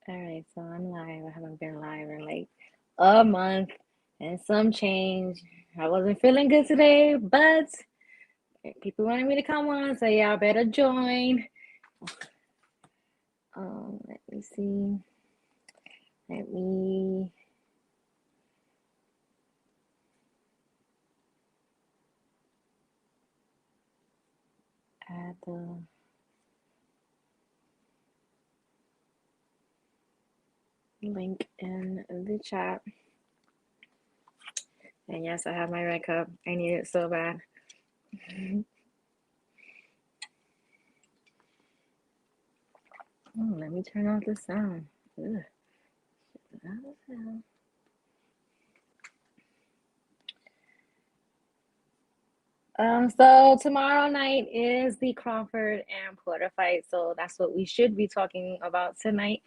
All right, so I'm live. I haven't been live in like a month and some change. I wasn't feeling good today, but people wanted me to come on, so y'all better join. Let me see. Let me add the link in the chat. And yes, I have my red cup. I need it so bad. Let me turn off the sound. Ugh. So tomorrow night is the Crawford and Porter fight, so that's what we should be talking about tonight.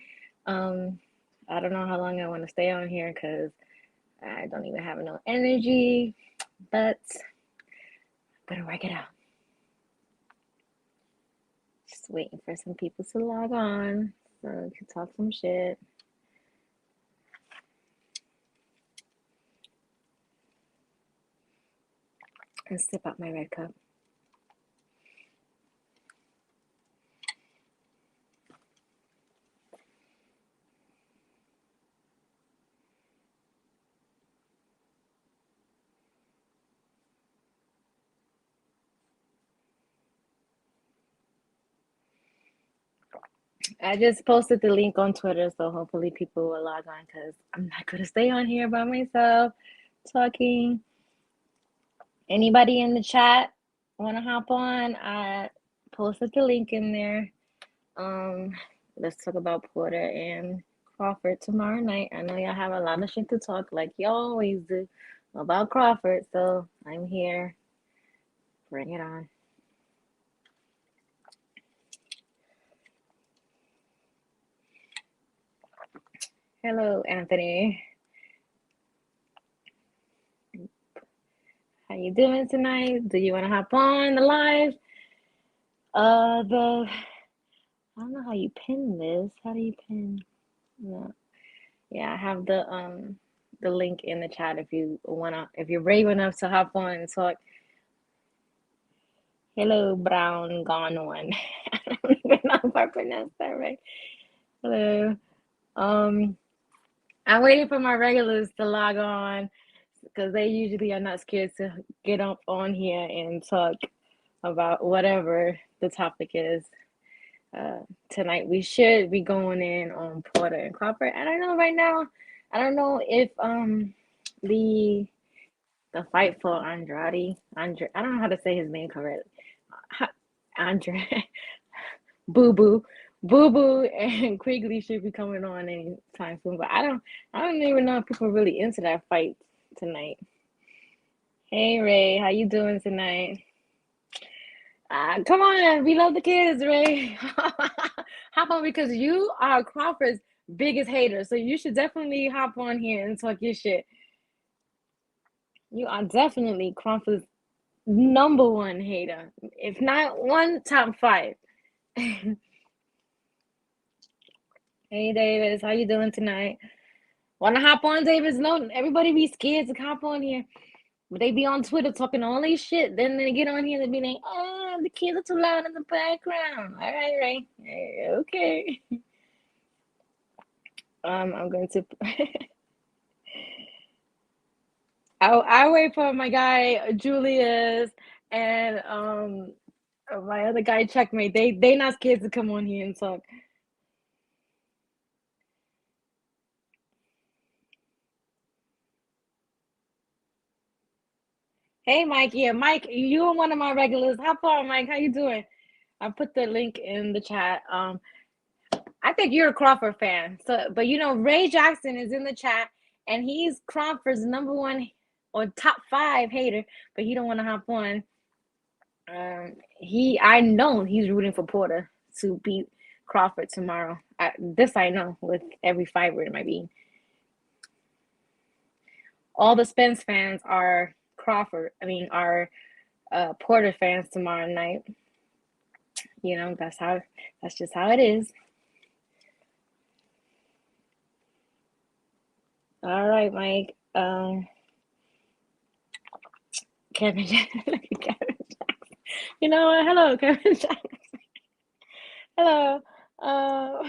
Um, I don't know how long I want to stay on here because I don't even have no energy, but I'm gonna work it out. Just waiting for some people to log on so we can talk some shit. And sip out my red cup. I just posted the link on Twitter, so hopefully people will log on because I'm not gonna stay on here by myself talking. Anybody in the chat want to hop on? I posted the link in there. Um, let's talk about Porter and Crawford tomorrow night. I know y'all have a lot of shit to talk, like you always do, about Crawford. So I'm here. Bring it on. Hello, Anthony. How you doing tonight? Do you want to hop on the live? The I don't know how you pin this. How do you pin? No. Yeah, I have the link in the chat if you're brave enough to hop on and talk. Hello, brown gone one. I don't even know if I pronounced that right. Hello. Um, I'm waiting for my regulars to log on because they usually are not scared to get up on here and talk about whatever the topic is. Tonight we should be going in on Porter and Crawford. I don't know right now. I don't know if the the fight for Andre. I don't know how to say his name correctly. Andre, Boo Boo, Boo Boo, and Quigley should be coming on anytime soon. But I don't even know if people are really into that fight tonight. Hey Ray, how you doing tonight? Come on, we love the kids, Ray. Hop on because you are Crawford's biggest hater, so you should definitely hop on here and talk your shit. You are definitely Crawford's number one hater, if not one, top five. Hey Davis, how you doing tonight? Wanna hop on, Davis? No, everybody be scared to hop on here. But they be on Twitter talking all these shit. Then they get on here and be like, oh, the kids are too loud in the background. All right, Ray. Hey, okay. I'm going to I wait for my guy Julius and my other guy Checkmate. They not scared to come on here and talk. Hey, Mike. Yeah, Mike, you are one of my regulars. Hop on, Mike. How you doing? I put the link in the chat. I think you're a Crawford fan. So, but you know, Ray Jackson is in the chat, and he's Crawford's number one or top five hater, but he don't want to hop on. I know he's rooting for Porter to beat Crawford tomorrow. This I know with every fiber in my being. All the Spence fans are are Porter fans tomorrow night. You know, that's just how it is. All right, Mike. Kevin, Kevin Jackson. You know what? Hello, Kevin Jackson. Hello. I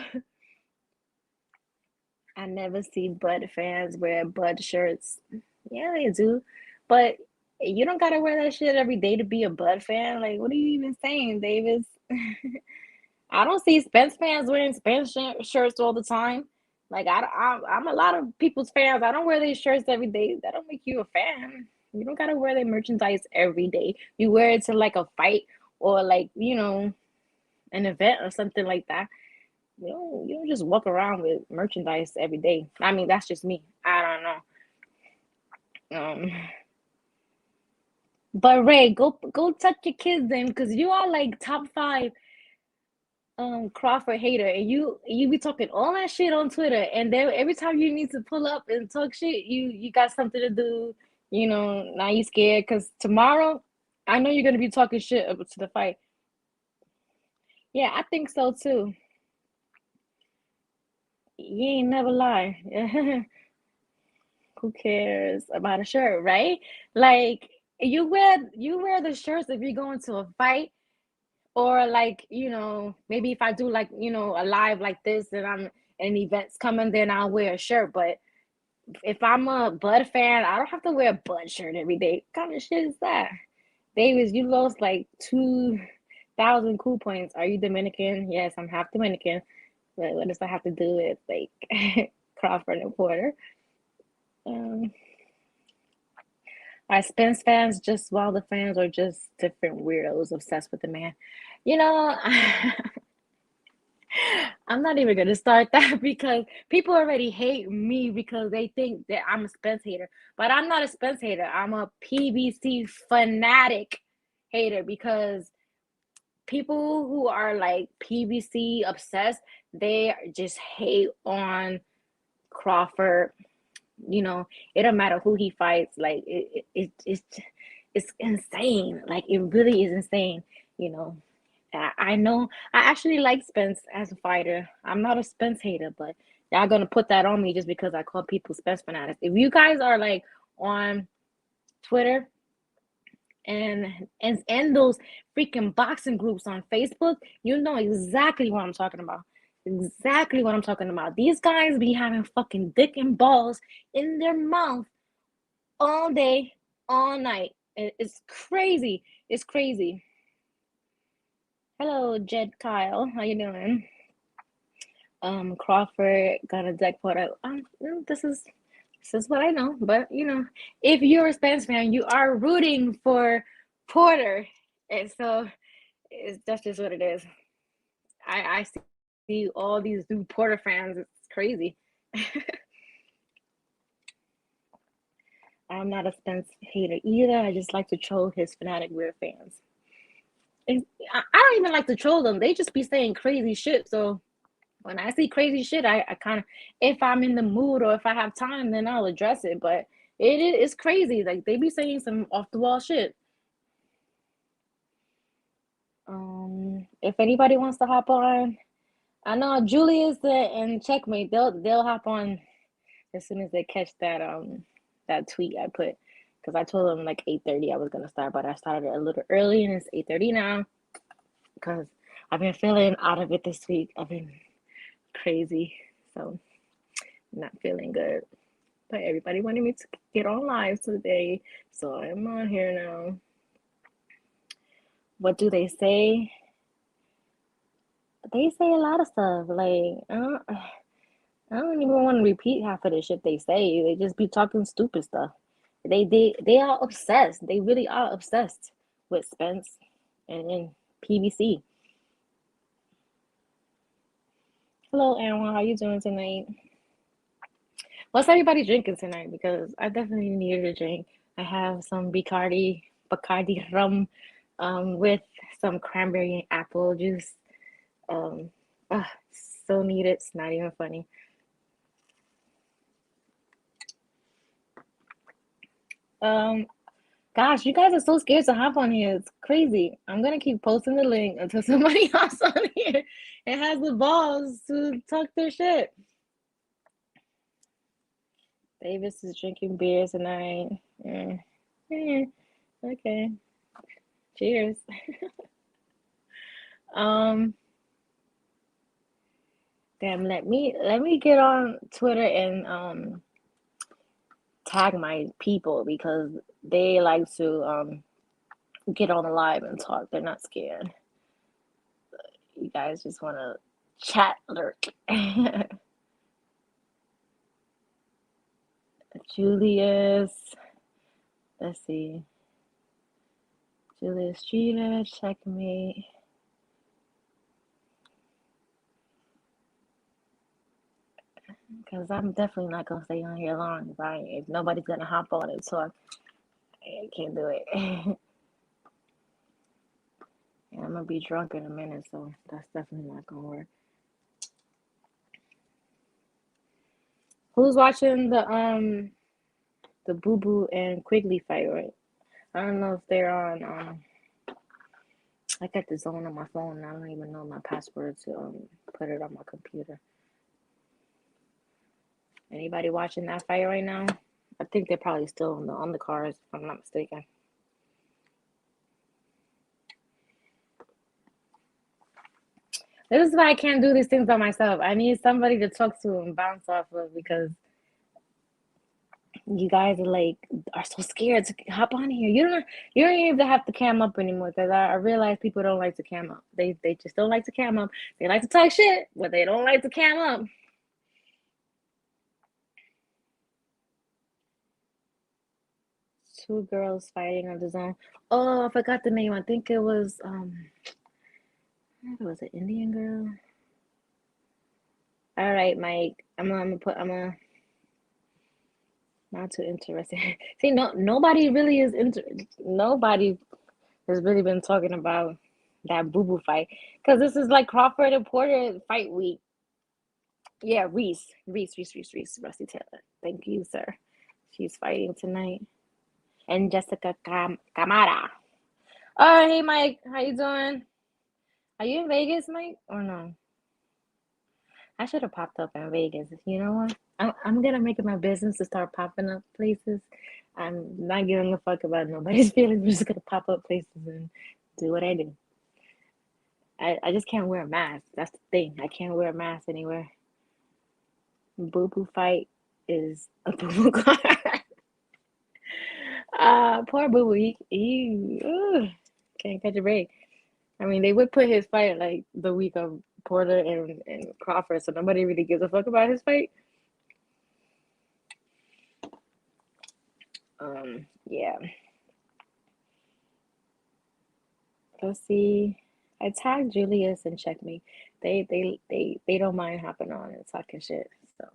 never see Bud fans wear Bud shirts. Yeah, they do, but you don't gotta wear that shit every day to be a Bud fan. Like, what are you even saying, Davis? I don't see Spence fans wearing Spence shirts all the time. Like I'm a lot of people's fans. I don't wear these shirts every day. That don't make you a fan. You don't gotta wear their merchandise every day. You wear it to like a fight or like an event or something like that. You don't just walk around with merchandise every day. I mean, that's just me. I don't know. But Ray, go tuck your kids in because you are like top five Crawford hater, and you be talking all that shit on Twitter, and then every time you need to pull up and talk shit, you got something to do. Now you scared because tomorrow, I know you're gonna be talking shit up to the fight. Yeah, I think so too. You ain't never lie. Who cares about a shirt, right? Like you wear the shirts if you're going to a fight or like maybe if I do like a live like this and I'm and events coming, then I'll wear a shirt. But if I'm a Bud fan, I don't have to wear a Bud shirt every day. What kind of shit is that? Davis, you lost like 2,000 cool points. Are you Dominican? Yes, I'm half Dominican. But what does that have to do with like Crawford and Porter? Um, are Spence fans just Wilder fans or just different weirdos obsessed with the man? You know, I'm not even gonna start that because people already hate me because they think that I'm a Spence hater. But I'm not a Spence hater. I'm a PBC fanatic hater because people who are like PBC obsessed, they just hate on Crawford. It don't matter who he fights. Like it's insane. Like it really is insane. You know, I know I actually like Spence as a fighter. I'm not a Spence hater, but y'all gonna put that on me just because I call people Spence fanatics. If you guys are like on Twitter and those freaking boxing groups on Facebook, you know exactly what I'm talking about. Exactly what I'm talking about. These guys be having fucking dick and balls in their mouth all day, all night. It's crazy. It's crazy. Hello, Jed Kyle. How you doing? Crawford got a deck photo. This is what I know, but if you're a Spence fan, you are rooting for Porter, and so that's just what it is. I see all these new Porter fans. It's crazy. I'm not a Spence hater either. I just like to troll his fanatic weird fans. I don't even like to troll them. They just be saying crazy shit. So when I see crazy shit, I kind of, if I'm in the mood or if I have time, then I'll address it. But it's crazy. Like they be saying some off the wall shit. If anybody wants to hop on, I know Julius and Checkmate. They'll hop on as soon as they catch that tweet I put because I told them like 8:30 I was gonna start, but I started a little early and it's 8:30 now because I've been feeling out of it this week. I've been crazy, so not feeling good. But everybody wanted me to get on live today, so I'm on here now. What do they say? They say a lot of stuff. Like I don't even want to repeat half of the shit they say. They just be talking stupid stuff. They are obsessed. They really are obsessed with Spence and PBC. Hello, Aaron. How you doing tonight? What's everybody drinking tonight? Because I definitely needed a drink. I have some Bacardi rum, with some cranberry and apple juice. Um, ah, so needed. It's not even funny. Um, Gosh, you guys are so scared to hop on here. It's crazy. I'm gonna keep posting the link until somebody hops on here and has the balls to talk their shit. Davis is drinking beer tonight. Okay. Cheers. Um, damn, let me get on Twitter and tag my people because they like to get on the live and talk. They're not scared. You guys just want to chat lurk. Julius, let's see. Julius Streeter, checkmate. Because I'm definitely not going to stay on here long if nobody's going to hop on and talk. I can't do it. And I'm going to be drunk in a minute, so that's definitely not going to work. Who's watching the Boo Boo and Quigley fight, right? I don't know if they're on I got the zone on my phone and I don't even know my password to put it on my computer. Anybody watching that fight right now? I think they're probably still on the undercards, if I'm not mistaken. This is why I can't do these things by myself. I need somebody to talk to and bounce off of because you guys are so scared to hop on here. You don't even have to cam up anymore because I realize people don't like to cam up. They just don't like to cam up. They like to talk shit, but they don't like to cam up. Two girls fighting on the zone. Oh, I forgot the name. I think it was an Indian girl. All right, Mike. I'm not too interested. See, nobody really is nobody has really been talking about that Boo Boo fight because this is like Crawford and Porter fight week. Yeah, Reese, Rusty Taylor. Thank you, sir. She's fighting tonight, and Jessica Camara. Oh, hey, Mike. How you doing? Are you in Vegas, Mike, or no? I should have popped up in Vegas. You know what? I'm gonna make it my business to start popping up places. I'm not giving a fuck about nobody's feelings. I'm just gonna pop up places and do what I do. I just can't wear a mask. That's the thing. I can't wear a mask anywhere. Boo Boo fight is a Boo Boo card. Poor Boo Boo. He can't catch a break. I mean, they would put his fight like the week of Porter and Crawford, so nobody really gives a fuck about his fight. Yeah. Let's see. I tagged Julius and Checkmate. They don't mind hopping on and talking shit. So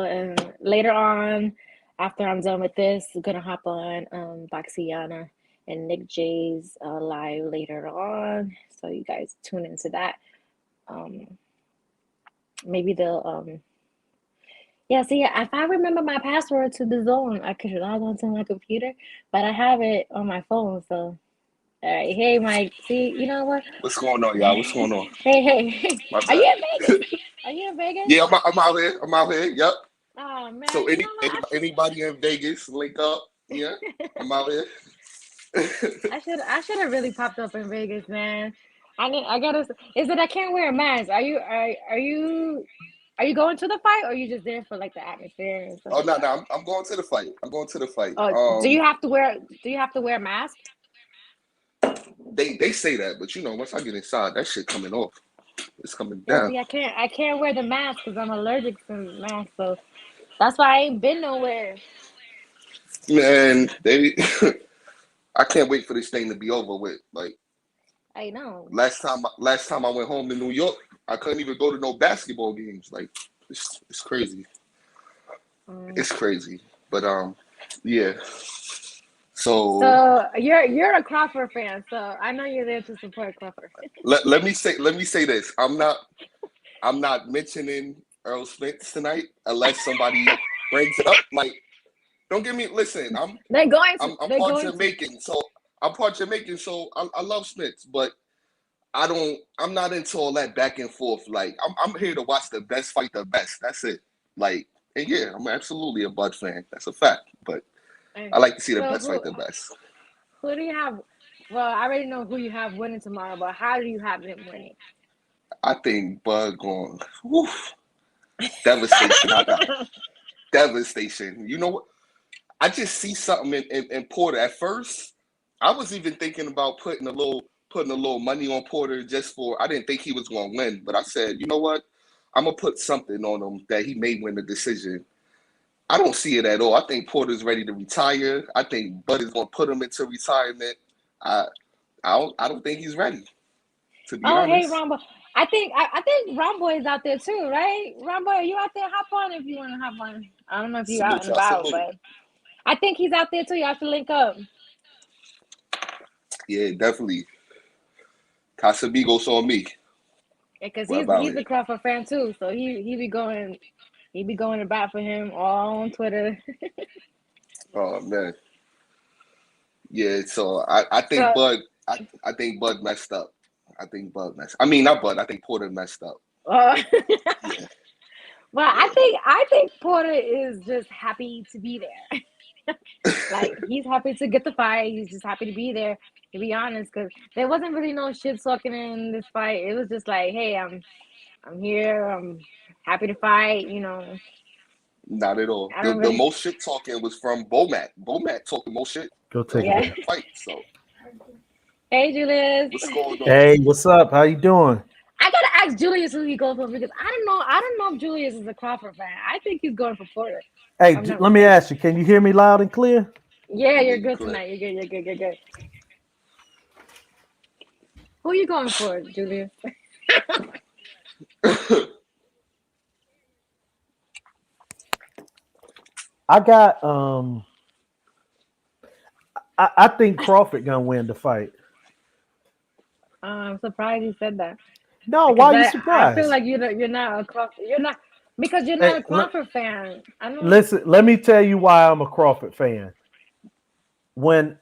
and later on, after I'm done with this, I'm gonna hop on Baxiana and Nick J's live later on. So you guys tune into that. Maybe they'll yeah, see, if I remember my password to the zone, I could log onto my computer, but I have it on my phone, so. All right, hey, Mike. See, you know what? What's going on, y'all? What's going on? Hey. My Are you bad. in Vegas? Are you in Vegas? Yeah, I'm out here. I'm out here. Yep. Oh man, So you know what? anybody in Vegas, link up. Yeah, I'm out here. I should have really popped up in Vegas, man. I gotta. Is it I can't wear a mask? Are you going to the fight or are you just there for like the atmosphere and stuff Oh like no, that? no, I'm going to the fight. I'm going to the fight. Do you have to wear a mask? They say that, but once I get inside, that shit coming off. It's coming Yeah, down. see, I can't wear the mask because I'm allergic to masks, so that's why I ain't been nowhere. Man, they. I can't wait for this thing to be over with. Like I know. last time I went home to New York, I couldn't even go to no basketball games. Like it's crazy. Um, It's crazy. But yeah. So so you're a Crawford fan, so I know you're there to support Crawford. let me say this. I'm not mentioning Earl Spence tonight unless somebody brings it up. Like, don't get me. Listen, I'm They're going to. I'm I'm They're part going to. Jamaican, so I'm part Jamaican, so I love Spence, but I'm not into all that back and forth. Like I'm here to watch the best fight the best. That's it. Like, and yeah, I'm absolutely a Bud fan. That's a fact. But I like to see the So best fight the best. who do you have? Well, I already know who you have winning tomorrow, but how do you have him winning? I think Bud going devastation. I got devastation. You know what? I just see something in Porter. At first, I was even thinking about putting a little money on Porter just for. I didn't think he was going to win, but I said, you know what? I'm gonna put something on him that he may win the decision. I don't see it at all. I think Porter's ready to retire. I think Bud is going to put him into retirement. I I don't think he's ready. To be Oh, hey, honest, Rombo. I think Romboy is out there too, right? Romboy, are you out there? Hop on if you want to hop on. I don't know if you're out salute and y'all. about, Salute. but I think he's out there too. You have to link up. Yeah, definitely. Casamigos on me. Because What he's about he's it? a Crawford fan too, so he be going to bat for him all on Twitter. Oh man. Yeah, so I think So, I think Bud messed up. I think Bud messed. I mean, not Bud. I think Porter messed up. uh, Yeah, well, yeah. I think Porter is just happy to be there. Like he's happy to get the fight. He's just happy to be there. To be honest, because there wasn't really no shit talking in this fight. It was just like, hey, I'm here. I'm happy to fight. Not at all. I The don't the really. most shit talking was from Bomac. Bomac talking more shit Go the take a whole Yeah. bath. fight. So Hey, Julius. what's going on? Hey, what's up? How you doing? I gotta ask Julius who he goes for because I don't know. I don't know if Julius is a Crawford fan. I think he's going for Porter. If Hey, I'm not let me mistaken. ask you. Can you hear me loud and clear? Yeah, I you're hear you good clear. tonight. You're good. You're good. You're good. Who are you going for, Julius? I got I think Crawford gonna win the fight. I'm surprised you said that No, because why you I feel surprised? like you're not a Crawford. You're not because you're not Hey, a Crawford fan. I know. listen, let me tell you why I'm a Crawford fan. When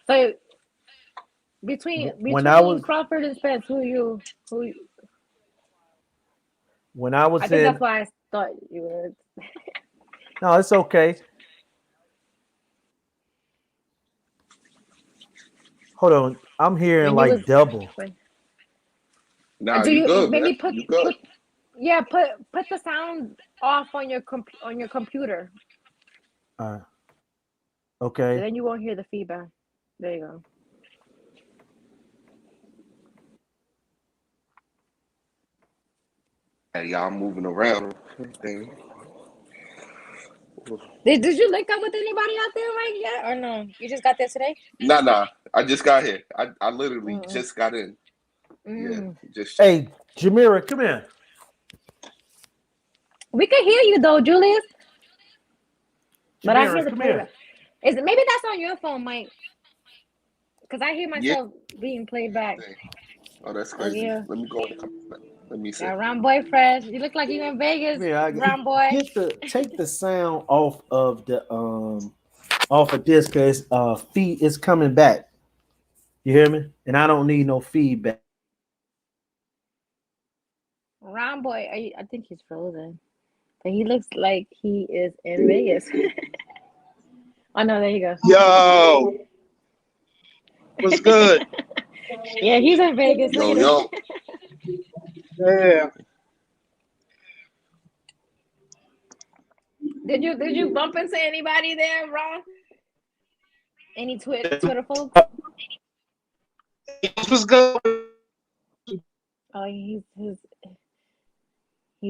So between when I between was Crawford and Spence, who? when I I was think that's in why I thought you would. no, it's okay. Hold on, I'm hearing When you was like double. when, Nah, do you you good, maybe man. You good. put the sound off on your computer, Uh, so okay. then you won't hear the feedback. There you go. Hey, y'all moving around. Everything. Did you link up with anybody out there right yet or no? You just got there today? Nah. I just got here. I literally Mm-mm. just got in. Yeah, Mm. just chilling. Hey, Jamira, come here. We can hear you though, Julius, but I hear Jamira, the come here. playback. Is it maybe that's on your phone, Mike? Because I hear Yeah. myself being played back. Oh, that's Oh crazy. yeah. Let me go. Let me see. Got Round Boy fresh. You look like you in Vegas, Come here. Round Boy. Take the sound off of this because feed is coming back. You hear me? And I don't need no feedback. Round Boy, I think he's frozen. But he looks like he is in Vegas. Oh no, there you go. Yo, what's good? Yeah, he's in Vegas. Look Yo, at him. yo. Yeah, Did you bump into anybody there, Ron? Any Twitter folks? what's good? Oh, he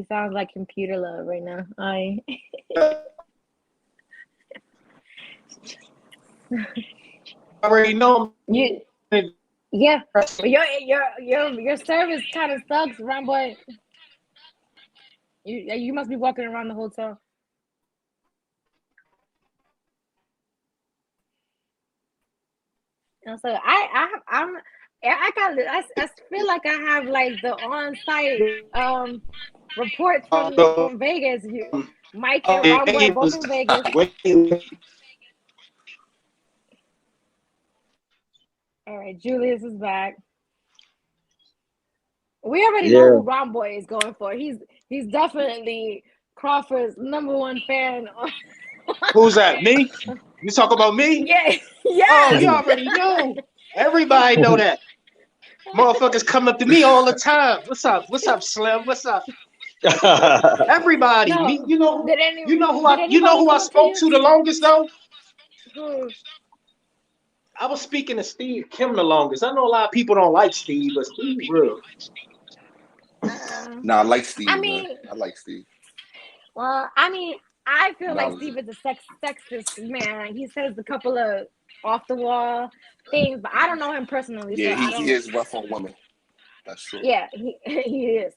sounds like computer love right now. I Already know. you yeah, but your service kind of sucks, Ron boy. You must be walking around the hotel. And so I feel like I have like the on-site reports from Vegas. Mike and Ron boy It both was in Vegas. All right, Julius is back. We already know who Ron Boy is going for. He's definitely Crawford's #1 fan. Who's that? Me? You talk about me? Yeah, Oh, yeah. you already know. Everybody know that. Motherfuckers come up to me all the time. What's up? What's up, Slim? What's up? Everybody. Me, No, you know did who I anybody come up to spoke you? to the longest though? Who? I was speaking to Steve Kim the longest. I know a lot of people don't like Steve, but Steve real. Nah, I like Steve, I man. mean, I like Steve. well, I mean, I feel like Nah, Steve is a sexist man. He says a couple of off the wall things, but I don't know him personally, so yeah, I he don't. is rough on women. That's true. Yeah, he is.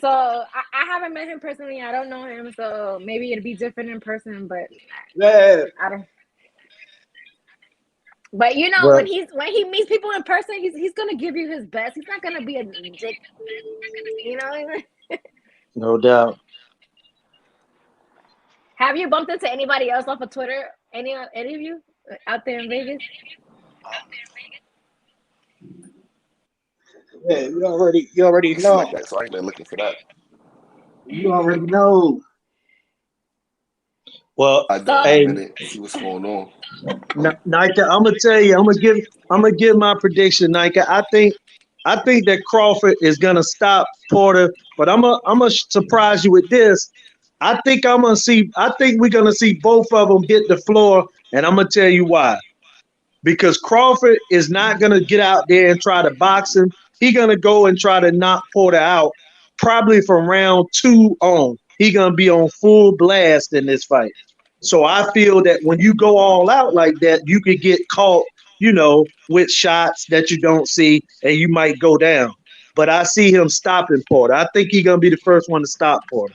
So I haven't met him personally. I don't know him, so maybe it'd be different in person. But Yeah. I don't. But you know, Well, when he meets people in person, he's gonna give you his best. He's not gonna be a dick. You know. no doubt. Have you bumped into anybody else off of Twitter? Any of you out there in Vegas? Yeah, you already It's like know. that, so I ain't been looking for that. You already know. Well, I So in a hey, minute, see what's going on. Nika, I'm gonna tell you, I'm gonna give my prediction, Nika. I think that Crawford is gonna stop Porter, but I'm gonna surprise you with this. I think we're gonna see both of them hit the floor, and I'm gonna tell you why. Because Crawford is not gonna get out there and try to box him. He's gonna go and try to knock Porter out, probably from round 2 on. He's gonna be on full blast in this fight. So I feel that when you go all out like that, you could get caught, with shots that you don't see, and you might go down. But I see him stopping Porter. I think he's gonna be the first one to stop Porter.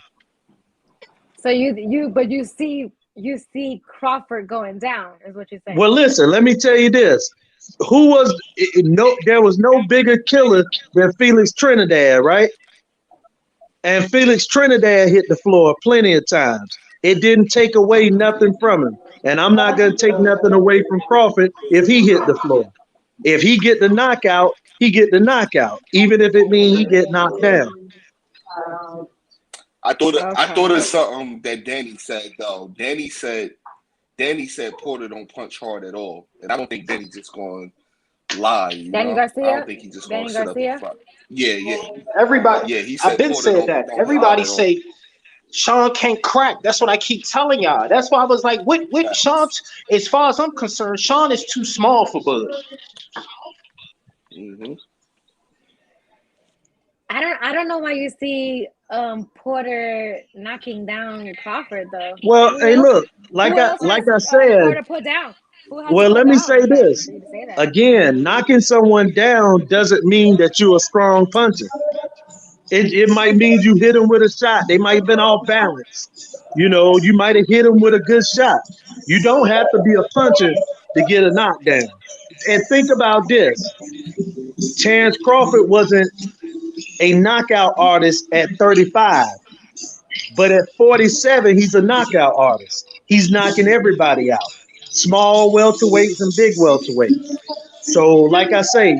so you see Crawford going down is what you're saying. Well, listen, let me tell you this. Who was no there was no bigger killer than Felix Trinidad, right? And Felix Trinidad hit the floor plenty of times. It didn't take away nothing from him. And I'm not going to take nothing away from Crawford if he hit the floor. If he get the knockout, he get the knockout, even if it means he get knocked down. I thought Okay. of something that Danny said though. Danny said Porter don't punch hard at all, and I don't think Danny just going to lie. Danny I don't Garcia? think he just going Danny to sit up and Garcia? fight. Yeah. Everybody, He I've said been Porter said that. don't hit hard Everybody at all. say Sean can't crack. That's what I keep telling y'all. That's why I was like, with Sean, as far as I'm concerned, Sean is too small for Bud. Mm-hmm. I don't know why you see Porter knocking down Crawford though. Well, hey, look, like Who I else like has I said, Porter put down? Who has he well, put let me say down for this. you to say that? Again, knocking someone down doesn't mean that you're a strong puncher. It might mean you hit them with a shot. They might have been off balance. You might have hit them with a good shot. You don't have to be a puncher to get a knockdown. And think about this. Terrence Crawford wasn't a knockout artist at 35, but at 47, he's a knockout artist. He's knocking everybody out. Small welterweights and big welterweights. So, like I say,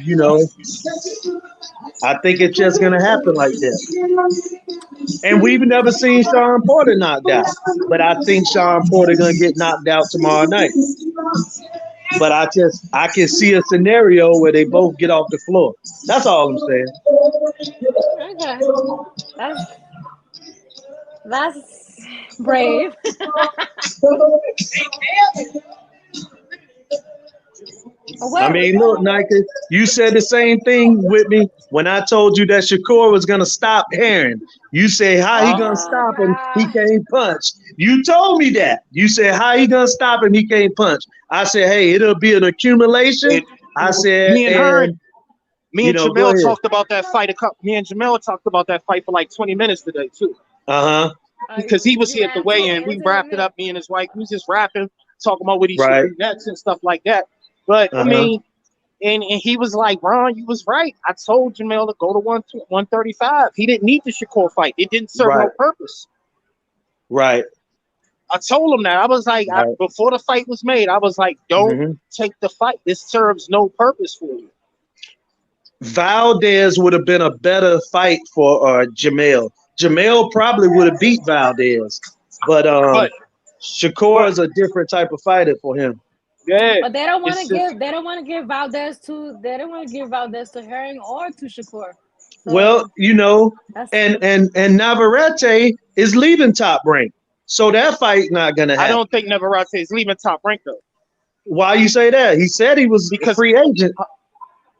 I think it's just gonna happen like that. And we've never seen Sean Porter knocked out. But I think Sean Porter gonna get knocked out tomorrow night. But I can see a scenario where they both get off the floor. That's all I'm saying. Okay. That's brave. I mean, look, Nike, you said the same thing with me when I told you that Shakur was gonna stop Aaron. You say how he gonna Oh stop him? He God. can't punch. You told me that. You said how he gonna stop him? He can't punch. I said, hey, it'll be an accumulation. And I said, me and her, and me and go Jamel ahead. talked about that fight. Me and Jamel talked about that fight for like 20 minutes today too. Uh-huh. Because he was You here at the ran 20 weigh-in. We minutes wrapped with it me. up. Me and his wife, we was just rapping, talking about what he should Right. do next and stuff like that. But I mean, and he was like, Ron, you was right. I told Jamel to go to 135. He didn't need the Shakur fight. It didn't serve no purpose. Right. I told him that. I was like, before the fight was made, I was like, don't take the fight. This serves no purpose for you. Valdez would have been a better fight for Jamel. Jamel probably would have beat Valdez, but But Shakur is a different type of fighter for him. yeah, But they don't want it's to just, give. They don't want to give Valdez to. They don't want to give Valdez to Herring or to Shakur. Well, So you know, that's. and Navarrete is leaving Top Rank, so that fight not gonna I happen. don't think Navarrete is leaving Top Rank though. Why you say that? He said he was a Because free agent.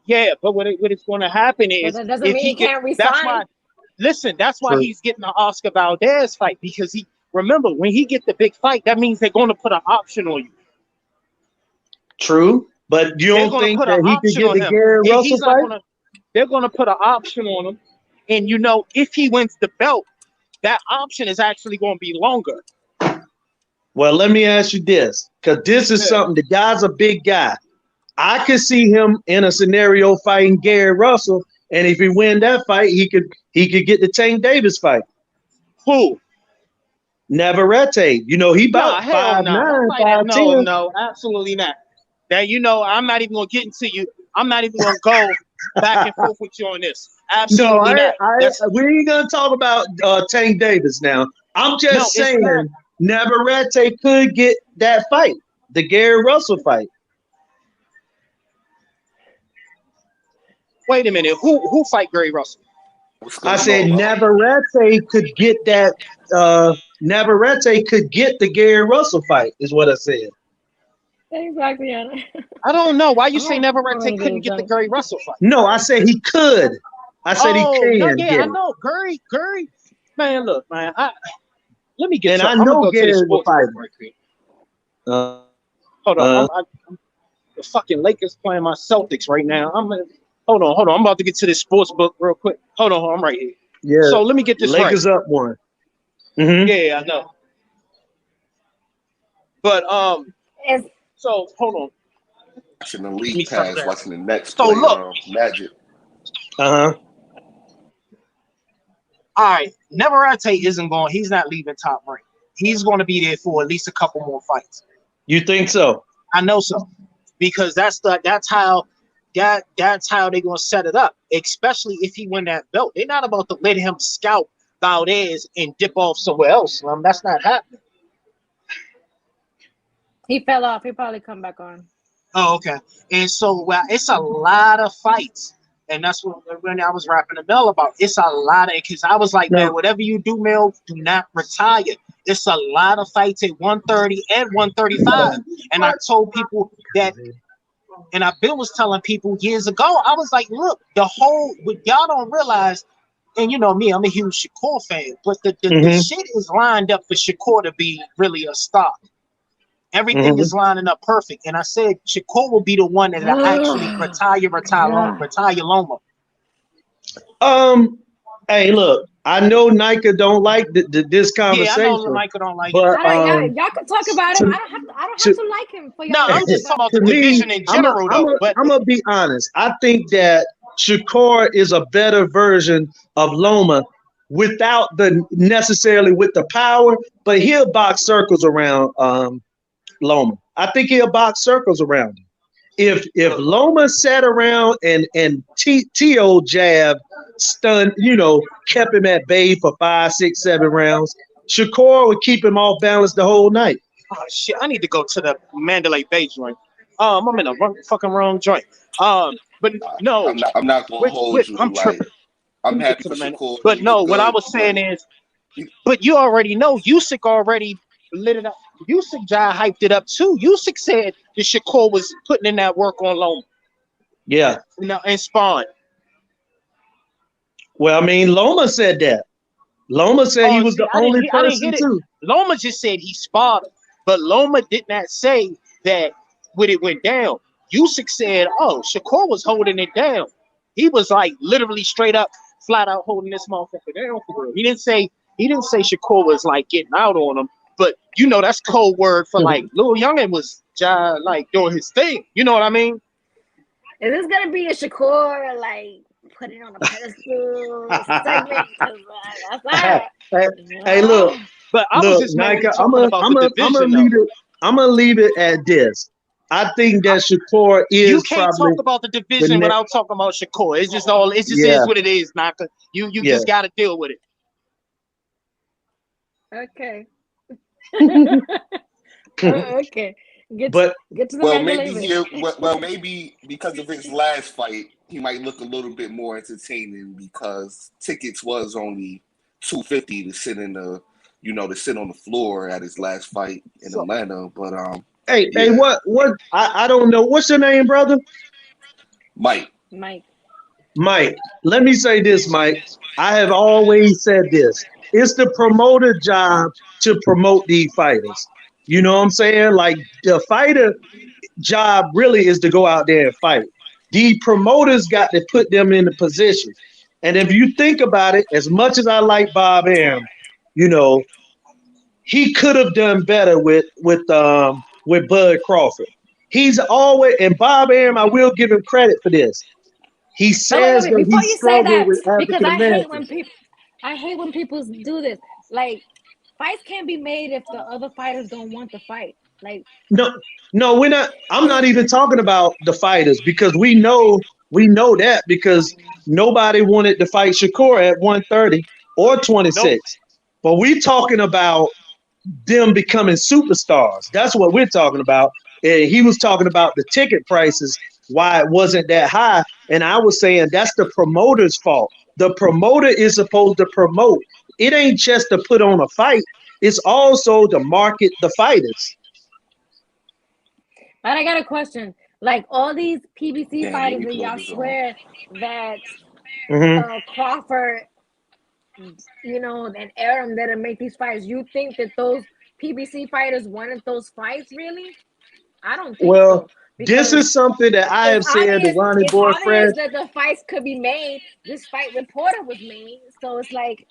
yeah, but what is going to happen But is that doesn't if mean he he get can't that's why resign. listen, that's why True. he's getting the Oscar Valdez fight because he remember when he get the big fight, that means they're going to put an option on you. True, but you They're don't going to think put an that he could option get on the him, Gary and Russell he's not fight? going to. They're going to put an option on him, and you know if he wins the belt, that option is actually going to be longer. Well, let me ask you this, because this is Yeah. something. The guy's a big guy. I could see him in a scenario fighting Gary Russell, and if he win that fight, he could get the Tank Davis fight. Who? Navarrete, you know, he Nah, about hell no. 5'9", Nobody that, no, 5'10". no, absolutely not. That you know, I'm not even gonna get into you. I'm not even gonna go back and forth with you on this. No, Absolutely not. That's we ain't gonna talk about Tank Davis now. I'm no, just it's not. saying Navarrete could get that fight, the Gary Russell fight. Wait a minute. Who fight Gary Russell? What's I going said on? Navarrete could get that. Navarrete could get the Gary Russell fight, is what I said. Exactly, Anna. I don't know. Why you I'm say gonna Navarrete get couldn't a get the drink. Gary Russell fight? No, I said he could. I said he Oh no, can yeah, I get it. know. Gary. Man, look, man. Let me get And to. I I'm gonna know go to the Gary's a sports book fighter. right quick. Uh, Hold on. The fucking Lakers playing my Celtics right now. Hold on. I'm about to get to this sports book real quick. Hold on, I'm right here. yeah, So let me get this right. Lakers up one. Mm-hmm. Yeah, I know. But It's so hold on. Watching the Give me league some of pass, that. watching the Nets So play look, Magic. Uh-huh. all right, Navarrete isn't going. He's not leaving Top Rank. He's going to be there for at least a couple more fights. You think so? I know so, because that's how they're going to set it up. Especially if he win that belt, they're not about to let him scout Valdez and dip off somewhere else. That's not happening. he fell off. He probably come back on. Oh, okay. And so, well, it's a lot of fights. And that's what when I was rapping to Mel about. It's a lot of, because I was like, man, No. whatever you do, Mel, do not retire. It's a lot of fights at 130 and 135. And I told people that, and I've been was telling people years ago, I was like, look, what y'all don't realize, and you know me, I'm a huge Shakur fan, but the shit is lined up for Shakur to be really a star. Everything is lining up perfect. And I said Shakur will be the one that actually retire Loma. Hey, look, I know Nayka don't like this conversation. Yeah, I know Michael don't like but it. Y'all can talk about him. I don't have to like him for y'all. No, I'm just talking about the to me, division in general, though. I'm gonna be honest. I think that Shakur is a better version of Loma without necessarily with the power, but he'll box circles around Loma. I think he'll box circles around him. If Loma sat around and T.O. jab stunned, kept him at bay for 5, 6, 7 rounds, Shakur would keep him off balance the whole night. Oh shit! I need to go to the Mandalay Bay joint. I'm in the wrong joint. But no, I'm not gonna hold you. I'm tripping. I'm happy for Shakur. But no, what I was saying is, but you already know Usyk already lit it up. Usyk hyped it up too. Usyk said that Shakur was putting in that work on Loma. Yeah. And Spawn. Well, I mean, Loma said that. Loma said he was the only person I didn't get too. It. Loma just said he sparred him, but Loma did not say that when it went down. Usyk said, "Oh, Shakur was holding it down. He was like literally straight up, flat out holding this motherfucker down for real. He didn't say Shakur was like getting out on him, but that's code word for like Lil Youngin was like doing his thing. You know what I mean? Is this gonna be a Shakur like put it on a pedestal segment? Hey, look. But I was just Nayka, talking about the division. I'm gonna leave it at this. I think that Shakur You is can't probably talk about the the division next. without talking about Shakur. It's just all. It just Yeah, is what it is, Naka. You yeah. just got to deal with it. Okay. Okay. Get But get to the Well, Mandalay maybe Bay. maybe because of his last fight, he might look a little bit more entertaining because tickets was only $250 to sit in the, to sit on the floor at his last fight in So Atlanta. But hey, yeah, what? I don't know. What's your name, brother? Mike. Mike. Mike. Let me say this, Mike. I have always said this. It's the promoter job to promote these fighters. You know what I'm saying? Like the fighter job really is to go out there and fight. The promoters got to put them in the position. And if you think about it, as much as I like Bob Arum, you know, he could have done better with Bud Crawford. He's always and Bob Arum, I will give him credit for this. He Oh wait, wait, says wait. that he Before you say struggled that, with because African Americans. I hate when people do this. Like, fights can't be made if the other fighters don't want to fight. Like, No, no, we're not. I'm not even talking about the fighters because we know that because nobody wanted to fight Shakur at 130 or nope. 26. But we talking about them becoming superstars. That's what we're talking about. And he was talking about the ticket prices, why it wasn't that high. And I was saying that's the promoter's fault. The promoter is supposed to promote. It ain't just to put on a fight, it's also to market the fighters. but I got a question. Like all these PBC Damn, let fighters me that plug y'all this on. swear that Hmm. Crawford, and Arum that make these fights. You think that those PBC fighters wanted those fights really? I don't think Well, so this because is something that I it's have said to obvious. Ronnie It's Boy obvious Fresh. that the fights could be made. This fight with Porter was made, so it's like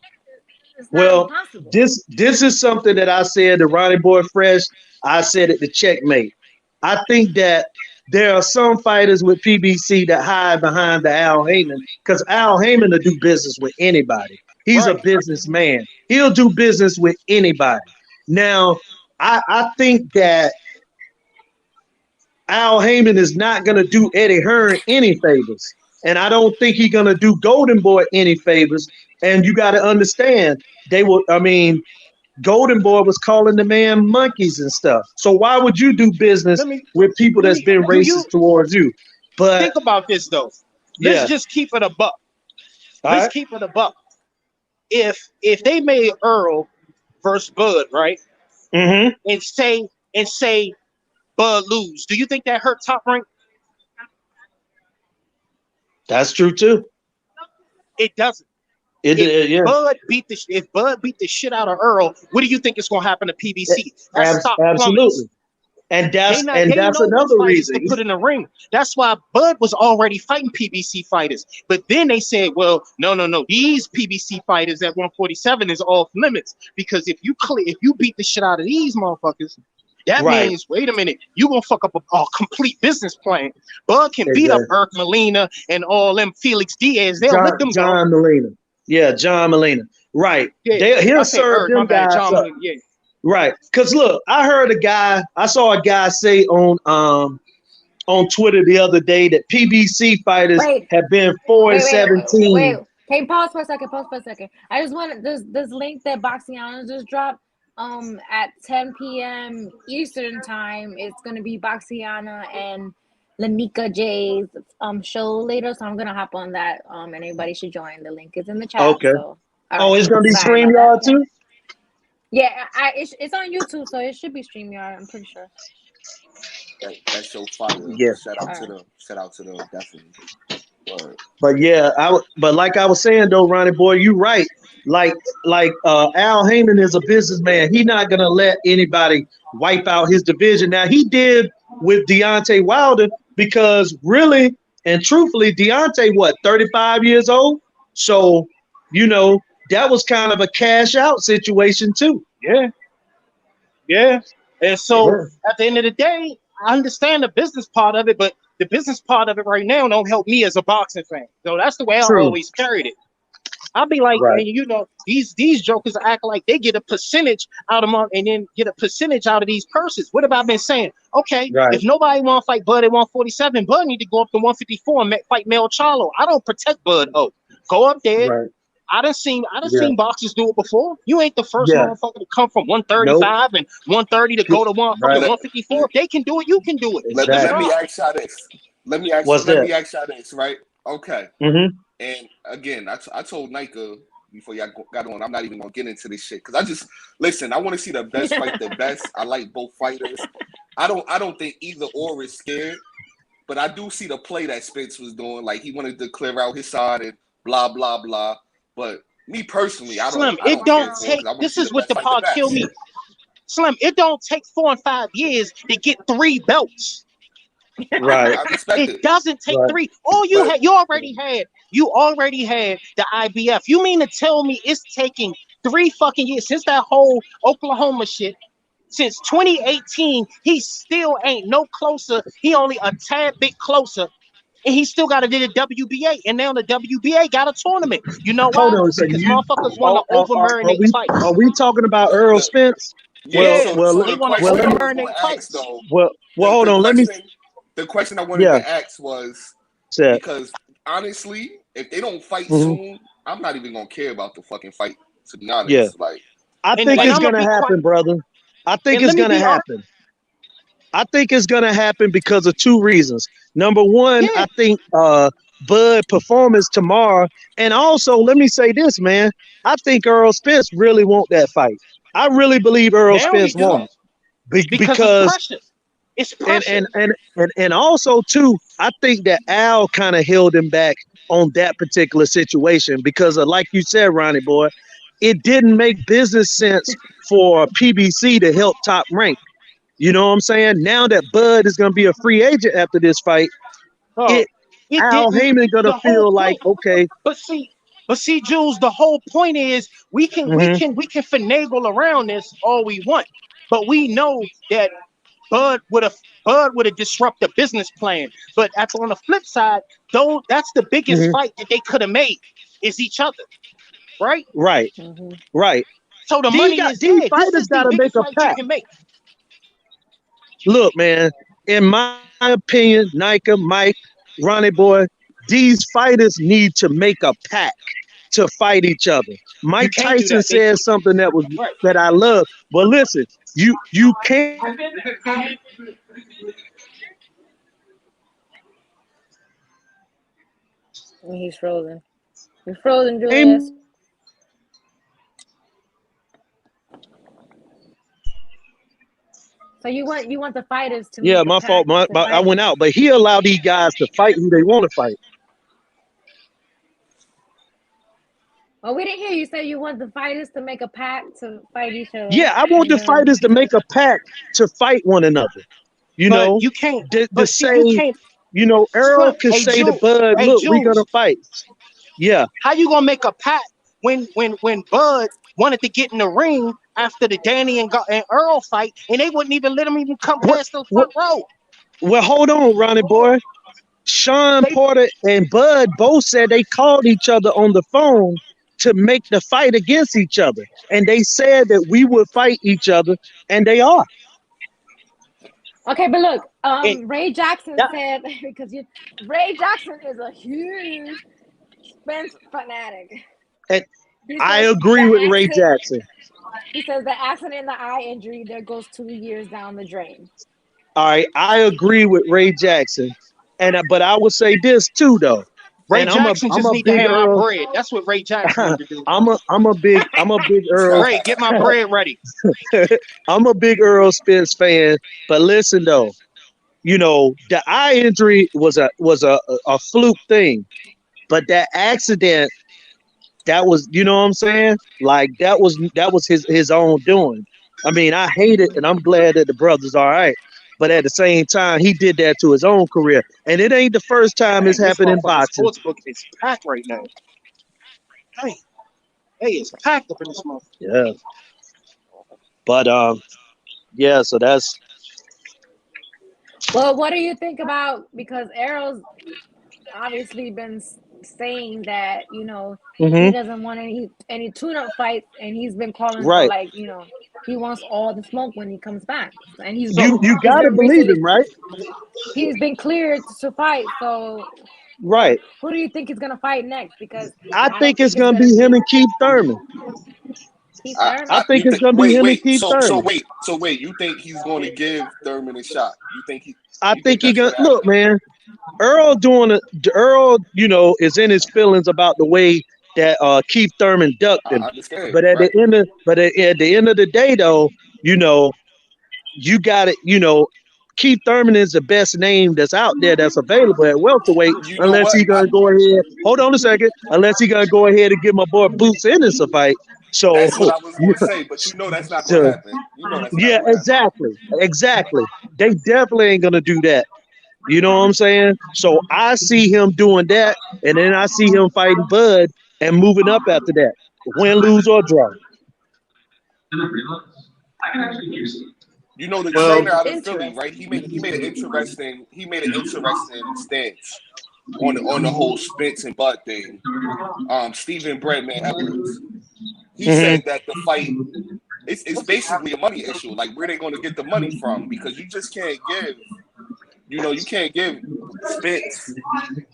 it's not Well, impossible. this is something that I said to Ronnie Boy Fresh. I said it to Checkmate. I think that there are some fighters with PBC that hide behind the Al Heyman because Al Heyman will do business with anybody. He's a Right. Hmm. businessman. He'll do business with anybody. Now, I think that Al Heyman is not going to do Eddie Hearn any favors. And I don't think he's going to do Golden Boy any favors. And you got to understand, Golden Boy was calling the man monkeys and stuff. So why would you do business Let me. with people Let that's me. been Do you racist towards you? But think about this though? Let's yeah, just keep it a buck. all Let's right. keep it a buck. If they made Earl versus Bud, right, Mm-hmm. and say Bud lose, do you think that hurt Top Rank? That's true too. It doesn't. It, If yeah, Bud beat the shit out of Earl, what do you think is gonna happen to PBC? That stock plummets. absolutely. And They that's not and they that's know what another fighters reason. to put in the ring. That's why Bud was already fighting PBC fighters. But then they said, well, no. These PBC fighters at 147 is off limits. Because if you beat the shit out of these motherfuckers, that Right. means, wait a minute, you gonna fuck up a complete business plan. Bud can beat up Exactly. Burke Molina and all them Felix Diaz. They'll let them go. John Molina. Yeah, John Molina. Right. Yeah. He'll I say serve Eric, my them bad. guys John up. Molina, yeah. Right. Cause look, I saw a guy say on Twitter the other day that PBC fighters Wait, have been 4 and wait. 17. Can you pause for a second? Pause for a second. I just want this link that Boxiana just dropped. At 10 p.m. Eastern time, it's gonna be Boxiana and Lanika J's show later. So I'm gonna hop on that. And everybody should join. The link is in the chat. Okay. So all Oh, right. it's gonna be Sorry about that. StreamYard too? Yeah, it's on YouTube, so it should be StreamYard. I'm pretty sure. That show fire. Yeah. All right. Shout out to them, definitely. Word. But yeah, but like I was saying though, Ronnie boy, you right. Like Al Heyman is a businessman. He's not gonna let anybody wipe out his division. Now he did with Deontay Wilder because really and truthfully, Deontay, what, 35 years old? So, you know, that was kind of a cash out situation too. Yeah. Yeah. And so Yeah. at the end of the day, I understand the business part of it, but the business part of it right now don't help me as a boxing fan. So that's the way I True. always carried it. I'll be like, Right. and you know, these jokers act like they get a percentage out of them and then get a percentage out of these purses. What have I been saying? Okay, Right. if nobody want to fight Bud at 147, Bud need to go up to 154 and fight Mel Charlo. I don't protect Bud. Oh, go up there. Right. I done seen Yeah. boxers do it before. You ain't the first Yeah. motherfucker to come from Nope. 135 and 130 to go to motherfucking Right. 154. If they can do it, you can do it. Let Exactly. me Try. ask y'all this. What's Let that? me ask y'all this, right? Okay. Mm-hmm. And again, I told Nika before y'all got on, I'm not even gonna get into this shit because I just listen. I want to see the best fight the best. I like both fighters. I don't think either or is scared, but I do see the play that Spence was doing. Like he wanted to clear out his side and blah blah blah. But me personally, Slim, I it don't care don't for it take. because I want to This see is the what best the fight the pod kill best. me. Slim, it don't take 4 and 5 years to get 3 belts. Right. I respect It it, doesn't take Right. 3. All but you already had the IBF. You mean to tell me it's taking 3 fucking years since that whole Oklahoma shit? Since 2018, he still ain't no closer. He only a tad bit closer. And he still got to do the WBA. And now the WBA got a tournament. You know Hold why? on a second. Because motherfuckers want to over marinate fights. Are we talking about Earl the Spence? yeah. Well, Yeah, well, So they the want to well. question Let I over me. was going marinate to ask fights. though, Well. Hold the on. Let me. question I wanted Yeah. to ask was Said. because honestly, if they don't fight Mm-hmm. soon, I'm not even gonna care about the fucking fight. To be Yeah. honest, like I And think it's I'm gonna gonna be quiet. happen, brother. I think And it's let me gonna be honest. happen. I think it's gonna happen because of 2 reasons. Number one, Yeah, I think Bud performance tomorrow, and also let me say this, man. I think Earl Spence really want that fight. I really believe Earl now he Spence do want it because it's because pressure. It's and pressure. and and and also too, I think that Al kind of held him back on that particular situation because of, like you said, Ronnie boy, it didn't make business sense for PBC to help Top Rank. You know what I'm saying? Now that Bud is gonna be a free agent after this fight, Oh, it it Al didn't. Heyman gonna The whole feel like, point. okay, But see, Jules. The whole point is mm-hmm, we can finagle around this all we want, but we know that Bud would have disrupted the business plan. But on the flip side, though, that's the biggest mm-hmm, fight that they could have made is each other, right? right, Hmm. right. So the money is These there. This fighters is the gotta make biggest a fight you pact. can make. Look, man, in my opinion, Nika, Mike, Ronnie boy, these fighters need to make a pact to fight each other. You Mike can't do Tyson that. said something Right. that I love. But listen, you can't. He's frozen. You're frozen, Julius. So you want the fighters to Yeah, make a my fault. pact to I fight. went out, but he allowed these guys to fight who they want to fight. Oh, we didn't hear you say you want the fighters to make a pact to fight each other. Yeah, I want And the then fighters to make a pact to fight one another. You But know, you can't. to But see, you say, can't. Earl Slim, can say to Bud, Hey look, we're Jules, gonna fight. Yeah, how you gonna make a pact when Bud wanted to get in the ring after the Danny and Earl fight, and they wouldn't even let him even come what past the what front row? well, hold on, Ronnie boy. Sean They Porter and Bud both said they called each other on the phone to make the fight against each other. And they said that we would fight each other, and they are. okay, but look, and Ray Jackson that, said because Ray Jackson is a huge Spence fanatic. And He I says the agree with Ray accident. Jackson. He says the accident and the eye injury there goes 2 years down the drain. All right, I agree with Ray Jackson. But I would say this too though. Ray And Jackson I'm just a need to big have my Earl. bread. That's what Ray Jackson need to do. I'm a big Earl. Ray, get my bread ready. I'm a big Earl Spence fan. But listen though, the eye injury was a fluke thing. But that accident, that was, you know what I'm saying? Like that was his own doing. I mean, I hate it, and I'm glad that the brother's all right. But at the same time, he did that to his own career, and it ain't the first time it's Dang, this happened in motherfucking boxing. sports book is packed right now. Dang, hey, it's packed up in this motherfucker. Yeah, but yeah. So that's Well, what do you think about because Arrow's obviously been saying that he Hmm. doesn't want any tune-up fights, and he's been calling for Right. like he wants all the smoke when he comes back, and You you he's gotta been believe recently him, right? he's been cleared to fight. So Right. who do you think is gonna fight next? Because I I don't think think it's it's gonna gonna be him be and Keith Thurman. Keith I Thurman. think You it's think? gonna be Wait, him and wait. Keith So Thurman. wait. So wait. You think he's going to give Thurman a shot? You think he? I You think think he that's gonna going to look, happen? man. Earl doing it. Earl, is in his feelings about the way that Keith Thurman ducked him. I understand. But at the Right. end of at the end of the day, though, you know, you got it. Keith Thurman is the best name that's out there that's available at welterweight. You know Unless what? he gonna go ahead. Hold on a second. Unless he gonna go ahead and give my boy Boots Ennis a fight. So, That's what I was going to say. But you know that's not going to so happen. You know that's not yeah, going to happen. exactly. They definitely ain't gonna do that. You know what I'm saying? So I see him doing that, and then I see him fighting Bud and moving up after that. Win, lose, or draw. You know the Well, trainer out of Philly, right? Interesting. He made an interesting stance on the whole Spence and Bud thing. Stephen Breadman Edwards. He mhm. said that the fight it's basically a money issue. Like where they going to get the money from? Because you just can't give. You can't give Spence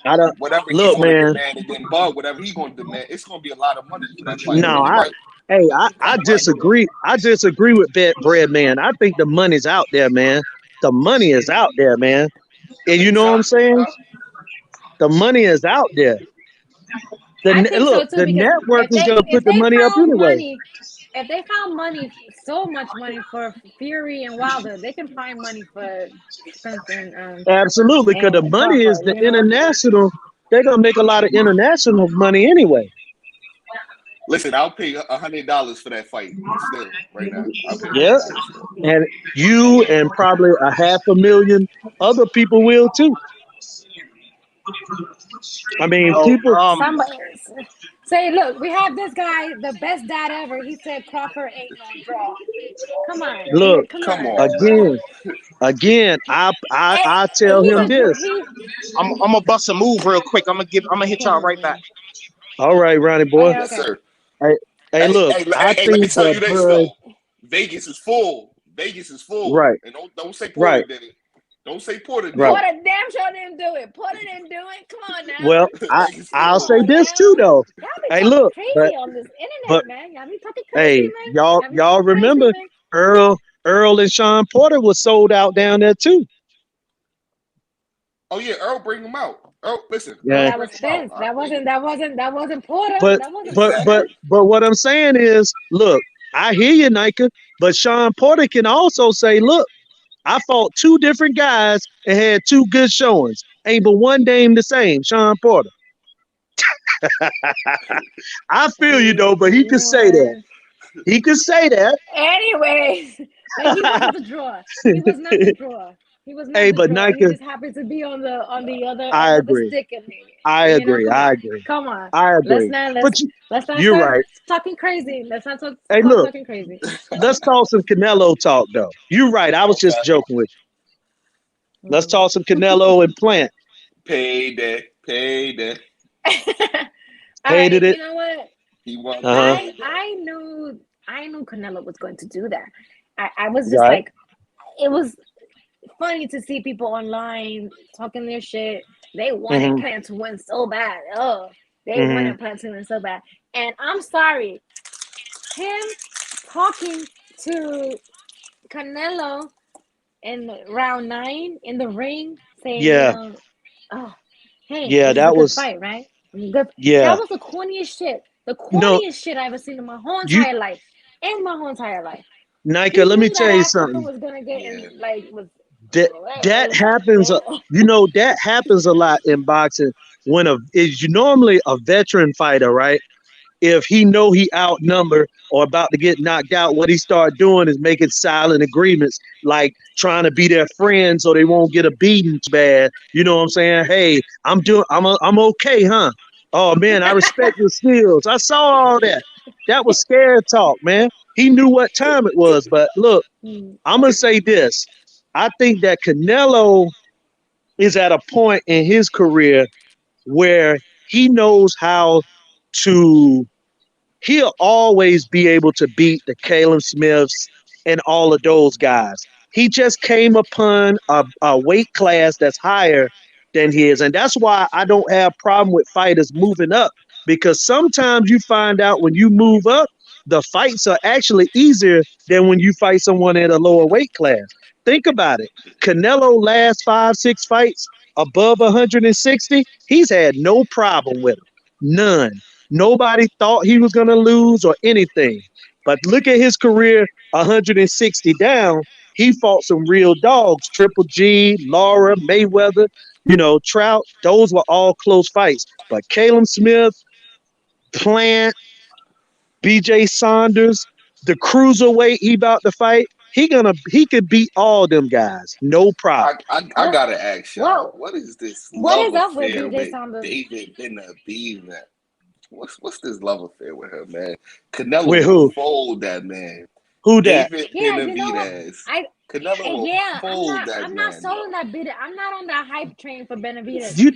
I don't whatever he's look, going to man. demand, and then Bud whatever he's going to demand. It's going to be a lot of money for that fight. No, And you're right. I You're right. disagree. I disagree with Bet Bread, man. I think the money's out there, man. The money is out there, man. And you know what I'm Exactly. saying? The money is out there. I think so Look, too, the because network is gonna if put the they money up found anyway. money, if they found money, so much money for Fury and Wilder, they can find money for Spence Absolutely, because the and money is Crawford. the international. They're gonna make a lot of international money anyway. Listen, I'll pay $100 for that fight. Still, right now, I'll pay Yeah, $100 for it. and you and probably a 500,000 other people will too. I mean, So people. Somebody say, look, we have this guy, the best dad ever. He said Crawford ain't no draw. Come on, Look come Come on. on, man. again. I And tell him this. I'm gonna bust a move real quick. I'm gonna hit y'all right back. All right, Ronnie boy. Okay, Yes, okay. sir. Hey, hey, Hey, look. hey, I hey, let me think tell that you this Bud. though. Vegas is full. Vegas is full. Right, And don't say Porter right, did it. Don't say Porter did right. Porter it. damn sure didn't do it. Porter didn't do it. Come on Well, now. Vegas is I'll Come say full. on this too now. though. Y'all be Hey, talking look, crazy on this internet, but man. Y'all be talking crazy, hey, man. y'all Y'all be y'all talking crazy, remember man. Earl and Sean Porter was sold out down there too. Oh yeah, Earl bring him out. Earl, listen, But Earl Yeah, that bring was him out. Spence. I dig it. That wasn't Porter. but That wasn't but but Porter. Exactly. but what I'm saying is, look, I hear you, Nika, but Sean Porter can also say, look, I fought two different guys and had two good showings. Ain't but one name the same, Sean Porter. I feel you though, but he You could know say that. what? He could say that. Anyways, but he wasn't the draw. He was not the draw. He was not Hey, the but draw. He Nika, just happened to be on the I other agree. stick, and I agree. come on, I agree. come on. I Let's agree. not But let's let's not you're start right. talking crazy. Let's not Hey, start look, talking crazy. let's talk some Canelo talk though. You're right. I was just Okay. joking with you. Let's Mm. talk some Canelo and Plant. Payday. Payday. All right, Hated it. you know what? He won Uh huh. payday. I knew Canelo was going to do that. I was just Right. like, it was funny to see people online talking their shit. They wanted Mm-hmm. Plant to win so bad. Oh, they Mm-hmm. wanted Plant to win so bad. And I'm sorry, him talking to Canelo in round 9 in the ring, saying, Yeah. oh, hey, Yeah. this is a That good was. fight, right? Good. That Yeah. was the corniest shit. The No. corniest shit I ever seen in my whole You, entire life. In my whole entire life. Nika. He Let me knew that tell you ass whooping something. was gonna get Yeah. in, like, was That happens. That happens a lot in boxing when is you normally a veteran fighter, right? If he know he outnumbered or about to get knocked out, what he start doing is making silent agreements, like trying to be their friend so they won't get a beating too bad. You know what I'm saying? Hey, I'm okay, huh? Oh man, I respect your skills. I saw all that. That was scared talk, man. He knew what time it was. But look, Mm. I'm gonna say this. I think that Canelo is at a point in his career where he knows how to he'll always be able to beat the Caleb Smiths and all of those guys. He just came upon a weight class that's higher than his. And that's why I don't have problem with fighters moving up, because sometimes you find out when you move up, the fights are actually easier than when you fight someone at a lower weight class. Think about it. Canelo last 5, 6 fights above 160, he's had no problem with them. None. Nobody thought he was going to lose or anything. But look at his career, 160 down. He fought some real dogs, Triple G, Laura, Mayweather, Trout. Those were all close fights. But Caleb Smith, Plant, BJ Saunders, the cruiserweight he about to fight, he could beat all them guys. No problem. I gotta ask y'all, Whoa, what is this what love is up with affair BJ with Saunders? David Benavidez, man? What's this love affair with her, man? Canelo With will who? fold that man. Who that? David Yeah, you know what? Benavidez. I Canelo will yeah, fold that I'm not man, sold yo. on that bit. I'm not on that hype train for Benavidez. You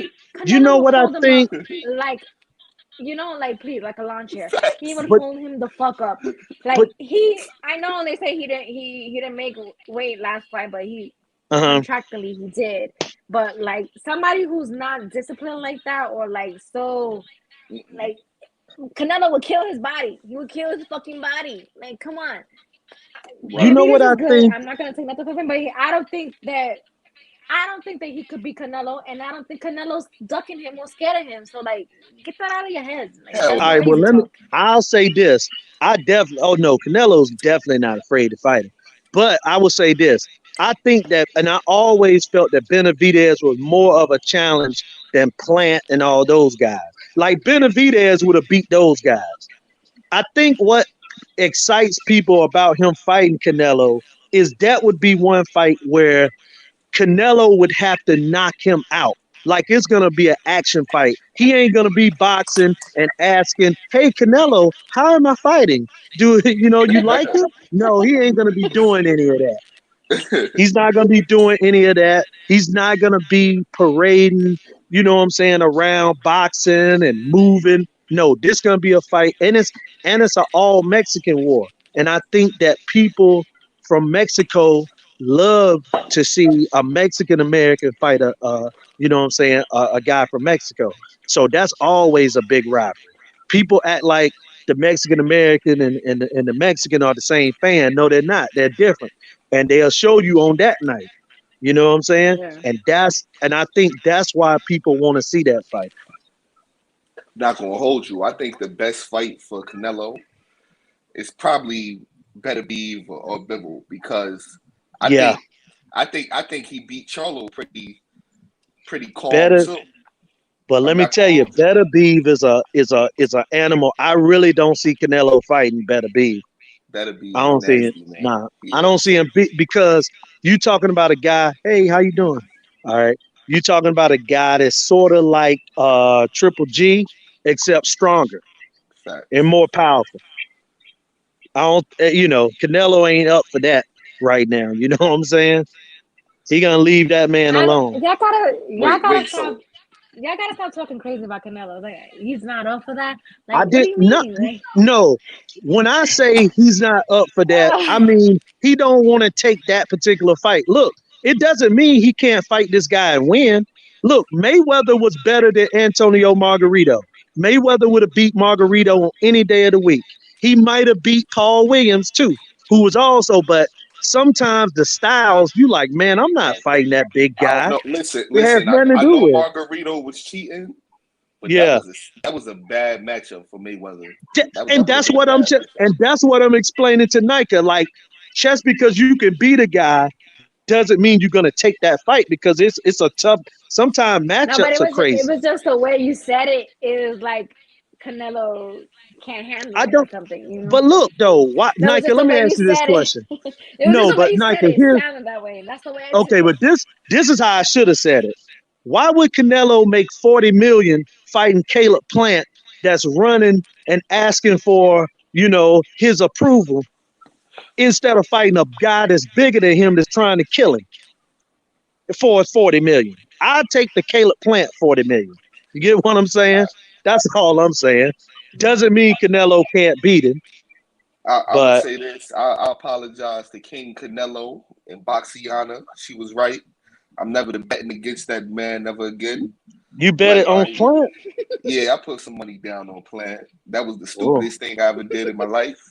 you Canelo know will what I hold him up think? like like please, like a lawn chair. He would Facts. But hold him the fuck up. but Like I know they say he didn't make weight last fight, but he uh-huh. contractually he did. But like somebody who's not disciplined like that, or like so Mm-mm. like Canelo would kill his body. He would kill his fucking body. Like, come on. You Word. know what Benavidez I is good. think? I'm not gonna take nothing from him, but I don't think that he could be Canelo, and I don't think Canelo's ducking him or scared of him. So like, get that out of your heads. Like Hell that's All right, no. well, crazy talk. I'll say this. I definitely, oh no, Canelo's definitely not afraid to fight him. But I will say this. I think that, and I always felt that Benavidez was more of a challenge than Plant and all those guys. Like Benavidez would have beat those guys. I think what excites people about him fighting Canelo is that would be one fight where Canelo would have to knock him out. Like it's gonna be an action fight. He ain't gonna be boxing and asking, "Hey Canelo, how am I fighting? Do you like it?" No, he ain't gonna be doing any of that. He's not gonna be doing any of that. He's not gonna be parading, what I'm saying, around boxing and moving. No, this gonna be a fight, and it's an all Mexican war. And I think that people from Mexico love to see a Mexican American fight what I'm saying, a guy from Mexico. So that's always a big rivalry. People act like the Mexican American and the Mexican are the same fan. No, they're not. They're different, and they'll show you on that night. You know what I'm saying? Yeah. And I think that's why people want to see that fight. Not gonna hold you. I think the best fight for Canelo is probably Better Beeve or Bivol, because I Yeah, think I think he beat Charlo pretty calm better. too. But let I'm me not tell you, gonna Better Beeve is a animal. I really don't see Canelo fighting Better Beeve. Better I Beeve is don't see it. nasty, man. Nah, I Yeah. don't see him because you talking about a guy. Hey, how you doing? All right. You talking about a guy that's sort of like Triple G, except stronger and Facts. more powerful. I don't, Canelo ain't up for that right now. You know what I'm saying? He gonna leave that man I don't, alone. y'all gotta So stop. Y'all gotta stop talking crazy about Canelo. Like he's not up for that. I Like, what did do you not. mean? Like, No, when I say he's not up for that, I mean he don't want to take that particular fight. Look, it doesn't mean he can't fight this guy and win. Look, Mayweather was better than Antonio Margarito. Mayweather would have beat Margarito on any day of the week. He might have beat Paul Williams too, who was also. But sometimes the styles, you like, man, I'm not and fighting that big I don't guy. know. Listen, It has listen. nothing to I do know with it. Margarito was cheating, but Yeah. that was a bad matchup for Mayweather. And That would have that's been a what bad matchup. and that's what I'm explaining to Nika. Like, just because you can beat a guy doesn't mean you're gonna take that fight, because it's a tough. Sometimes no, but matchups are it crazy. was just the way you said it. It was like Canelo can't handle I it or don't. something. You know. But look though, why, That was Nika? just Let the me way you ask you this said it. question. It was just No, the way but you said Nika, it. It here. sounded that way, and that's the way I took Okay, it. but this is how I should have said it. Why would Canelo make 40 million fighting Caleb Plant that's running and asking for his approval, instead of fighting a guy that's bigger than him that's trying to kill him for 40 million? I'd take the Caleb Plant 40 million. You get what I'm saying? That's all I'm saying. Doesn't mean Canelo can't beat him, I'm gonna but say this. I apologize to King Canelo and Boxiana. She was right. I'm never betting against that man never again. you bet it Like, on Plant. yeah, I put some money down on Plant. That was the Oh, stupidest thing I ever did in my life.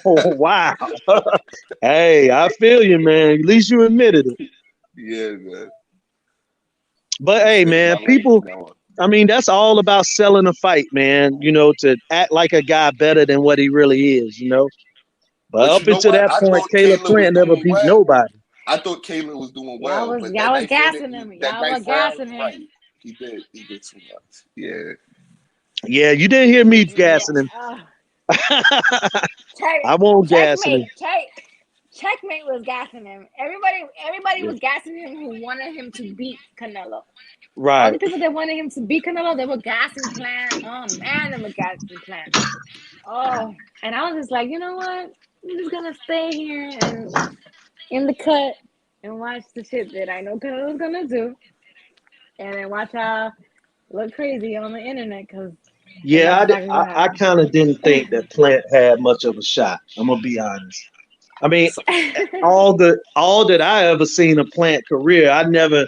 oh wow. Hey, I feel you, man. At least you admitted it. Yeah, man. But I'm hey, saving man, my life people. from now on. I mean, that's all about selling a fight, man. You know, to act like a guy better than what he really is. You know. But But up you know until what? that I point, thought Caleb Kayla was Plant never doing beat well. nobody. I thought Kayla was doing Y'all well, was but y'all was gassing him. that Y'all was ninth round, gassing you're him. right. He did. He did too much. Yeah. Yeah, you didn't hear me Yeah. gassing him. Check, I won't gassing him. checkmate. Checkmate was gassing him. Everybody was gassing him who wanted him to beat Canelo. All Right. the people that wanted him to beat Canelo, they were gassing Plant. Oh man, they were gassing Plant. Oh, and I was just like, you know what? I'm just gonna stay here and in the cut and watch the shit that I know Canelo's gonna do, and then watch y'all look crazy on the internet because Yeah, that's exactly what I happened. kind of didn't think that Plant had much of a shot. I'm gonna be honest. I mean, So, all that I ever seen a Plant career, I never.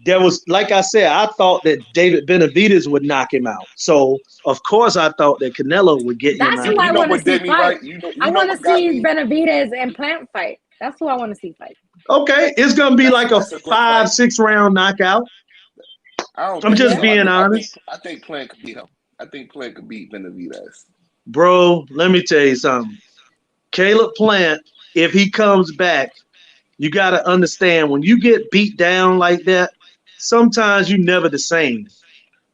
There was, like I said, I thought that David Benavidez would knock him out. So of course I thought that Canelo would get him That's out. who I you know want to what see did me fight. right? I You know want to what got see me? Benavidez and Plant fight. That's who I want to see fight. Okay, it's gonna be like a That's a good five, fight. 6 round knockout. I don't I'm think just Yeah. so. being honest. I think Plant could beat him. I think Plant could beat Benavidez. Bro, let me tell you something. Caleb Plant, if he comes back, you got to understand when you get beat down like that, sometimes you never the same.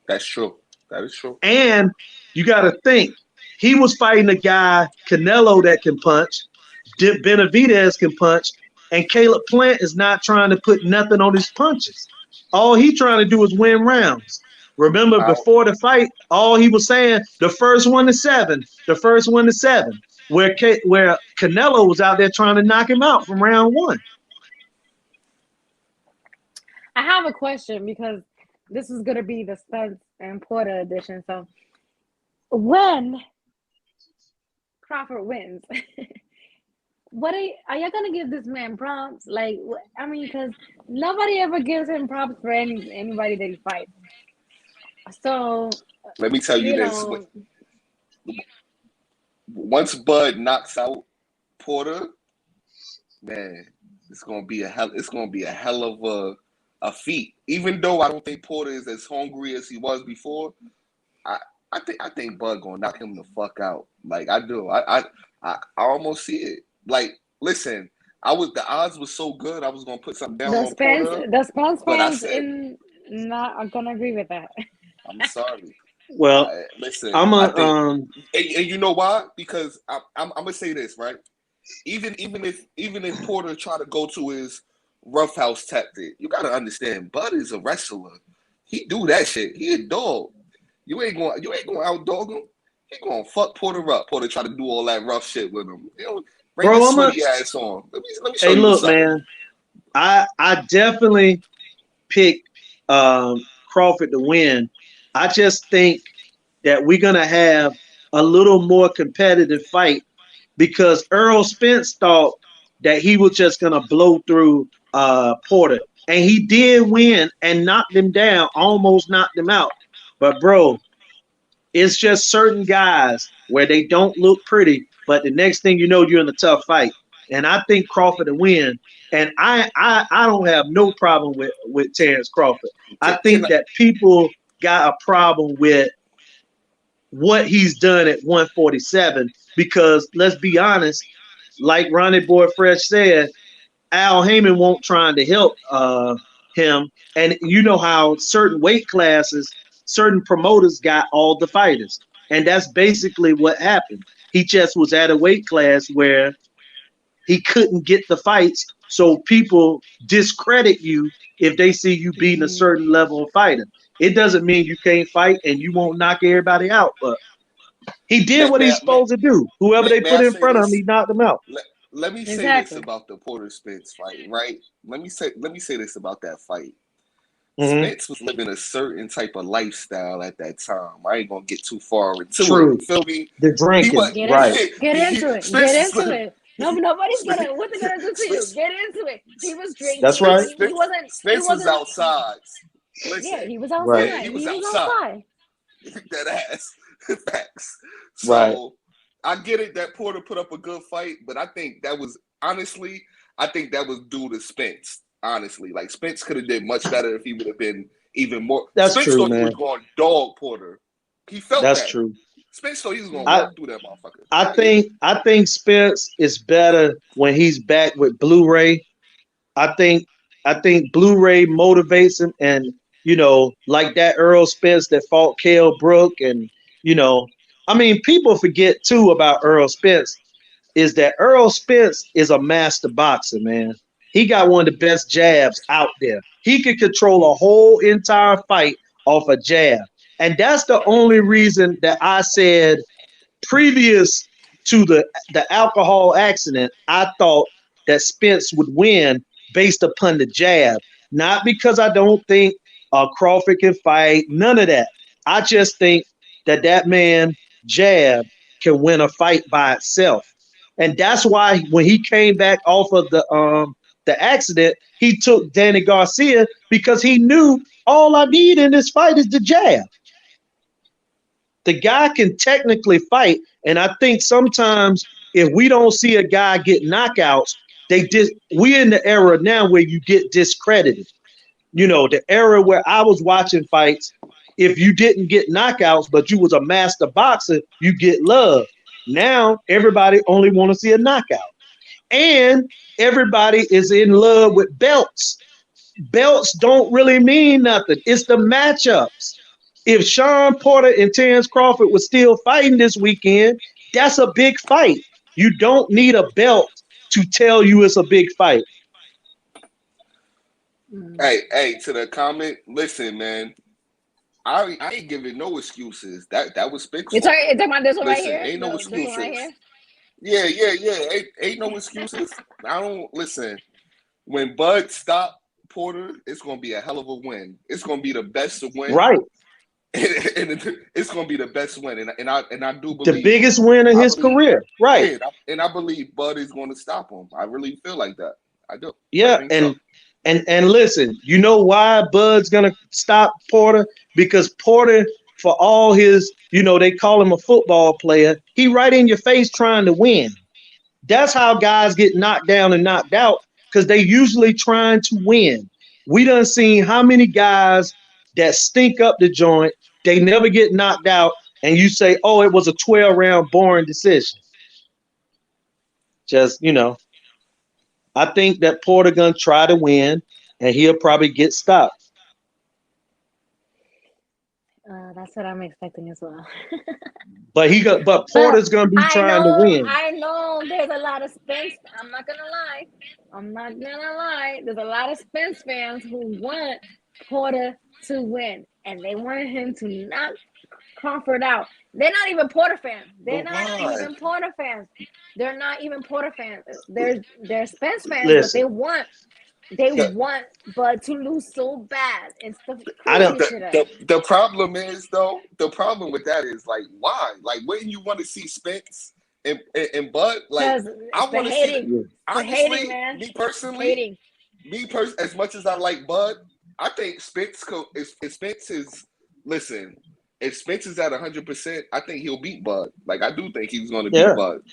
That's true. That is true. And you got to think he was fighting a guy, Canelo, that can punch, Benavidez can punch, and Caleb Plant is not trying to put nothing on his punches. All he trying to do is win rounds. Remember, I before the fight, all he was saying, the first one to seven, the first one to seven, where Canelo was out there trying to knock him out from round one. I have a question because this is gonna be the Spence and Porter edition. So when Crawford wins, what are y'all gonna give this man props? Like, I mean, because nobody ever gives him props for anybody that he fights. So Let me tell you you this: know, once Bud knocks out Porter, man, it's gonna be a hell. It's gonna be a hell of a feat. Even though I don't think Porter is as hungry as he was before, I I think Bud gonna knock him the fuck out. Like I do. I almost see it. Like listen, the odds was so good. I was gonna put something down on Porter, The Spence but I fans said in not are gonna agree with that. I'm sorry. Well, Listen, I'm I a think, and you know why? Because I'm gonna say this right. Even if Porter try to go to his roughhouse tactic, you gotta understand. Bud is a wrestler. He do that shit. He a dog. You ain't going out dog him. He gonna fuck Porter up. Porter try to do all that rough shit with him. You know, bring bro. his I'm a sweaty ass on. Let me show Hey, you look, something. man. I definitely pick Crawford to win. I just think that we're gonna have a little more competitive fight because Earl Spence thought that he was just gonna blow through Porter, and he did win and knocked him down, almost knocked him out. But bro, it's just certain guys where they don't look pretty, but the next thing you know, you're in a tough fight. And I think Crawford to win. And I don't have no problem with Terrence Crawford. I Can think that people got a problem with what he's done at 147 because let's be honest, like Ronnie Boy Fresh said, Al Heyman won't trying to help him. And you know how certain weight classes, certain promoters got all the fighters. And that's basically what happened. He just was at a weight class where he couldn't get the fights. So people discredit you if they see you beating a certain level of fighter. It doesn't mean you can't fight and you won't knock everybody out. But he did may, what may, he's supposed to do. Whoever they may I put in say front of him, this? he knocked him out. Let me say this Exactly. about the Porter Spence fight, right? Let me say this about that fight. Spence was living a certain type of lifestyle at that time. I ain't gonna get too far into True. it. You feel me? The He drinking, was right? Get into it. Spence Get was into living. it. No, nobody's Spence, gonna. What's it gonna do to you? Spence, Get into it. He was That's drinking. right. He wasn't. He Spence was wasn't. outside. Yeah, Listen, he was Right. yeah, outside. he was He was outside. outside. That ass. Facts. Right. So I get it that Porter put up a good fight, but I think that was honestly, I think that was due to Spence. Honestly, like Spence could have did much better if he would have been even more. That's Spence true, thought he was man. going dog Porter. He felt That's that. true. Spence thought he was going to I walk through that motherfucker. I think Spence is better when he's back with Blu-ray. I think Blu-ray motivates him, and like that Earl Spence that fought Kell Brook, and I mean, people forget too about Earl Spence is that Earl Spence is a master boxer, man. He got one of the best jabs out there. He could control a whole entire fight off a jab. And that's the only reason that I said previous to the alcohol accident, I thought that Spence would win based upon the jab. Not because I don't think Crawford can fight, none of that. I just think that man jab can win a fight by itself. And that's why when he came back off of the accident, he took Danny Garcia because he knew all I need in this fight is the jab. The guy can technically fight, and I think sometimes if we don't see a guy get knockouts, we're in the era now where you get discredited. The era where I was watching fights, if you didn't get knockouts, but you was a master boxer, you get love. Now everybody only want to see a knockout. And everybody is in love with belts. Belts don't really mean nothing. It's the matchups. If Sean Porter and Terrence Crawford were still fighting this weekend, that's a big fight. You don't need a belt to tell you it's a big fight. Hey, to the comment, listen, man. I ain't giving no excuses. That was Spence. You're talking about this one right Listen, here? ain't no This one right excuses. here? Yeah. Ain't no excuses. I don't listen. When Bud stopped Porter, it's gonna be a hell of a win. It's gonna be the best win. Right. And it's gonna be the best win. And I do believe the biggest win in his career. Right. Yeah, and I believe Bud is gonna stop him. I really feel like that. I do. Yeah, and listen, you know why Bud's gonna stop Porter? Because Porter, for all his, they call him a football player, he right in your face trying to win. That's how guys get knocked down and knocked out, because they usually trying to win. We done seen how many guys that stink up the joint, they never get knocked out, and you say, oh, it was a 12-round boring decision. Just, I think that Porter gonna try to win, and he'll probably get stopped. That's what I'm expecting as well. But Porter's gonna be trying to win. I know there's a lot of Spence. I'm not gonna lie. There's a lot of Spence fans who want Porter to win, and they want him to knock Crawford out. They're not even Porter fans. They're not even Porter fans. They're Spence fans, Listen. but they want Bud to lose so bad. It's the problem is though. The problem with that is like why? Like wouldn't you want to see Spence and Bud? Like I want to see. Honestly, man. Me personally, as much as I like Bud, I think Spence if Spence is at 100%, I think he'll beat Bud. Like I do think he's going to beat Bud.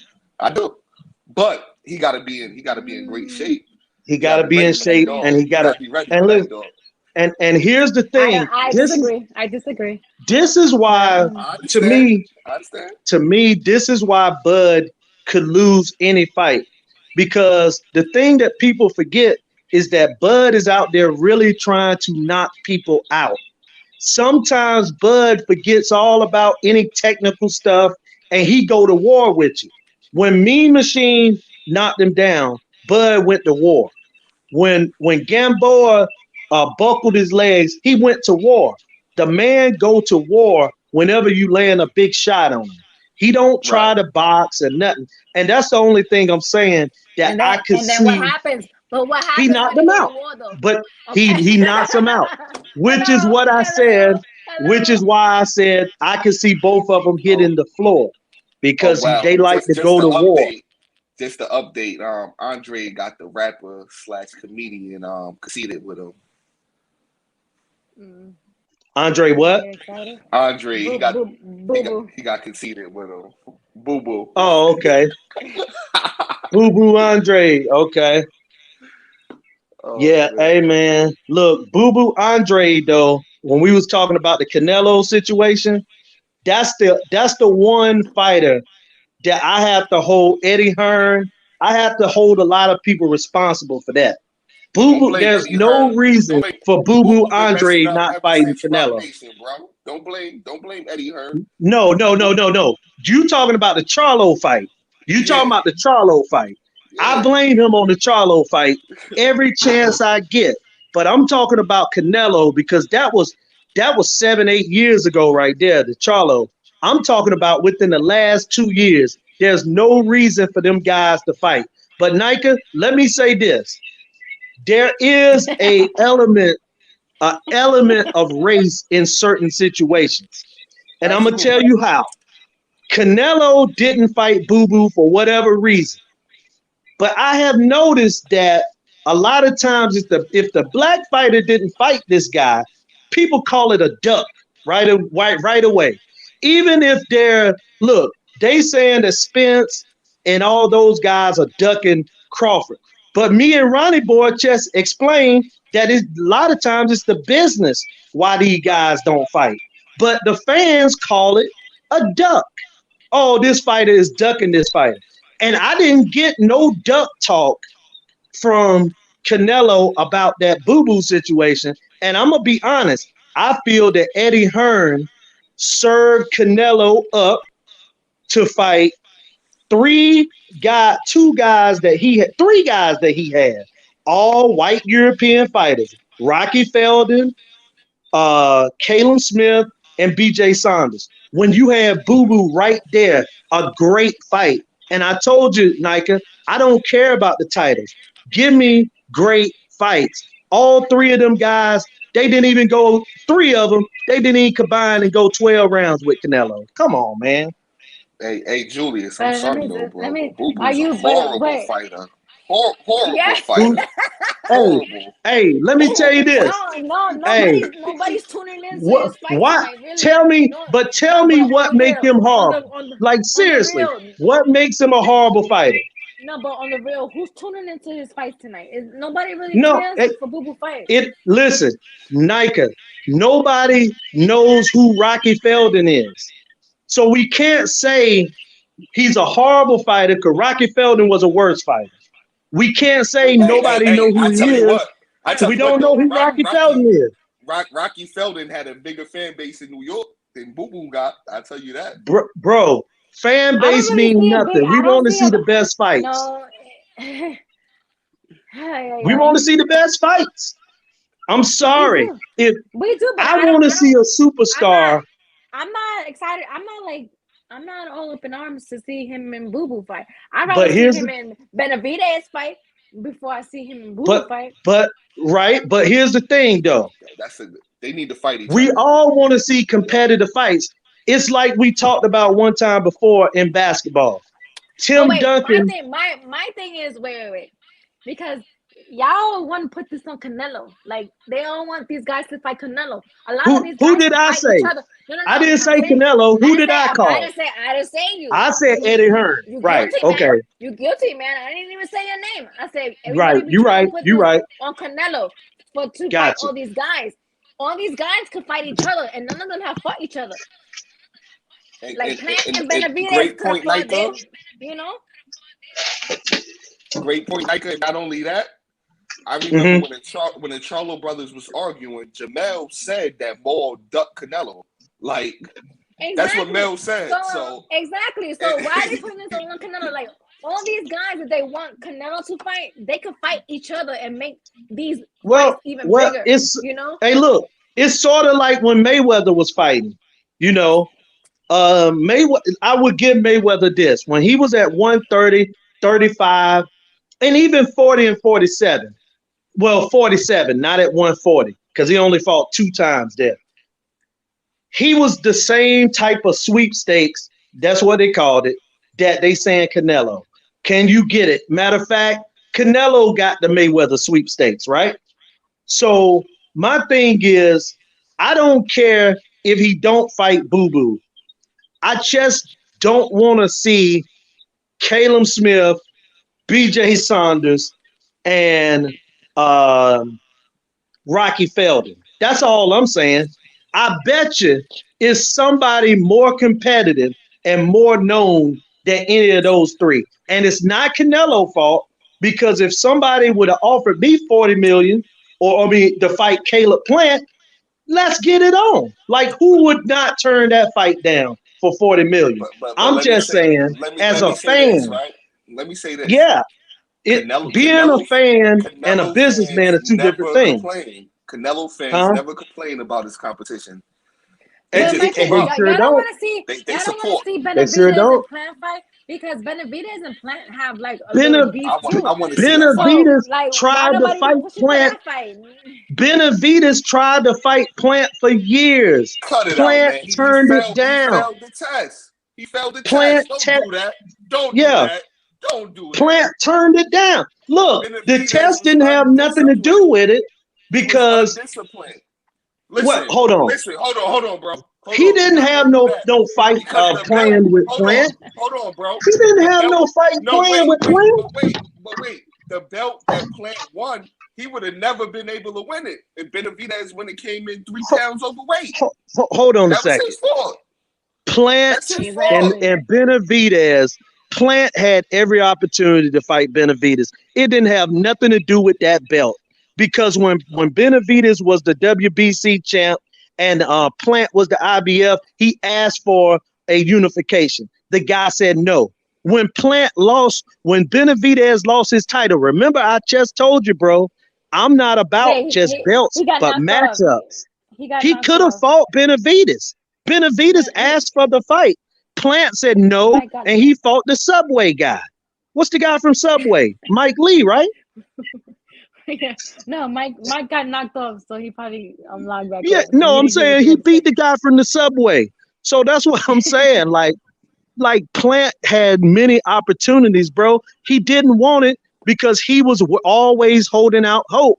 I do, but he got to be in great shape. He got to be in shape, and he got to be ready. And here's the thing. I disagree. This is why, to me, this is why Bud could lose any fight, because the thing that people forget is that Bud is out there really trying to knock people out. Sometimes Bud forgets all about any technical stuff, and he go to war with you. When Mean Machine knocked him down, Bud went to war. When Gamboa buckled his legs, he went to war. The man go to war whenever you land a big shot on him. He don't try to box or nothing. And that's the only thing I'm saying that I could see. What happens? But what happens? He knocked him out. But he knocks him out. which is what I said. Which is why I said I could see both of them hitting the floor Oh because well, they like to just go the to war. update. Just the update. Andre got the rapper slash comedian conceded with him. Mm, Andre, what? you excited? Andre, Boo boo boo boo. he got conceded with him. Boo boo. Oh, okay. Boo Boo Andre. Okay. Oh Yeah, man. hey man. Look, Boo Boo Andre though, when we was talking about the Canelo situation, that's the one fighter that I have to hold Eddie Hearn. I have to hold a lot of people responsible for that. Boo Don't Boo, blame there's Eddie no Hearn. reason Don't blame for Boo Boo Boo Boo been messing Andre up not ever fighting since Rock Canelo. Nation, bro. Don't blame Eddie Hearn. No, no, no, no, no. You talking about the Charlo fight. You talking Yeah, about the Charlo fight. I yeah. blame him on the Charlo fight every chance I get. But I'm talking about Canelo because that was 7, 8 years ago right there, the Charlo. I'm talking about within the last 2 years. There's no reason for them guys to fight. But Nika, let me say this. There is a element of race in certain situations. And I'm gonna tell Absolutely. you how. Canelo didn't fight Boo Boo for whatever reason. But I have noticed that a lot of times if the black fighter didn't fight this guy, people call it a duck right away. Even if they saying that Spence and all those guys are ducking Crawford. But me and Ronnie Boy just explained that a lot of times it's the business why these guys don't fight. But the fans call it a duck. Oh, this fighter is ducking this fighter. And I didn't get no duck talk from Canelo about that Boo Boo situation. And I'm going to be honest, I feel that Eddie Hearn served Canelo up to fight three guys that he had, all white European fighters: Rocky Feldon, Caleb Smith, and BJ Saunders. When you have Boo Boo right there, a great fight. And I told you, Nika, I don't care about the titles. Give me great fights. All three of them guys, three of them, they didn't even combine and go 12 rounds with Canelo. Come on, man. Hey, Julius, I'm But sorry though, let bro, me. but Boo Are Boo's a you? horrible But fighter. Horrible yeah. Who? fighter. Hey, Horrible, hey, let me tell you horrible this. fighter. No, Hey, nobody's tuning into what? his fights What? tonight. Really, Tell me, no, but tell no. me But on what the make real, him horrible. Like on the seriously, real, what makes him a horrible fighter? no. But on the real, who's tuning into his fights tonight? Is nobody really No, cares for Boo Boo fight? listen, Nika, nobody knows who Rocky Feldon is. So we can't say he's a horrible fighter because Rocky Feldon was a worse fighter. We can't say nobody know who I he tell you is what. I because tell we you what don't know though. who Rocky Feldon is. Rocky Feldon had a bigger fan base in New York than Boo Boo got. I tell you that. Bro, fan I don't base really mean see a big. nothing. We I don't want to see see a the best fights. no. Ay, We want ay. to see the best fights. I'm We sorry. do, If we do, but I want to I see don't. a I'm not. superstar, I'm not excited. I'm not like. I'm not all up in arms to see him in Boo Boo fight. I'd rather but see here's him in Benavidez fight before I see him in Boo Boo but fight. but right, but here's the thing though. That's a. They need to fight each We other. all want to see competitive fights. It's like we talked about one time before in basketball. But Tim wait, Duncan, my thing is wait, because y'all want to put this on Canelo. Like they all want these guys to fight Canelo. A lot of who these who guys did can I fight each say? other. I No. didn't I'm say saying Canelo. I Who didn't did say I I call? didn't say I didn't say you. I said Eddie Hearn. You Right. guilty, man. Okay. You guilty, man. I didn't even say your name. I said Right. everybody be You trying to right. put You this right. on Canelo to fight Gotcha. all these guys. All these guys could fight each other, and none of them have fought each other. And, Like and, Plant and, and and Benavidez great could have point, fought. Nika. You know. Great point, Nika. And not only that, I remember Hmm. when the Charlo brothers was arguing, Jamel said that Maul ducked Canelo. Like that's what Exactly. Mel said. So exactly. So why are they putting this on Canelo? Like all these guys that they want Canelo to fight, they could fight each other and make these fights Well, even bigger. it's You know? hey, look, it's sort of like when Mayweather was fighting. You know, Mayweather. I would give Mayweather this when he was at 130, 35, and even 40 and 47. Well, 47, not at 140. because he only fought 2 times there. He was the same type of sweepstakes, that's what they called it, that they saying Canelo. Can you get it? Matter of fact, Canelo got the Mayweather sweepstakes, right? So my thing is, I don't care if he don't fight Boo Boo. I just don't want to see Caleb Smith, BJ Saunders, and Rocky Feldon. That's all I'm saying. I bet you is somebody more competitive and more known than any of those 3. And it's not Canelo's fault, because if somebody would have offered me 40 million or I mean to fight Caleb Plant, let's get it on. Like, who would not turn that fight down for 40 million? But I'm just saying, as a fan, right? Let me say this. yeah, being a fan and a Canelo businessman are fans 2 different never things. complain. Canelo fans Huh? never complain about his competition. They But just my keep thing, They up. sure y'all don't don't. want to see, They y'all don't want support. to see They sure Benavidez don't. and Plant fight, because Benavidez and Plant have like a little Bena, beef too. I want to see that fight. So Benavidez like, why tried to nobody fight not pushing for Plant. that fight? Benavidez tried to fight Plant for years. Cut it out, Plant man. He turned it failed. He down. failed the test. He failed the Plant, test. Don't do that. Don't do yeah, that. Don't do that. Plant turned it down. Look, the Benavidez test was didn't have nothing to do undisciplined. with it He was because undisciplined. what? Listen, Hold on. hold on, bro. Hold He on. We're didn't not have gonna do no that. fight Because the belt, planned with Plant. hold on, bro. He didn't The have belt, no fight no, planned with Plant. but wait. The belt that Plant won, he would have never been able to win it if Benavidez when it came in 3 pounds overweight. Hold on a That was second. his fault. Plant That's his and, fault. Exactly. and Benavidez, Plant had every opportunity to fight Benavidez. It didn't have nothing to do with that belt, because when Benavidez was the WBC champ and Plant was the IBF, he asked for a unification. The guy said no. When Benavidez lost his title, remember I just told you, bro, I'm not about Yeah, just belts, he got but knocked off. matchups. He got He knocked could have off. fought Benavidez. Benavidez But asked for the fight. Plant said no, Mike got and he fought the Subway guy. What's the guy from Subway? Mike Lee, right? yeah. No, Mike got knocked off, so he probably logged back Yeah, on. So no, he I'm didn't get a saying he chance beat the guy from the Subway. So that's what I'm saying. Like Plant had many opportunities, bro. He didn't want it because he was always holding out hope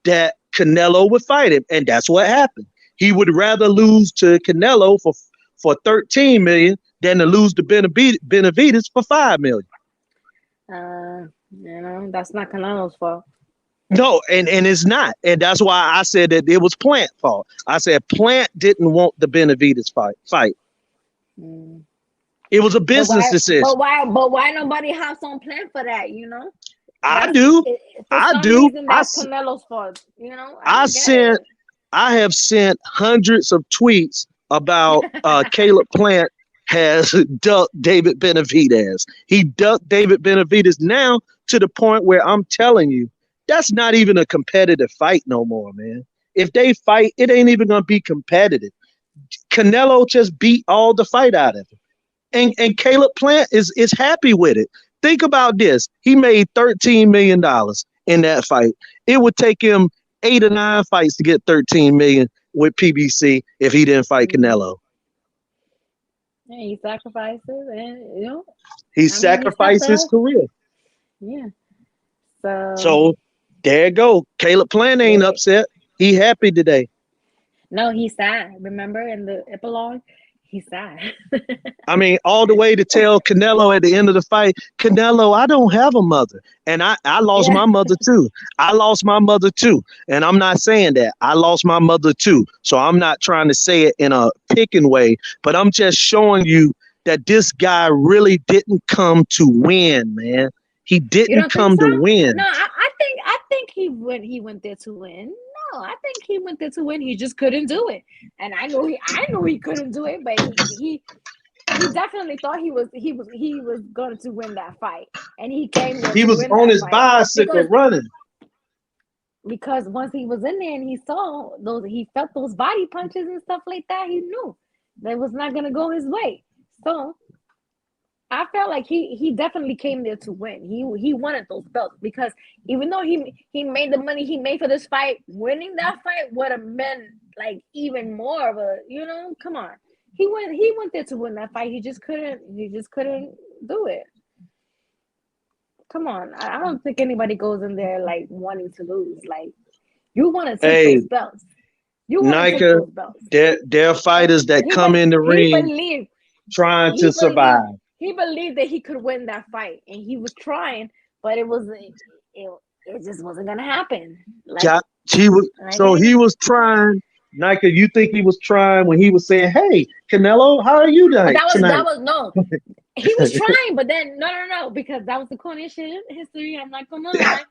that Canelo would fight him, and that's what happened. He would rather lose to Canelo for 13 million than to lose to Benavidez for 5 million. That's not Canelo's fault. No, and it's not, and that's why I said that it was Plant fault. I said Plant didn't want the Benavidez fight. Mm. It was a business decision. But why nobody hops on Plant for that? I That's do. for I some do. reason that's Canelo's fault. I have sent hundreds of tweets about Caleb Plant has ducked David Benavidez. He ducked David Benavidez now to the point where I'm telling you, that's not even a competitive fight no more, man. If they fight, it ain't even gonna be competitive. Canelo just beat all the fight out of him. And Caleb Plant is happy with it. Think about this. He made $13 million in that fight. It would take him 8 or 9 fights to get 13 million with PBC if he didn't fight Canelo. Yeah, he sacrifices, and He he sacrificed stepped his up. career. Yeah. So there you go. Caleb Plant ain't Yeah. upset. He happy today. No, he's sad. Remember in the epilogue, he's sad. I mean, all the way to tell Canelo at the end of the fight, Canelo, I don't have a mother. And I lost Yeah. my mother too. I lost my mother too. And I'm not saying that. I lost my mother too. So I'm not trying to say it in a picking way, but I'm just showing you that this guy really didn't come to win, man. He You didn't don't think come to so? win. No, I think he went there to win. No, I think he went there to win. He just couldn't do it. And I knew he couldn't do it, but he definitely thought he was going to win that fight. And he came there He to was win on that his fight. bicycle running. Because once he was in there and he felt those body punches and stuff like that, he knew that was not gonna go his way. So I felt like he definitely came there to win. He wanted those belts because even though he made the money he made for this fight, winning that fight would have been like even more of a, come on. He went there to win that fight. He just couldn't do it. Come on. I don't think anybody goes in there like wanting to lose. Like, you want to take those belts. You want to take Nika, those belts. there are fighters that come in the ring trying to survive. He believed that he could win that fight, and he was trying, but it just wasn't gonna happen. Like, he was trying. Nika, you think he was trying when he was saying, "Hey, Canelo, how are you tonight?" That was no. He was trying, but then no, because that was the cornish history. I'm not gonna lie,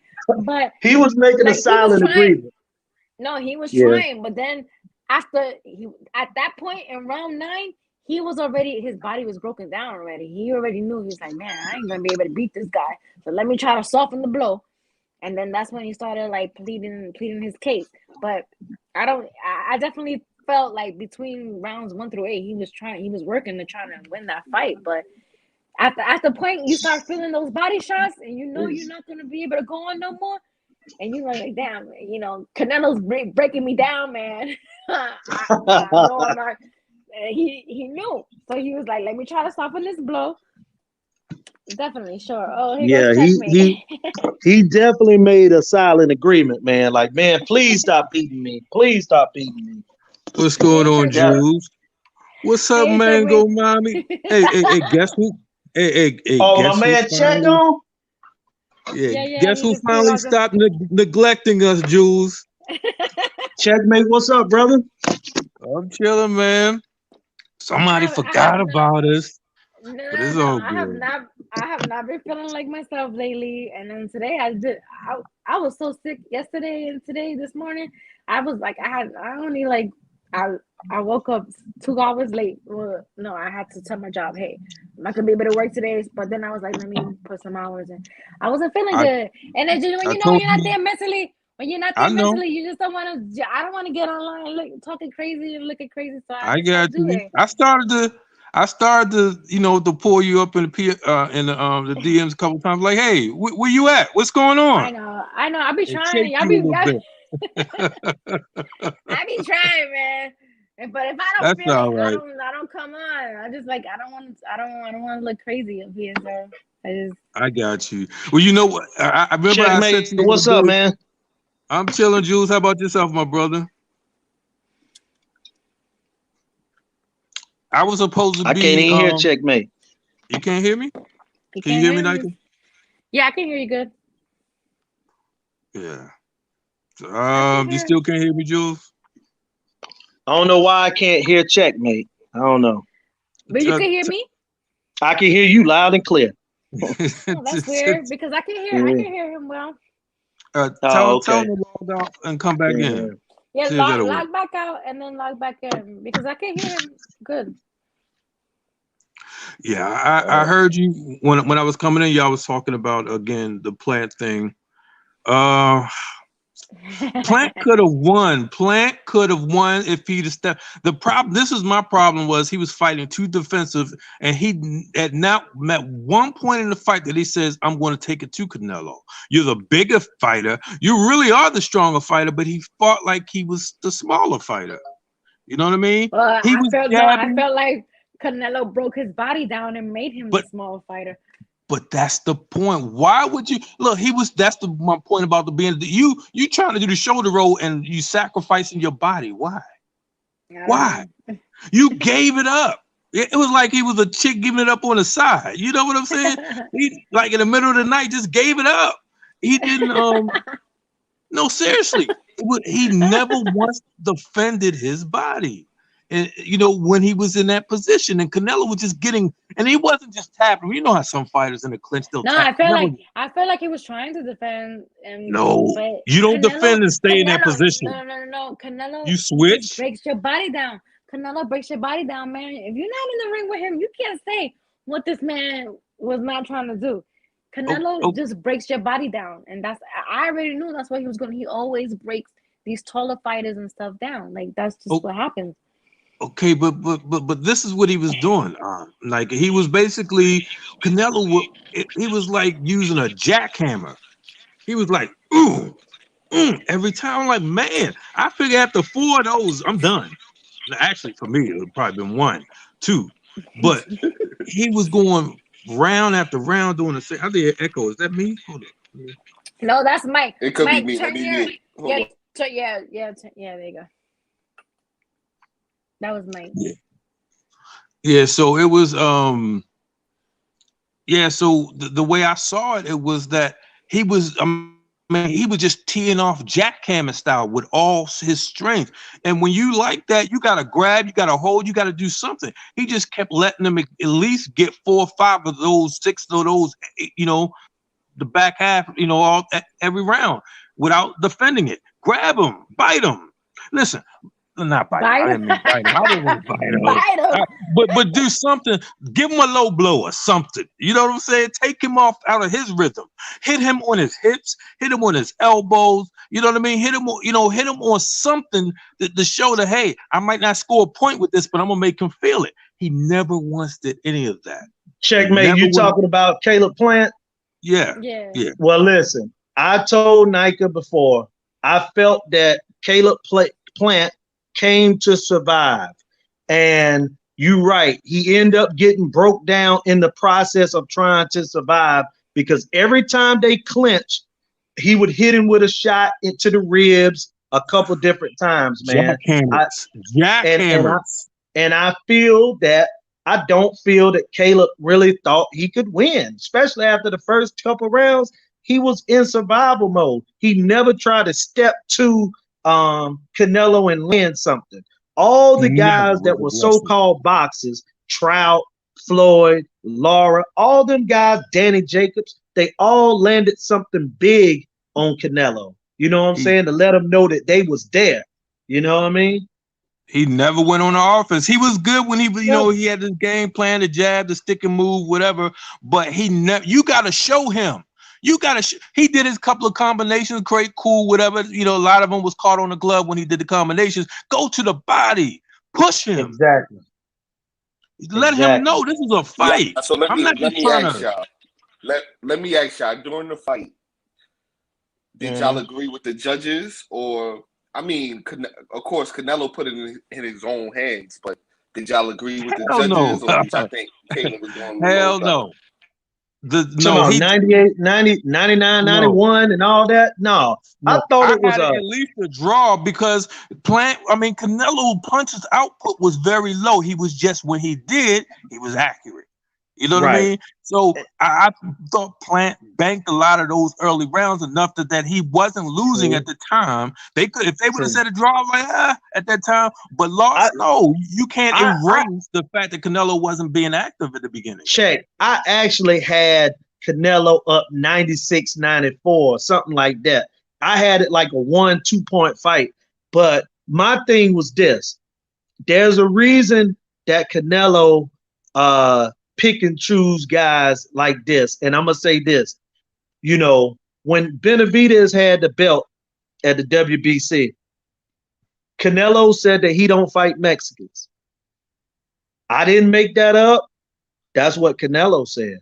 but he was making a silent agreement. No, he was trying, but then at that point in round 9, his body was broken down already. He already knew. He was like, man, I ain't gonna be able to beat this guy. So let me try to soften the blow. And then that's when he started like pleading his case. But I definitely felt like between rounds 1 through 8, he was working to try to win that fight. But at the point you start feeling those body shots and you're not gonna be able to go on no more. And you're like, damn, Canelo's breaking me down, man. No, I'm not. He knew. So he was like, let me try to soften this blow. Definitely, sure. Oh, he definitely made a silent agreement, man. Like, man, please stop beating me. Please stop beating me. What's going on, Jules? What's up, Mango Mommy? Hey, guess who? Hey, guess my man Check on? Yeah, guess who finally stopped neglecting us, Jules? Checkmate, what's up, brother? I'm chilling, man. Somebody forgot about us. But it's all good. I have not been feeling like myself lately. And then today I was so sick yesterday and this morning. I was like, I woke up 2 hours late. Well, no, I had to tell my job, hey, I'm not gonna be able to work today. But then I was like, let me put some hours in. I wasn't feeling good. And then when you're not there mentally, you just don't want to. I don't want to get online talking crazy and looking crazy. So I got you. I started to to pull you up in the DMs a couple times. Like, hey, where you at? What's going on? I know. I be trying. I be trying, man. But if I don't feel it, right. I don't come on. I just like I don't want to look crazy up here, so I got you. Well, you know what? I remember I said to you, what's up, man? I'm chilling, Jules. How about yourself, my brother? I was supposed to be. I can't even hear Checkmate. You can't hear me? Can you hear me, Nika? Yeah, I can hear you good. Yeah. You still can't hear me, Jules? I don't know why I can't hear Checkmate. I don't know. But you can hear me? I can hear you loud and clear. Oh, that's weird because I can hear him well. Tell him to log out and come back in. Yeah, log back out and then log back in because I can hear him good. Yeah, I heard you when I was coming in. Y'all was talking about again the Plant thing. Plant could have won. Plant could have won if he'd have stepped. This is my problem was he was fighting too defensive, and he at not met one point in the fight that he says, "I'm going to take it to Canelo. You're the bigger fighter. You really are the stronger fighter." But he fought like he was the smaller fighter. You know what I mean? Well, I felt like Canelo broke his body down and made him the small fighter. But that's the point. Why would you look? That's my point about you trying to do the shoulder roll and you sacrificing your body. Why? Why? You gave it up. It was like he was a chick giving it up on the side. You know what I'm saying? He like in the middle of the night just gave it up. He didn't. No, seriously. He never once defended his body. And when he was in that position, and Canelo was just getting, and he wasn't just tapping. You know how some fighters in the clinch still. No, I feel like he was trying to defend. No, you don't defend and stay in that position. No. Canelo, you switch. Breaks your body down. Canelo breaks your body down, man. If you're not in the ring with him, you can't say what this man was not trying to do. Canelo just breaks your body down, and I already knew that's what he was going. He always breaks these taller fighters and stuff down. Like that's just what happens. Okay, but this is what he was doing. Like he was basically Canelo. He was like using a jackhammer. He was like, ooh, every time. I'm like, man, I figure after 4 of those, I'm done. Actually, for me, it would probably been 1, 2, but he was going round after round doing the same. I did echo. Is that me? Hold on. No, that's Mike. It could Mike, be me. Let turn me your get. Hold on. yeah. There you go. That was Mike. Yeah. So it was yeah. So the way I saw it, it was that he was. He was just teeing off jackhammer style with all his strength. And when you like that, you got to grab, you got to hold, you got to do something. He just kept letting them at least get 4 or 5 of those, 6 of those, the back half, all every round without defending it. Grab him, bite him. Listen, not bite him. I didn't mean bite him. I didn't want to bite him. But do something. Give him a low blow or something. You know what I'm saying? Take him off out of his rhythm. Hit him on his hips. Hit him on his elbows. You know what I mean? Hit him on something to show that, hey, I might not score a point with this, but I'm gonna make him feel it. He never once did any of that. Checkmate. You talking about Caleb Plant? Yeah. Well, listen. I told Nayka before. I felt that Caleb Plant came to survive, and you're right. He ended up getting broke down in the process of trying to survive because every time they clinched, he would hit him with a shot into the ribs a couple different times, man. Jackhammers. And I feel that I don't feel that Caleb really thought he could win, especially after the first couple rounds. He was in survival mode. He never tried to step to Canelo and win something. All the guys that were so-called boxers, Trout, Floyd, Lara, all them guys, Danny Jacobs, they all landed something big on Canelo. You know what I'm saying? To let him know that they was there. You know what I mean? He never went on the offense. He was good when he had his game plan, the jab, the stick and move, whatever. But he never. You got to show him. You got to. He did his couple of combinations, great, cool, whatever. A lot of them was caught on the glove when he did the combinations. Go to the body, push him. Exactly. Let him know this is a fight. Yeah, so let me ask y'all. Let me ask y'all during the fight. Did y'all agree with the judges, or I mean, of course, Canelo put it in his own hands, but did y'all agree with the judges, or did y'all think Caleb was doing? Hell no. He 98, 90, 99, 91 and all that. No. I thought it was at least a draw because Canelo punches output was very low. He was just when he did, he was accurate. You know what I mean? So I thought Plant banked a lot of those early rounds enough that he wasn't losing at the time. They could, if they would have said a draw at that time, but lost. No, you can't erase the fact that Canelo wasn't being active at the beginning. Check. I actually had Canelo up 96-94, something like that. I had it like a 1-2 point fight. But my thing was this. There's a reason that Canelo pick and choose guys like this. And I'm going to say this, when Benavidez had the belt at the WBC, Canelo said that he don't fight Mexicans. I didn't make that up. That's what Canelo said.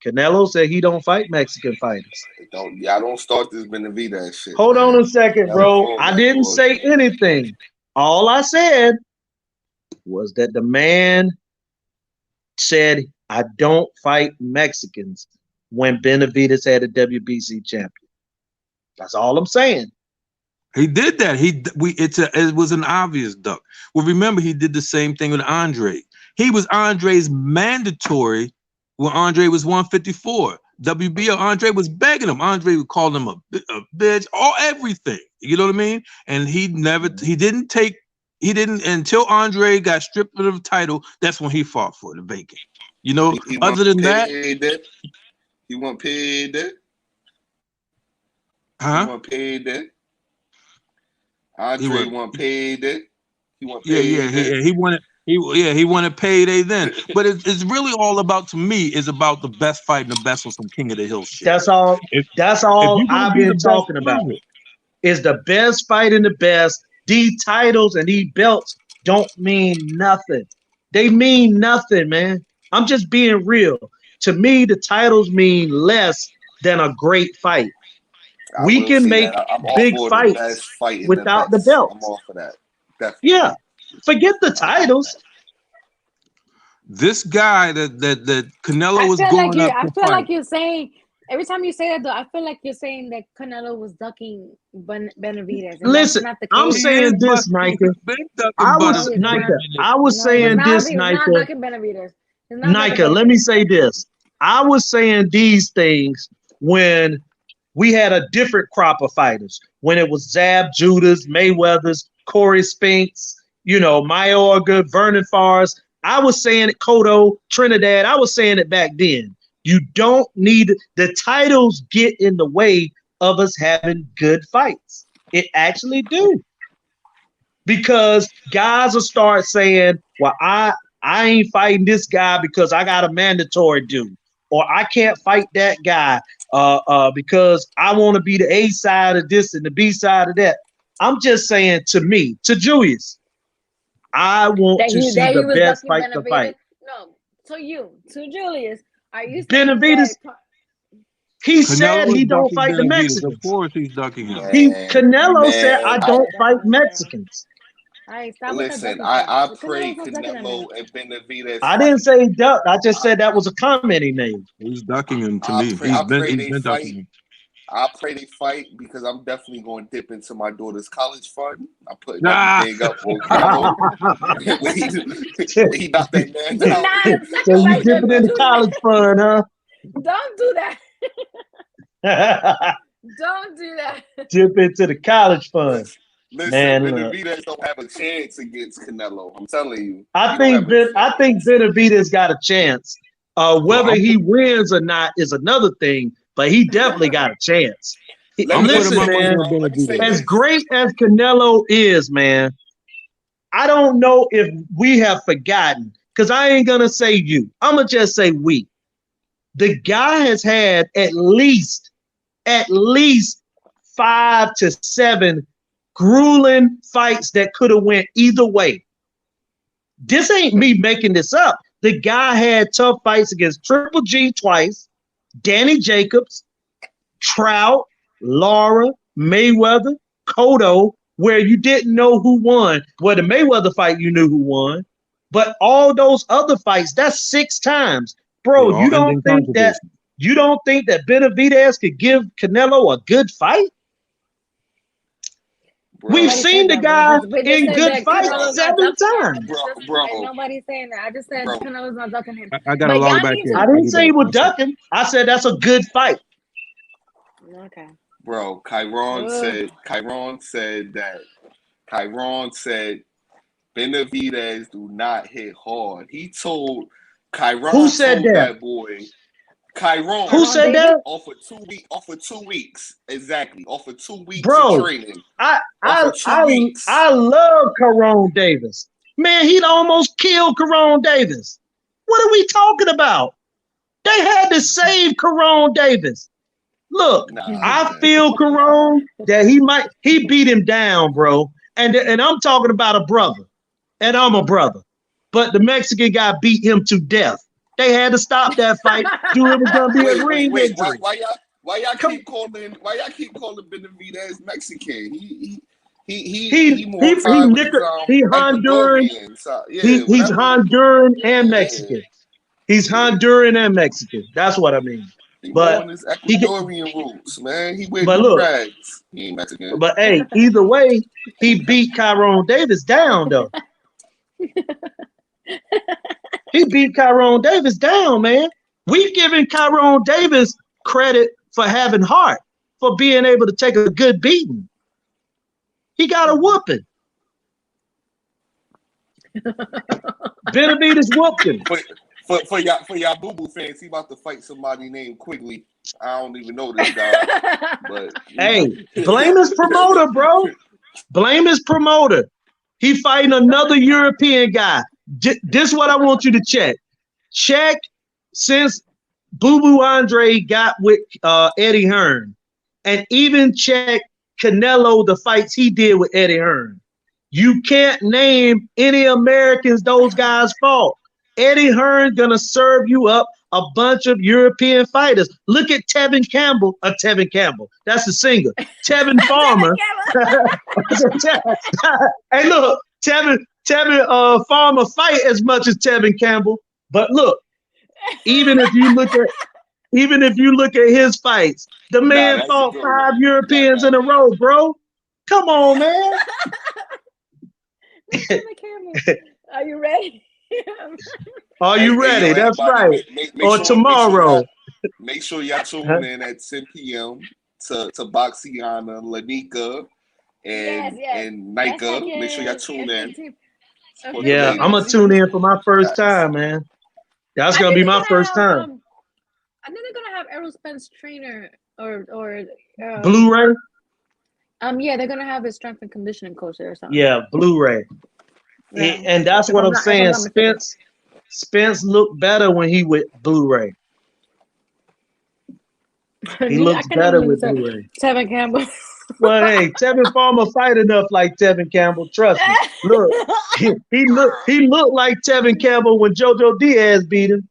Canelo said he don't fight Mexican fighters. Don't start this Benavidez shit. Hold on a second, bro. I didn't say anything. All I said was that the man said, I don't fight Mexicans when Benavidez had a WBC champion. That's all I'm saying. He did that. It was an obvious duck. Well, remember, he did the same thing with Andre. He was Andre's mandatory when Andre was 154. WBO, Andre was begging him. Andre would call him a bitch, everything. You know what I mean? And he didn't until Andre got stripped of the title. That's when he fought for the vacant. Other than that, he wasn't paid that. Huh? He wasn't paid that. Andre wasn't paid that. He wasn't paid that. He wanted payday then. But it's really all about, to me, is about the best fight and the best on some King of the Hill shit. That's all. That's all I've been talking about. Is the best fight and the best. These titles and these belts don't mean nothing. They mean nothing, man. I'm just being real. To me, the titles mean less than a great fight. We can make I'm all big for the fights best fighting without the events. I'm belts. all for that. Definitely. Yeah, forget the titles. This guy that Canelo was I going up I to feel fight. like you're saying every time you say that though. I feel like you're saying that Canelo was ducking Benavidez, and Listen, that's not the I'm case. He is saying this, busting. Nika. He's been ducking I No, was he's not. Benavidez. No, he was saying not. this, He was not Nika. ducking Benavidez. He's not ducking Nika, let me Benavidez. say this. I was saying these things when we had a different crop of fighters. When it was Zab Judas, Mayweather's, Corey Spinks, Mayorga, Vernon Forrest. I was saying it, Cotto, Trinidad. I was saying it back then. You don't need the titles get in the way of us having good fights. It actually do. Because guys will start saying, well, I ain't fighting this guy because I got a mandatory due, or I can't fight that guy because I want to be the A side of this and the B side of that. I'm just saying to Julius, I want That to he see that he the was best ducking fight to Benavidez. fight. No, to Julius, are you saying Benavidez, that? he said Canelo he is don't ducking fight the Benavidez. Of Mexicans. course, he's ducking him. Canelo said, I Man, don't fight Down, down. Mexicans. All right, stop with that listen, ducking stuff. I pray Canelo's not ducking that man. Canelo and Benavidez I didn't fight. say duck. I just said that was a comment he made. He's ducking him to I me. pray, He's I pray been they ducking fight. him. I pray they fight because I'm definitely going to dip into my daughter's college fund. I'm putting Ah, everything up on Canelo. when he knocked that man Do out. not So you sacrifice your dipping in the college fund, huh? Don't do that. Don't do that. Dip into the college fund. Listen, Man, look. Benavidez don't have a chance against Canelo. I'm telling you. I think Benavidez got a chance. Whether he wins or not is another thing, but he definitely got a chance. Let me Listen, say man, this, bro. Let me say as this. great as Canelo is, man, I don't know if we have forgotten, because I ain't going to say you. I'm going to just say we. The guy has had at least 5 to 7 grueling fights that could have went either way. This ain't me making this up. The guy had tough fights against Triple G twice, Danny Jacobs, Trout, Lara, Mayweather, Cotto, where you didn't know who won. Well, the Mayweather fight, you knew who won. But all those other fights, that's 6 times. Bro, you don't think that Benavidez could give Canelo a good fight? Bro. We've seen the guy in good fights Canelo's 7 times. Nobody's saying that. I just said Canelo's not ducking him. I got to log back in. I didn't say he was ducking. I said that's a good fight. Okay. Bro, Chiron said Benavidez do not hit hard. He told Chiron Who said that boy. Chiron. Who said that? Off of 2 weeks. Exactly. Off of 2 weeks Bro, of training. I weeks. love Caron Davis. Man, he'd almost killed Caron Davis. What are we talking about? They had to save Caron Davis. Look, I feel Caron that he beat him down, bro. And I'm talking about a brother. And I'm a brother. But the Mexican guy beat him to death. They had to stop that fight. It was gonna be a ring injury. Why y'all keep calling Benavidez Mexican? He more Honduran. He's Honduran and Mexican. He's Honduran and Mexican. That's what I mean. But on his Ecuadorian roots, man. He wears rags. He ain't Mexican. But hey, either way, he beat Chiron Davis down though. He beat Chiron Davis down, man. We giving Chiron Davis credit for having heart, for being able to take a good beating. He got a whooping. Benavidez whooped him. For y'all boo-boo fans, he about to fight somebody named Quigley. I don't even know this guy. But hey, blame his promoter, bro. Blame his promoter. He fighting another European guy. This is what I want you to check. Check since Boo Boo Andre got with Eddie Hearn, and even check Canelo, the fights he did with Eddie Hearn. You can't name any Americans those guys fought. Eddie Hearn gonna serve you up a bunch of European fighters. Look at Tevin Campbell. Tevin Campbell. That's the singer. Tevin Farmer. Hey, look, Tevin Farmer fight as much as Tevin Campbell. But look, even if you look at his fights, the man fought 5 Europeans in a row, bro. Come on, man. Are you ready? Are you ready? That's right. Or tomorrow. Make sure y'all tune in at 10 p.m. to Boxiana, Lanika, and Nayka. Make sure y'all tune in. Yeah, I'm gonna tune in for my first time, man. That's gonna be my first time. I think they're gonna have Errol Spence trainer or Blu-ray. Yeah, they're gonna have his strength and conditioning coach there or something. Yeah, Blu-ray. Yeah. And that's what I'm saying. Spence looked better when he with Blu-ray. He looks better with Blu-ray. Tevin Campbell. Well, hey, Tevin Farmer fight enough like Tevin Campbell. Trust me. Look, he looked like Tevin Campbell when JoJo Diaz beat him.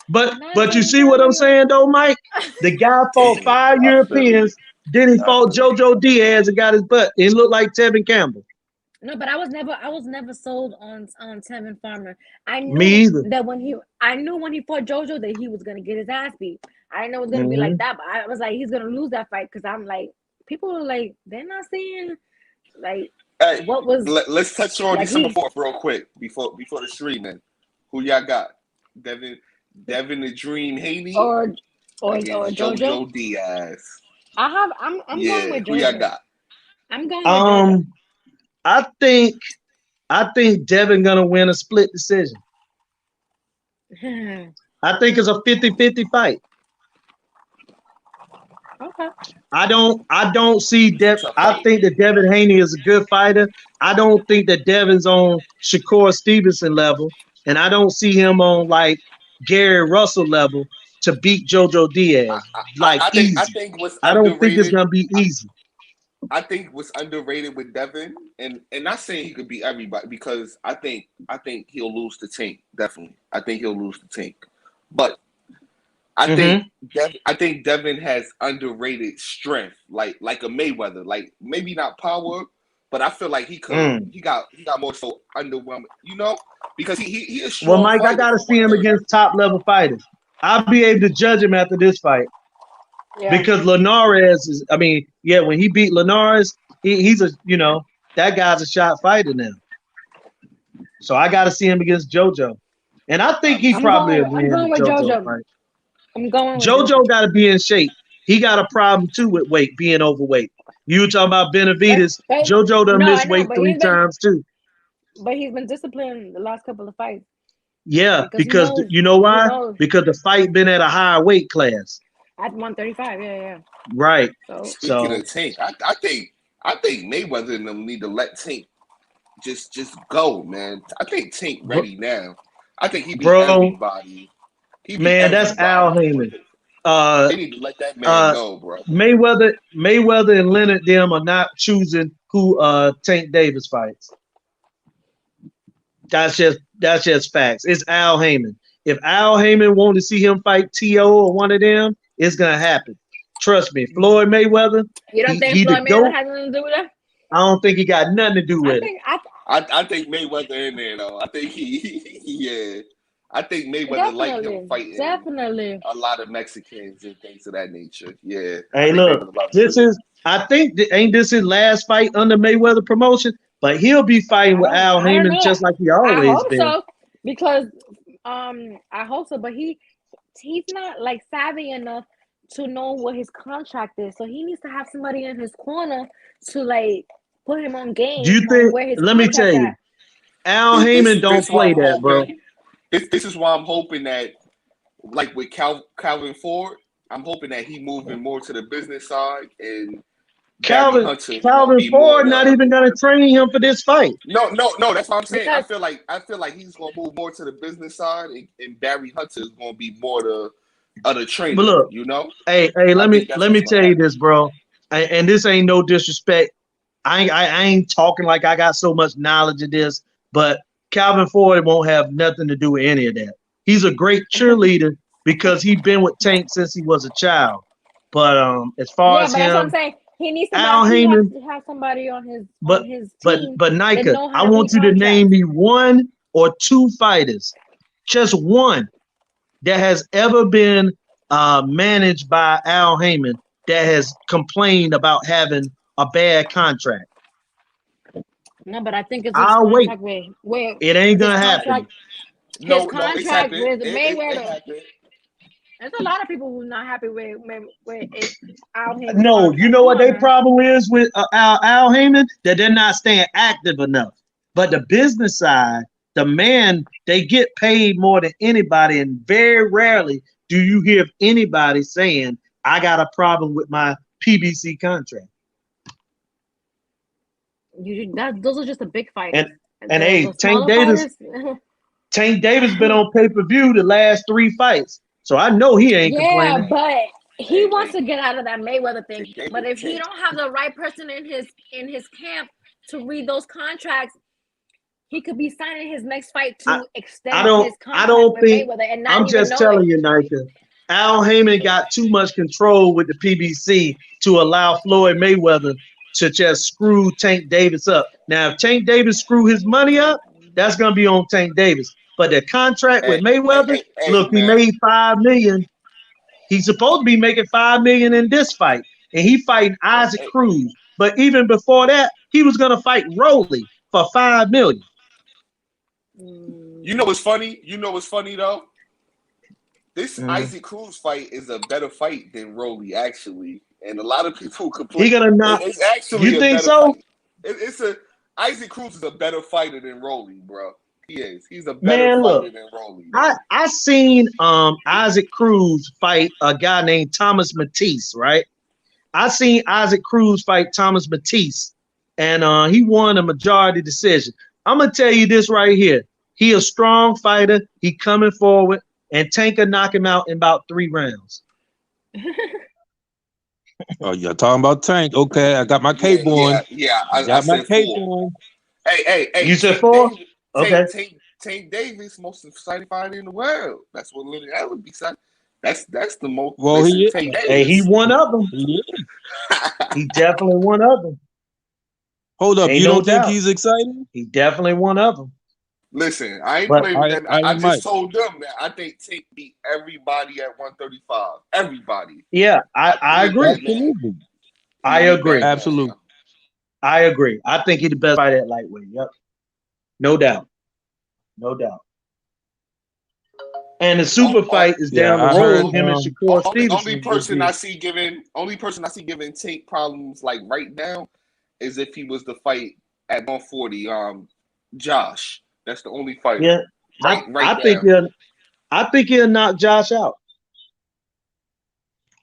But you see what I'm saying though, Mike? The guy fought 5 Europeans, then he fought JoJo Diaz and got his butt. It looked like Tevin Campbell. No, but I was never sold on Tevin Farmer. I knew Me either. that when he fought JoJo that he was gonna get his ass beat. I didn't know it was gonna be like that, but I was like, he's gonna lose that fight because I'm like, people are like, they're not seeing like what was. Let's touch on December 4th real quick before the streaming. Who y'all got? Devin the Dream Haney or JoJo Diaz. I'm going with JoJo. Who y'all got? I'm going with JoJo. I think Devin gonna win a split decision. I think it's a 50-50 fight. Okay. I don't see Devin. I think that Devin Haney is a good fighter. I don't think that Devin's on Shakur Stevenson level, and I don't see him on like Gary Russell level to beat JoJo Diaz. Easy. I don't think it's gonna be easy. I think what's underrated with Devin, and not saying he could beat everybody because I think he'll lose to Tank. Definitely, I think he'll lose to Tank. But I think Devin has underrated strength, like a Mayweather. Like maybe not power, but I feel like he could. He got more so underwhelming, because he is strong. Well, Mike, I gotta see him against top level fighters. I'll be able to judge him after this fight. Yeah. Because Linares is, when he beat Linares, he's that guy's a shot fighter now. So I got to see him against JoJo, and I think he probably will win. I'm going with JoJo. Fight. I'm going with JoJo. Got to be in shape. He got a problem too with being overweight. You were talking about Benavidez. JoJo done missed weight 3 times too. But he's been disciplined the last couple of fights. Yeah, because you know why? Because the fight been at a higher weight class. At 135, yeah. Right. Speaking of Tank, I think Mayweather and them need to let Tank just go, man. I think Tank ready now. I think he beat everybody. That's Al Heyman. They need to let that man go, bro. Mayweather and Leonard them are not choosing who Tank Davis fights. That's just facts. It's Al Heyman. If Al Heyman wanted to see him fight T.O. or one of them, it's gonna happen. Trust me. Floyd Mayweather. You don't think Floyd Mayweather has nothing to do with that? I don't think he got nothing to do with it. I think Mayweather in there though. I think I think Mayweather like him fighting a lot of Mexicans and things of that nature. Yeah. Hey, look, ain't this his last fight under Mayweather promotion? But he'll be fighting with Al Heyman just like he always been. So, because I hope so, but he's not like savvy enough to know what his contract is. So he needs to have somebody in his corner to like put him on game. Do you think? Let me tell you, Al Heyman don't play that, bro. This is why I'm hoping that, like with Calvin Ford, I'm hoping that he moving more to the business side, and Calvin Ford not even gonna train him for this fight. No, that's what I'm saying. I feel like he's gonna move more to the business side, and Barry Hunter is gonna be more the trainer. But look, hey, let me tell you this, bro. And this ain't no disrespect I ain't talking like I got so much knowledge of this, but Calvin Ford won't have nothing to do with any of that. He's a great cheerleader because he's been with Tank since he was a child. But as far Yeah, as but that's what I'm him, saying. He needs Al somebody. He has Heyman, to have somebody on but his but team but that Nika, know how I to want read you to name contracts. me one or two fighters, just one that has ever been managed by Al Heyman that has complained about having a bad contract. No, but I think it's his I'll wait. contract with It ain't his gonna contract. happen. His No, it's contract happened. with It Mayweather. happened. There's a lot of people who's not happy with Al Heyman's No, you contract. know Come what on their now. problem is with Al Heyman? That they're not staying active enough. But the business side, the man, they get paid more than anybody, and very rarely do you hear anybody saying, "I got a problem with my PBC contract." Those are just the big And fighters. and The hey, smaller fighters. Tank Davis been on pay-per-view the last 3 fights, so I know he ain't Yeah, complaining. but he wants Hey, to get out of that Mayweather thing. But if he David, don't have the right person in his camp to read those contracts, he could be signing his next fight I, to I extend don't his I contract don't with think Mayweather and not I'm even just know it. telling you, Nika. Al Heyman got too much control with the PBC to allow Floyd Mayweather to just screw Tank Davis up. Now, if Tank Davis screw his money up, that's gonna be on Tank Davis. But the contract with Mayweather, look, he man. made $5 million. He's supposed to be making $5 million in this fight, and he fighting Isaac Hey, Cruz. But even before that, he was gonna fight Rolly for $5 million. you know what's funny? You know what's funny though? This Uh, Isaac Cruz fight is a better fight than Rolly, actually, and a lot of people complain. he gonna knock. It's actually You a think better so? fight. It's a Isaac Cruz is a better fighter than Rolly, bro. He is. He's a better Man, look. fighter than Rolly, bro. I seen Isaac Cruz fight a guy named Thomas Matisse, right? I seen Isaac Cruz fight Thomas Matisse, and he won a majority decision. I'm gonna tell you this right here. He a strong fighter. He coming forward, and Tank will knock him out in about 3 rounds. Oh, you're talking about Tank. Okay, I got my cape on. I I got my said cape 4. on. You Hey, said Tank 4? Davis, Okay. Tank Davis, most exciting fighter in the world. That's what Lily Allen would be saying. That's the most. Well, Listen, he is. Tank Hey, he Davis. one of them. He is. He definitely one of them. Hold up. Ain't You no don't think doubt. he's exciting? He definitely one of them. Listen, I ain't But playing with that. I I am just Mike. told them that I think Tank beat everybody at 135. Everybody. yeah, I He a agree. bad man. Absolutely. I He a agree. bad man. Absolutely. I agree. I think he's the best fighter at lightweight. Yep. No doubt. No doubt. And the super fight is Yeah, down the I heard. road. Him and Shakur Only Stevenson will person be. I see giving Tank problems like right now is if he was to fight at 140. Josh. That's the only fighter. Yeah. Right I think now. he'll knock Josh out.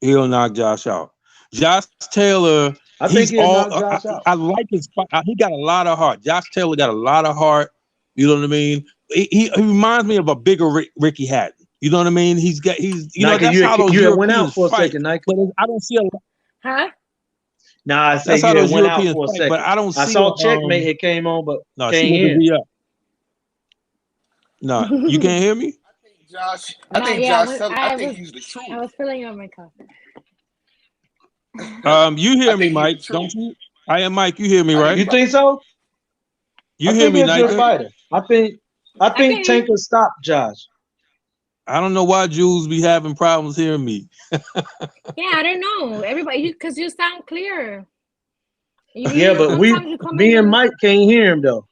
He'll knock Josh out. Josh Taylor, I think he'll knock Josh out. I like his fight. He got a lot of heart. Josh Taylor got a lot of heart. You know what I mean? He reminds me of a bigger Ricky Hatton. You know what I mean? He's Nika, that's how those you had went out Europeans for a fight. second, Nika. But I don't see a lot. Huh? Nah, I said That's how you had those went out Europeans for a fight. second. But I don't I see. saw Checkmate. It came on, but No, can't she went hear. to re-up. No, you can't hear me. I think Josh Taylor. I think he's the truth. I was filling out my coffee. You hear me, Mike? Don't you? I am Mike. You hear me, right? You think so? You I hear think me, he's a good Nika? fighter. I think Tank will stop Josh. I don't know why Jules be having problems hearing me. Yeah, I don't know. Everybody, because you sound clear. Yeah, but me and Mike can't hear him though.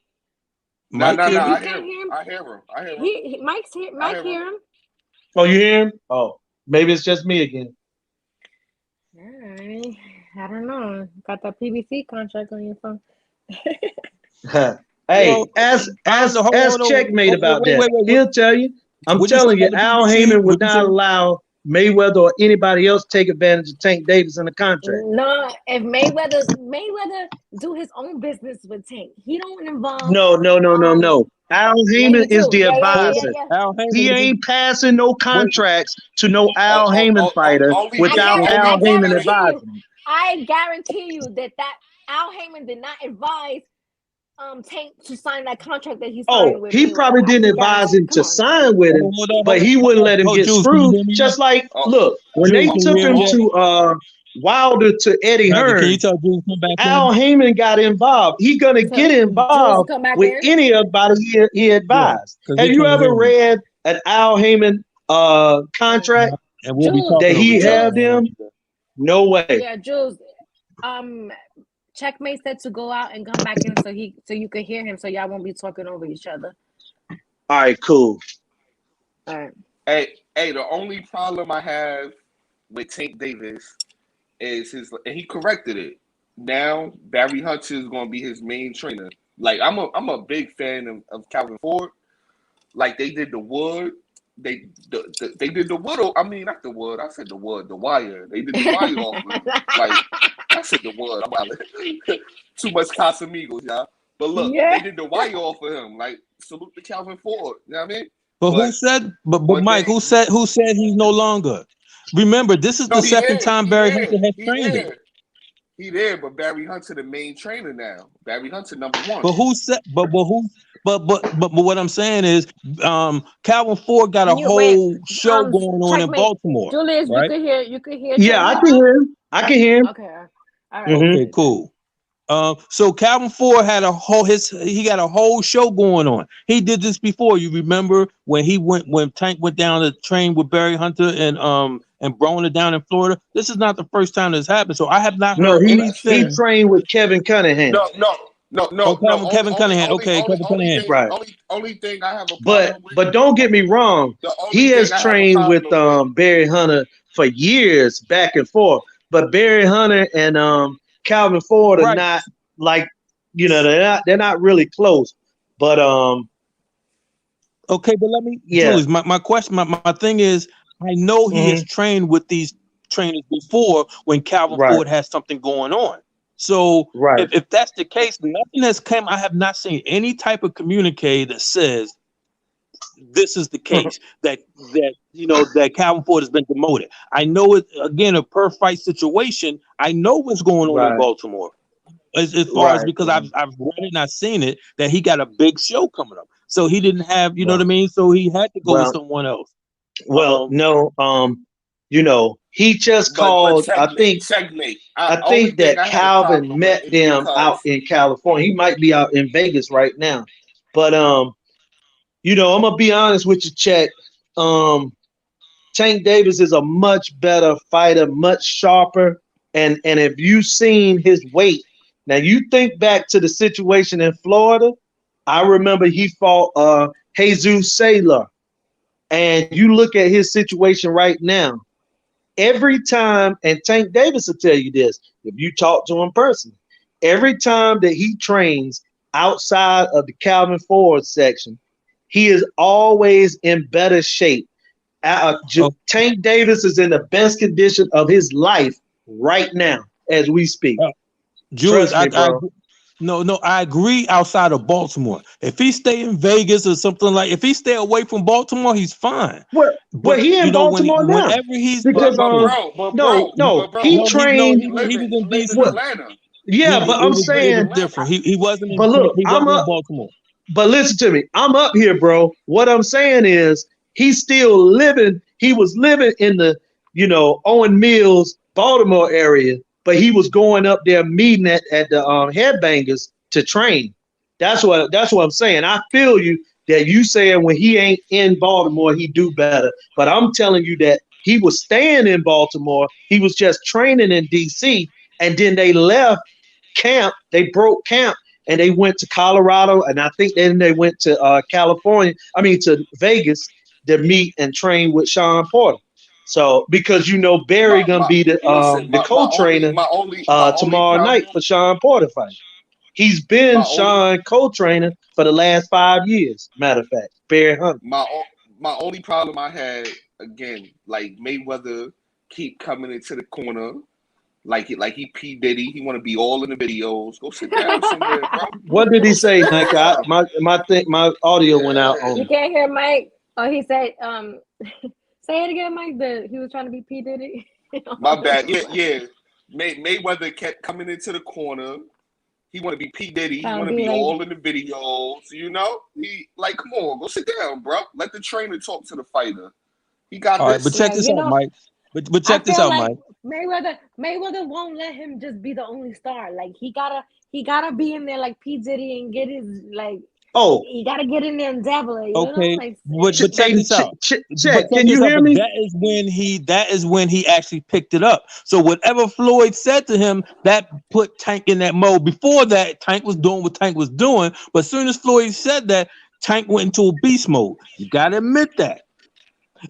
No, Mike hear me? I hear him. I hear him. Mike hear him. Oh, you hear him? Oh, maybe it's just me again. Yeah, I don't know. Got that PBC contract on your phone. Hey, Well, ask hold on. Checkmate about that. Wait. He'll tell you. I'm What'd you telling say you, about the Al PBC? Heyman would What'd you not say? allow Mayweather or anybody else take advantage of Tank Davis in the contract. No, if Mayweather do his own business with Tank, he don't involve. No. Al Heyman is the advisor. Al Heyman He ain't passing no contracts to no Al Oh, Heyman fighter without Al Heyman advising him. I guarantee you that Al Heyman did not advise Tank to sign that contract that he signed with he Mayweather. probably I didn't can advise guarantee. him Come to on. sign with him, but he wouldn't let him get Jules, can you screwed. hear me? Just like, Oh, look, when Jules, they can took you hear him me? to Wilder to Eddie Nike, can you Hearn, tell Jules come back Al in? Heyman got involved. He gonna get Jules to involved come back with in. anybody he Yeah, advised. because Have we you can't ever hear me. read an Al Heyman contract And we'll be Jules, that talking over he each other. had them? No way. yeah, Jules. Checkmate said to go out and come back in so you could hear him, so y'all won't be talking over each other. All right, cool. All right. Hey, the only problem I have with Tank Davis is and he corrected it. Now Barry Hunter is going to be his main trainer. Like I'm a big fan of Calvin Ford. Like they did the wood. They did the wood. I mean, not the wood. I said the wood. The wire. They did the wire off of him. Like I said the wood. Too much Casamigos, y'all. But look, Yeah. they did the wire off of him. Like salute to Calvin Ford. You know what I mean? But who said? But one Mike, thing- who said he's no longer? Remember, this is No, the second time Barry Hunter has trained him. He there, but Barry Hunter the main trainer now. Barry Hunter #1. But who said? But what I'm saying is, Calvin Ford got a whole show going on in Baltimore. Julius, right? you could hear. Yeah, I can hear him. I can hear him. Okay. All right. Okay, cool. So Calvin Ford had he got a whole show going on. He did this before. You remember when Tank went down to train with Barry Hunter and Broner down in Florida? This is not the first time this happened. So I have not heard anything. He trained with Kevin Cunningham. No. Kevin Cunningham. Kevin Cunningham. Right. Only thing I have a problem with. But don't get me wrong. He has trained with Barry Hunter for years, back and forth. But Barry Hunter and Calvin Ford are not like, they're not really close. But okay, but let me, Julius, my question, my thing is, I know he has trained with these trainers before when Calvin Ford has something going on. So if that's the case, nothing has come. I have not seen any type of communique that says this is the case, that Calvin Ford has been demoted. I know it, again, a per fight situation. I know what's going on in Baltimore. As far as, because I've read it and I've seen it, that he got a big show coming up. So he didn't have, you know what I mean? So he had to go with someone else. He just called. I think that Calvin met them out in California. He might be out in Vegas right now, but I'm gonna be honest with you, Chet. Tank Davis is a much better fighter, much sharper, and if you've seen his weight, now you think back to the situation in Florida. I remember he fought Jesus Saylor, and you look at his situation right now. Every time, and Tank Davis will tell you this, if you talk to him personally, every time that he trains outside of the Calvin Ford section, he is always in better shape. Tank Davis is in the best condition of his life right now as we speak. Julius, I agree outside of Baltimore. If he stay in Vegas or something, like if he stay away from Baltimore, he's fine. But he in Baltimore now. Whenever he's because he trained. He was in DC. Atlanta. Yeah, but I'm saying different. He wasn't in, but look, he wasn't in Baltimore. But listen to me. I'm up here, bro. What I'm saying is he's still living. He was living in the, Owen Mills, Baltimore area, but he was going up there meeting at the Headbangers to train. That's what I'm saying. I feel you that you saying when he ain't in Baltimore, he do better. But I'm telling you that he was staying in Baltimore. He was just training in DC, and then they left camp. They broke camp and they went to Colorado, and I think then they went to to Vegas to meet and train with Sean Porter. So because Barry gonna be the co-trainer tomorrow night for Sean Porter fight. He's been Sean co-trainer for the last 5 years. Matter of fact, Barry Hunter. My only problem I had, again, like Mayweather keep coming into the corner. Like he P. Diddy, he want to be all in the videos. Go sit down somewhere, bro. What did he say, Nike? My audio went out on You can't hear Mike. Oh, he said, say it again, Mike. He was trying to be P. Diddy. My bad. Yeah. Mayweather kept coming into the corner, He want to be P Diddy. He Trying want to to be be like, all in the videos. You know, he like, come on, go sit down, bro. Let the trainer talk to the fighter. He got All right, but this. check yeah, this you out, know, Mike. But I check this feel out, like Mike. Mayweather won't let him just be the only star. Like he gotta be in there like P Diddy and get his like. Oh, He gotta get in there and dabble it, you know, Okay, like. but check hey, this out. check. But check Can this you out. hear But me? that is when he actually picked it up. So whatever Floyd said to him, that put Tank in that mode. Before that, Tank was doing what Tank was doing. But as soon as Floyd said that, Tank went into a beast mode. You gotta admit that.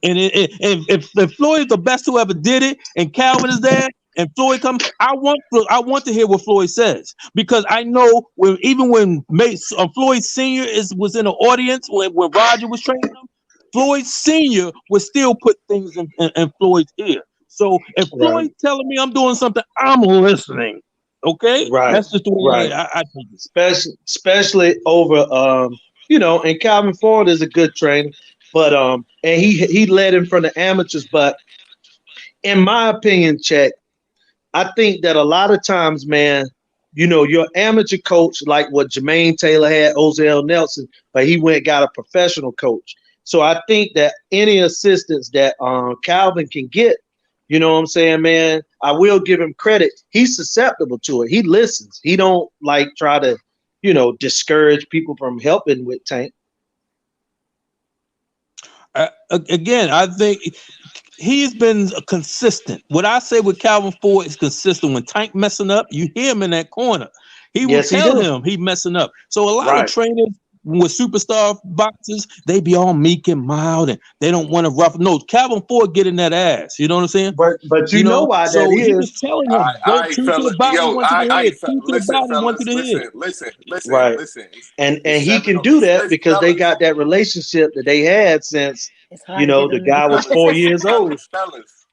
And if Floyd is the best who ever did it, and Calvin is there, and Floyd comes, I want to hear what Floyd says, because I know when Floyd Senior was in the audience when Roger was training him, Floyd Senior would still put things in Floyd's ear. So if Right, Floyd telling me I'm doing something, I'm listening. Okay, right, that's just the way right. I think it. Especially over and Calvin Ford is a good trainer, but and he led him from the amateurs. But in my opinion, check, I think that a lot of times, man, your amateur coach, like what Jermaine Taylor had, Ozell Nelson, but he went and got a professional coach. So I think that any assistance that Calvin can get, you know what I'm saying, man, I will give him credit. He's susceptible to it. He listens. He don't like try to, discourage people from helping with Tank. Again, I think he's been consistent. What I say with Calvin Ford is consistent. When Tank messing up, you hear him in that corner. He will Yes, he tell do. him he messing up. So a lot of Right. trainers with superstar boxers, they be all meek and mild and they don't want to rough. No, Calvin Ford get in that ass. You know what I'm saying? But you know why that So he was is. telling All him, right, go all right, two to the fella. body, Yo, one to the head. Two to the listen, body, one to fellas, the head. Right. listen. And It's he seven. can do that Listen, because they got that relationship that they had since, It's hard to get the them guy was niggas. 4 years old,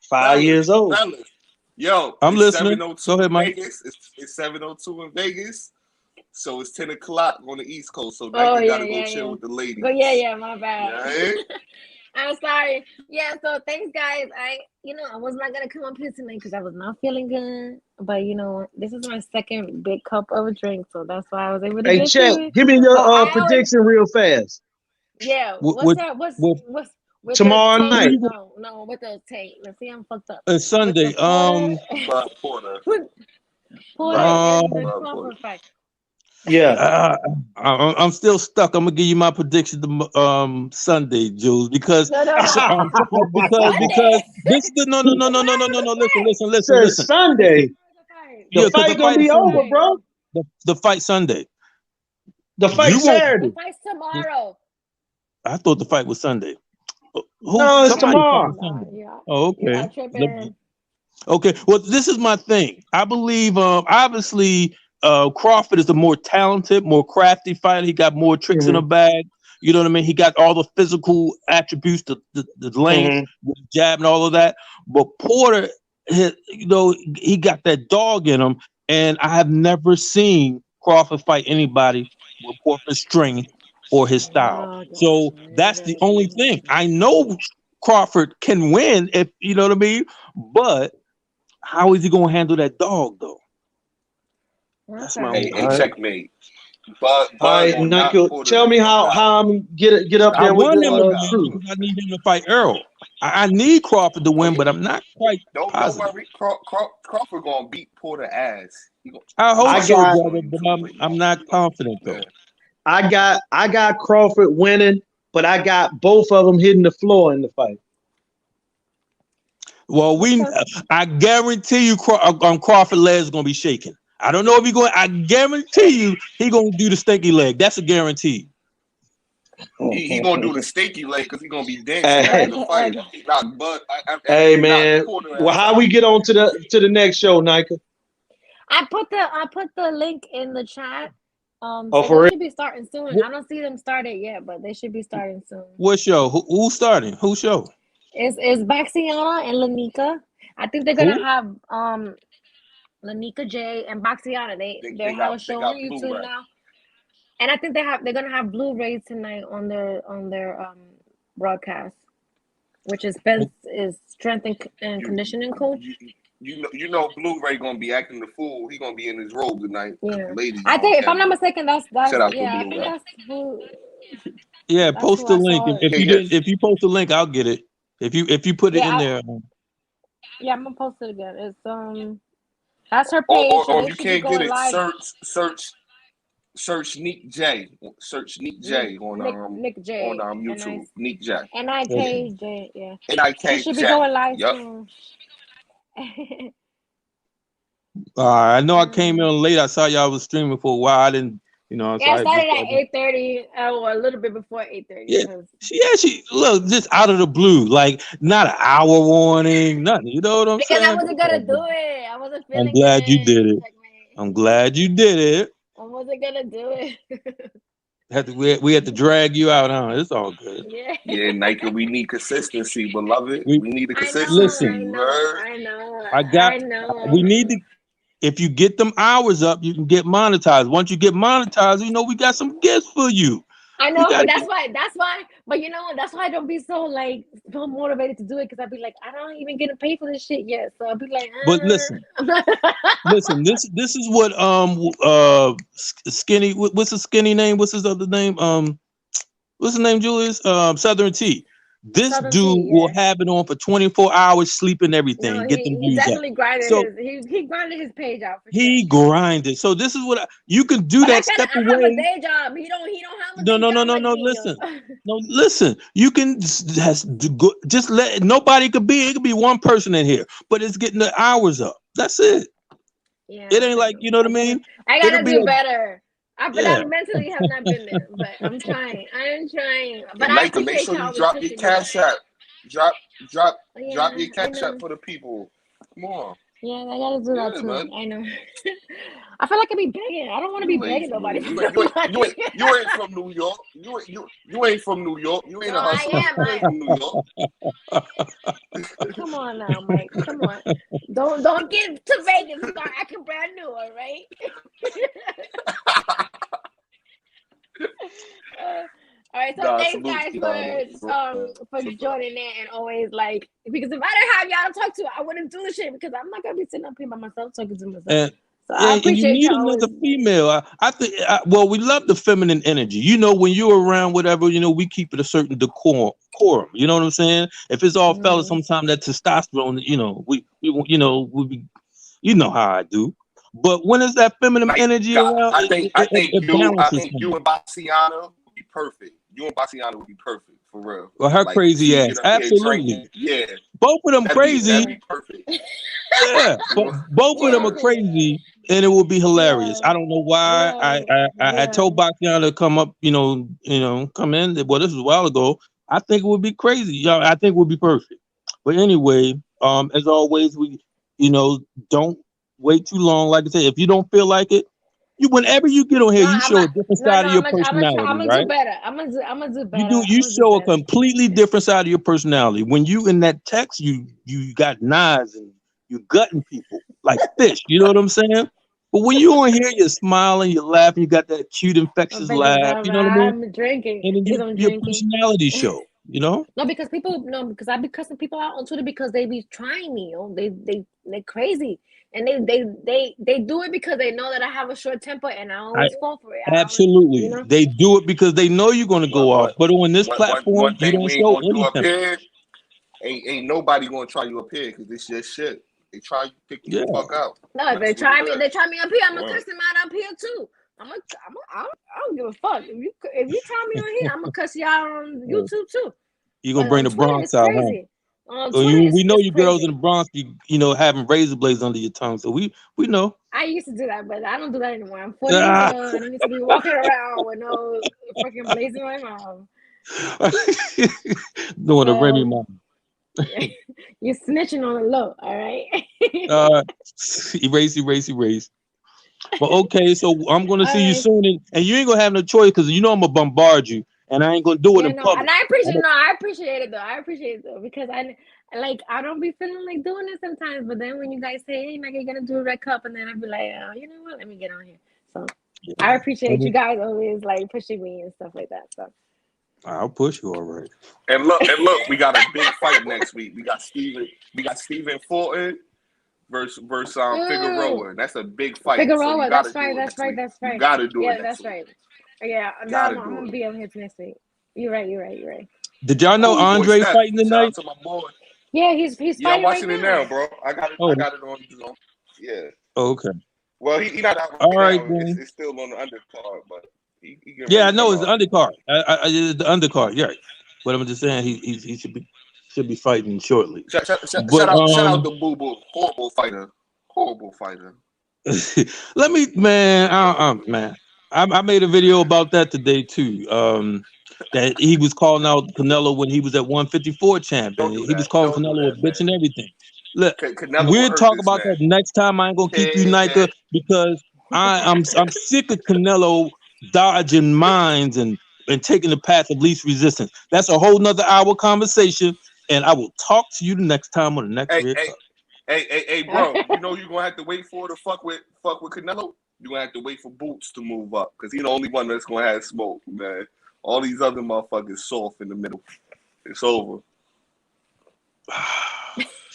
5 years old. fellas. Yo, I'm it's listening. 7:02 Go ahead, in Mike. Vegas. It's 7:02 in Vegas. So it's 10 o'clock on the East Coast. So Oh Nike gotta go yeah. chill with the ladies. Yeah, my bad. Yeah. I'm sorry. Yeah, so thanks guys. I was not gonna come up here tonight because I was not feeling good. But this is my second big cup of a drink, so that's why I was able to Hey, get check. through it. Give me But your I always prediction real fast. what's With, up? What's with with the Tomorrow tape? night. No, with the tape. Let's see, I'm fucked up. With Sunday. the Porter Porter. Porter and the Porter. Crawford fight. Yeah. I'm still stuck. I'm gonna give you my prediction Sunday, Jules, because No. because Sunday. this is the no. Says Listen. Sunday. The Yeah, because fight gonna be over, bro. the fight Sunday. The fight You won't. The Saturday. fight's tomorrow. I thought the fight was Sunday. No, it's Somebody tomorrow. Yeah. Oh, You okay. are tripping. Okay. Well, this is my thing. I believe obviously Crawford is a more talented, more crafty fighter. He got more tricks in the bag. You know what I mean? He got all the physical attributes, the length, the jab, and all of that. But Porter, he got that dog in him, and I have never seen Crawford fight anybody with Porter's strength or his style. Oh, So that's the only thing. I know Crawford can win, if you know what I mean, but how is he gonna handle that dog though? That's my only Hey, checkmate. But All right, not Nico, Porter. tell me how I'm get up I there with want him to the win truth. because I need him to fight Earl. I need Crawford to win, but I'm not quite Don't positive. worry. Crawford gonna beat Porter ass. I hope I so, got brother, but I'm not confident though. I got Crawford winning, but I got both of them hitting the floor in the fight. Well, I guarantee you, Crawford leg is gonna be shaking. I don't know if he's going. I guarantee you, he gonna do the stinky leg. That's a guarantee. He gonna do the stinky leg because he gonna be dancing after the fight. Hey man, well, how we get on to the next show, Nika? I put the link in the chat. Oh, So for they real? should be starting soon. I don't see them started yet, but they should be starting soon. What show? Who's starting? Who show? It's Baxiana and Lanika. I think they're gonna have Lanika J and Baxiana. They have a show on YouTube now. And I think they're gonna have Blu-rays tonight on their broadcast, which is Spence is strength and conditioning coach. you know, Blu-ray gonna be acting the fool. He gonna be in his robe tonight. Yeah. Ladies, I think, if I'm not camera. mistaken, that's Shout out to yeah. I think Blu-ray. that's who. Yeah, That's post who the I link. saw. If you post the link, I'll get it. If you put it in there. Yeah, I'm gonna post it again. It's that's her page. So Or they if you should be can't get going it, live. search Neek J. Search Neek J Nick J. on YouTube. Neek J. NIKJ. Yeah. NIKJ. She should be going live Yep. soon. I know I came in late. I saw y'all was streaming for a while. I didn't, Yeah, I started at 8:30 or a little bit before 8:30. Yeah, she look just out of the blue, like not an hour warning, nothing. You know what I'm saying? Because I wasn't gonna do it. I wasn't feeling I'm glad you did it. Checkmate. I'm glad you did it. I wasn't gonna do it. We had to drag you out, huh? It's all good. Yeah, Nike, we need consistency, beloved. We need the consistency. Listen, I know. We need to. If you get them hours up, you can get monetized. Once you get monetized, you know we got some gifts for you. I know, but that's why. But you know, that's why I don't be so motivated to do it, because I'd be like, I don't even get paid for this shit yet. So I'll be like, But listen, this is what Skinny. What's his skinny name? What's his other name? What's his name? Julius. Southern T. This dude will have it on for 24 hours, sleep and everything. No, get them he definitely up. grinded So, he grinded his page out. He grinded. So this is what you can do. That step away. I have a day job. He don't have a day job. No. Listen. You can just let nobody could be. It could be one person in here, but it's getting the hours up. That's it. Yeah. It ain't like, you know what I mean. I gotta do better. I mentally have not been there, but I'm trying. But I appreciate make sure you drop your cash app. Drop your cash app for the people. Come on. Yeah, I gotta do that too. Man. I know. I feel like I be begging. I don't want to be begging nobody. You ain't from New York. You ain't from New York. You ain't a hustler. You ain't from New York. Come on now, Mike. Come on. Don't get to Vegas and start acting brand new, all right? All right, so thanks guys for joining in, and always because if I didn't have y'all to talk to, I wouldn't do the shit, because I'm not gonna be sitting up here by myself talking to myself. So I appreciate and you need another female. I think. Well, we love the feminine energy. You know, when you're around, whatever, you know, we keep it a certain decorum. You know what I'm saying? If it's all fellas, sometimes that testosterone, you know, we you know how I do. But when is that feminine energy around? I think you and Baciana would be perfect. You and Baciana would be perfect, for real. Well, her crazy ass, absolutely. Yeah, both of them crazy. That'd be perfect. Yeah, both of them are crazy, and it will be hilarious. I don't know why. I told Baciana to come up, you know, come in. Well, this was a while ago. I think it would be crazy. Y'all, I think it would be perfect. But anyway, as always, we, don't wait too long. Like I said, if you don't feel like it, whenever you get on here, you show a different side of your personality, I'm gonna right? do better. I'm gonna do better. You show a completely different side of your personality. When you in that text, you got knives and you gutting people like fish. You know what I'm saying? But when you on here, you're smiling, you're laughing, you got that cute infectious laugh. You know what I mean? I'm drinking. And then your personality show. You know? No, because I be cussing people out on Twitter because they be trying me. They crazy. And they do it because they know that I have a short temper, and I always fall for it. Absolutely. They do it because they know you're going to go off. But on this platform, you don't show any temper. Ain't nobody going to try you up here because this your shit. They try you pick you the fuck out. No, if they try me up here, I'm going to cuss them out up here too. I don't give a fuck. If you try me on here, I'm going to cuss y'all on YouTube too. You're going to bring the Bronx out, huh? We know you girls in the Bronx, having razor blades under your tongue, so we know. I used to do that, but I don't do that anymore. I'm 40 years old. I don't need to be walking around with no fucking blades in my mouth. Doing a Remy mom. You're snitching on the low, all right? Erase. But okay, so I'm gonna see you soon, and you ain't gonna have no choice because I'm gonna bombard you. And I ain't gonna do it in public. And I appreciate it though, because I don't be feeling like doing it sometimes. But then when you guys say, "Hey, Maggie, you're gonna do a red cup," and then I'd be like, you know what? Let me get on here. So I appreciate you guys always pushing me and stuff like that. So I'll push you, all right. And look, we got a big fight next week. We got Stephen Fulton versus Figueroa. That's a big fight. Figueroa, so that's right. You gotta do Yeah, it next that's week. right. Yeah, no, I'm gonna be on here next week. You're right. Did y'all know Cool, boy, Andre's Steph. fighting Shout tonight? out to my boy. Yeah, he's Yeah, I'm fighting right watching it now, now. bro. I got it. Oh. I got it on. Yeah. Oh, okay. Well, he not out right All right, now. then. It's still on the undercard, but he getting Yeah, I ready to know come it's the out. undercard. It's the undercard. Yeah, but I'm just saying he should be fighting shortly. Shout But out to Boo Boo. Horrible fighter. let me, man. Man, I made a video about that today too. That he was calling out Canelo when he was at 154 champ, Don't and do he was that. calling Don't do Canelo a that, bitch man. and everything. Look, Canelo will we'll hurt talk this about man. that next time. I ain't gonna keep you, Nayka, because I'm sick of Canelo dodging mines and taking the path of least resistance. That's a whole nother hour conversation, and I will talk to you the next time on the next Red Cup. Hey, bro. You know you're gonna have to wait for to fuck with Canelo. You're gonna have to wait for Boots to move up because he's the only one that's gonna have smoke, man. All these other motherfuckers soft in the middle. It's over.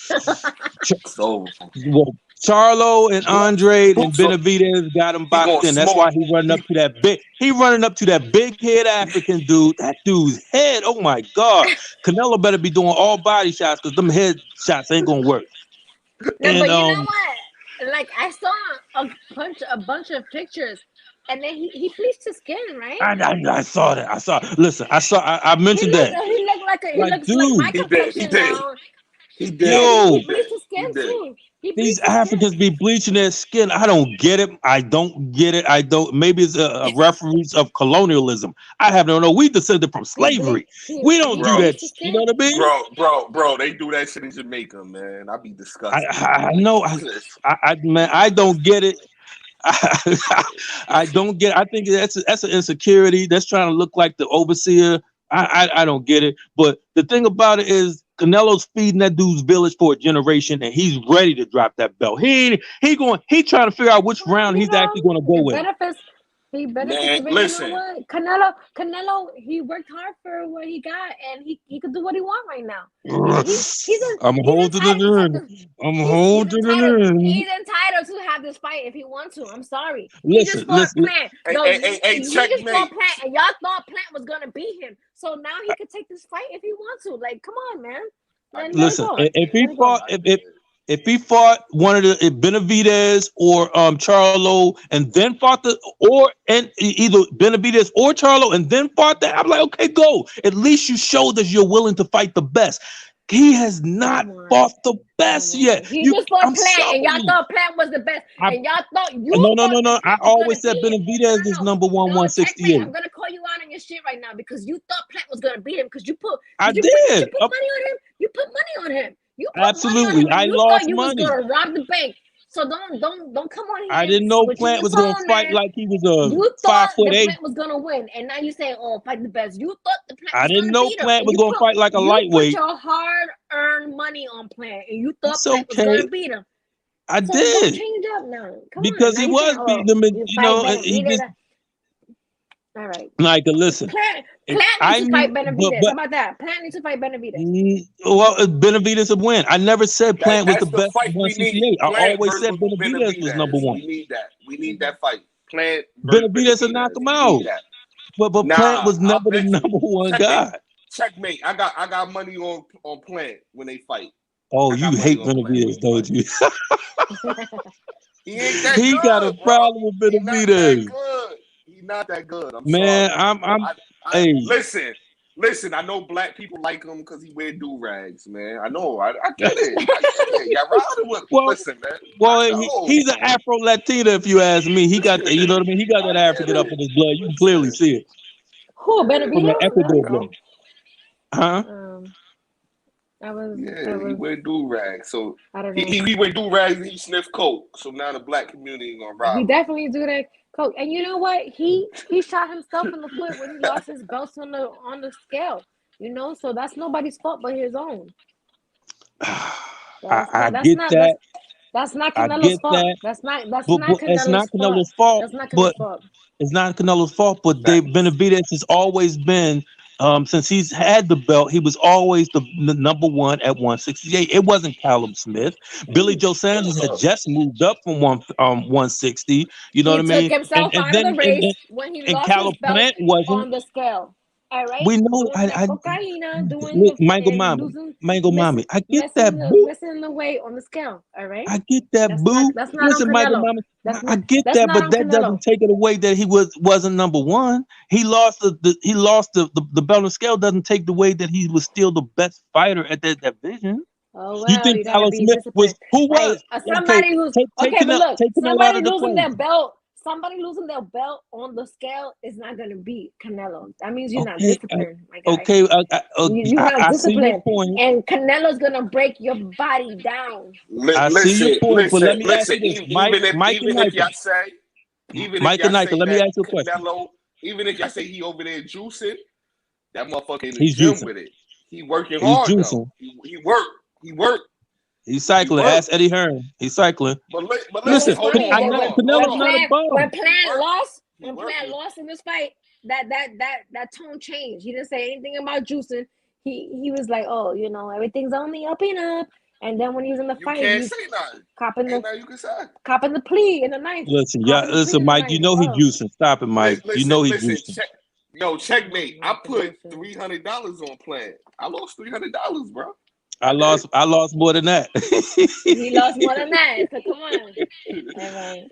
It's over. Well, Charlo and Andre and Benavidez got him boxed in. That's why he running up to that big. He running up to that big head African dude. That dude's head. Oh my God. Canelo better be doing all body shots because them head shots ain't gonna work. No, and but you know what? Like I saw a bunch of pictures, and then he bleached his skin, right? I saw that. I mentioned that. He looks like my complexion now. He did. Yo, he bleached his skin too. These Africans be bleaching their skin. I don't get it. I don't. Maybe it's a reference of colonialism. I have no. We descended from slavery. We don't do that. You know what I mean? Bro. They do that shit in Jamaica, man. I be disgusted. I know. Man, I don't get it. I don't get. I think that's an insecurity. That's trying to look like the overseer. I don't get it. But the thing about it is, Canelo's feeding that dude's village for a generation, and he's ready to drop that belt. He trying to figure out which round he's actually going to go with. He benefits. Listen, you know what? Canelo, he worked hard for what he got, and he can do what he wants right now. I'm holding it in. He's entitled to have this fight if he wants to. I'm sorry. Listen. He just fought Plant. Checkmate. Plant, and y'all thought Plant was gonna beat him. So now he could take this fight if he wants to. Like, come on, man. Listen, if he fought one of the Benavidez or Charlo and then fought either Benavidez or Charlo and then fought that, I'm like, okay, go. At least you showed that you're willing to fight the best. He has not fought the best yet. He just fought Plant, and y'all thought Plant was the best. And y'all thought No. I always said Benavidez is number 168. I'm gonna call you out on your shit right now because you thought Plant was gonna beat him because you put money on him. You put money on him. Absolutely, I lost money. You was gonna rob the bank. So don't come on here. I didn't know Plant was gonna fight like he was a 5'8". Plant was gonna win, and now you say, "Oh, fight the best." You thought the Plant. I didn't know Plant was gonna fight like a lightweight. You put your hard-earned money on Plant, and you thought Plant was gonna beat him. I did. Change up now, because he was beating him. He just. All right. Nayka, listen. Plant needs to fight Benavidez. How about that? Plant needs to fight Benavidez. Well, Benavidez would win. I never said Plant was the best 168. I always said Benavidez was number one. We need that fight. Plant. Benavidez will knock him out. But Plant was never the number one guy. Checkmate. I got money on Plant when they fight. Oh, you hate Benavidez, don't you? He ain't that good. He got a problem with Benavidez. He's not that good. I'm sorry. Hey, listen. I know black people like him because he wear do rags, man. I know. I get it. Y'all riding with him. Listen, man. Well, he's an Afro Latina, if you ask me. He got, you know what I mean. He got that African up in his blood. You can clearly see it. Who Benavidez? From the Ecuador blood. Huh? He wear do rags. So he wear do rags and he sniff coke. So now the black community gonna rob. He definitely do that. Coke. And you know what? He shot himself in the foot when he lost his belts on the scale. So that's nobody's fault but his own. I get that. That's not Canelo's fault. That's not Canelo's fault. It's not Canelo's fault. But Benavidez has always been since he's had the belt, he was always the number one at 168. It wasn't Callum Smith. Billy Joe Sanders had just moved up from 160. You know He what I took mean? himself And out of then the race when he and lost his Callum belt Plant wasn't. on the scale. All right, We know. doing that cocaina, doing Look, the Mango fucking Mama, losing, Mango missing, Mommy. I get that, boo. missing the weight on the scale. All right, I get that, boo. that's not on Listen, Michael Canelo. Mama, I That's get that, not but on that doesn't Canelo. take it away that he wasn't number one. He lost the belt and scale doesn't take the way that he was still the best fighter at that division. Oh You well, think you gotta Carlos be Smith was disciplined. who Like was? Okay, somebody who's take okay, but look, Canelo out somebody of the losing their equation. belt, somebody losing their belt on the scale is not gonna beat Canelo. That means you're not Okay, disciplined, my guy. okay, You're not I see your disciplined, point. and Canelo's gonna break your body down. I see your point, but let me ask Listen. you this, Mike and Even if Nika. y'all say, Mike and Nika, let me that ask you a question. Canelo, even if y'all say he over there juicing, that motherfucker in the He's gym juicing. with it. He working He's hard juicing. though. He work. He's cycling. Ask Eddie Hearn. He's cycling. But You know Listen, what's funny is that hold Canelo's on. not a when bum. Plant lost, He when working. Plant lost in this fight, that tone changed. He didn't say anything about juicing. He was like, oh, you know, everything's only up and up. And then when he was in the You fight, can't he's say nothing. copping Ain't nothing you can say. the plea in the ninth. Listen, Copping the plea in the Mike. ninth. You know he Oh. juicing. Stop it, Mike. You know he juicing. Checkmate. I put $300 on Plant. I lost $300, bro. I lost more than that. He lost more than that. So come on. All right.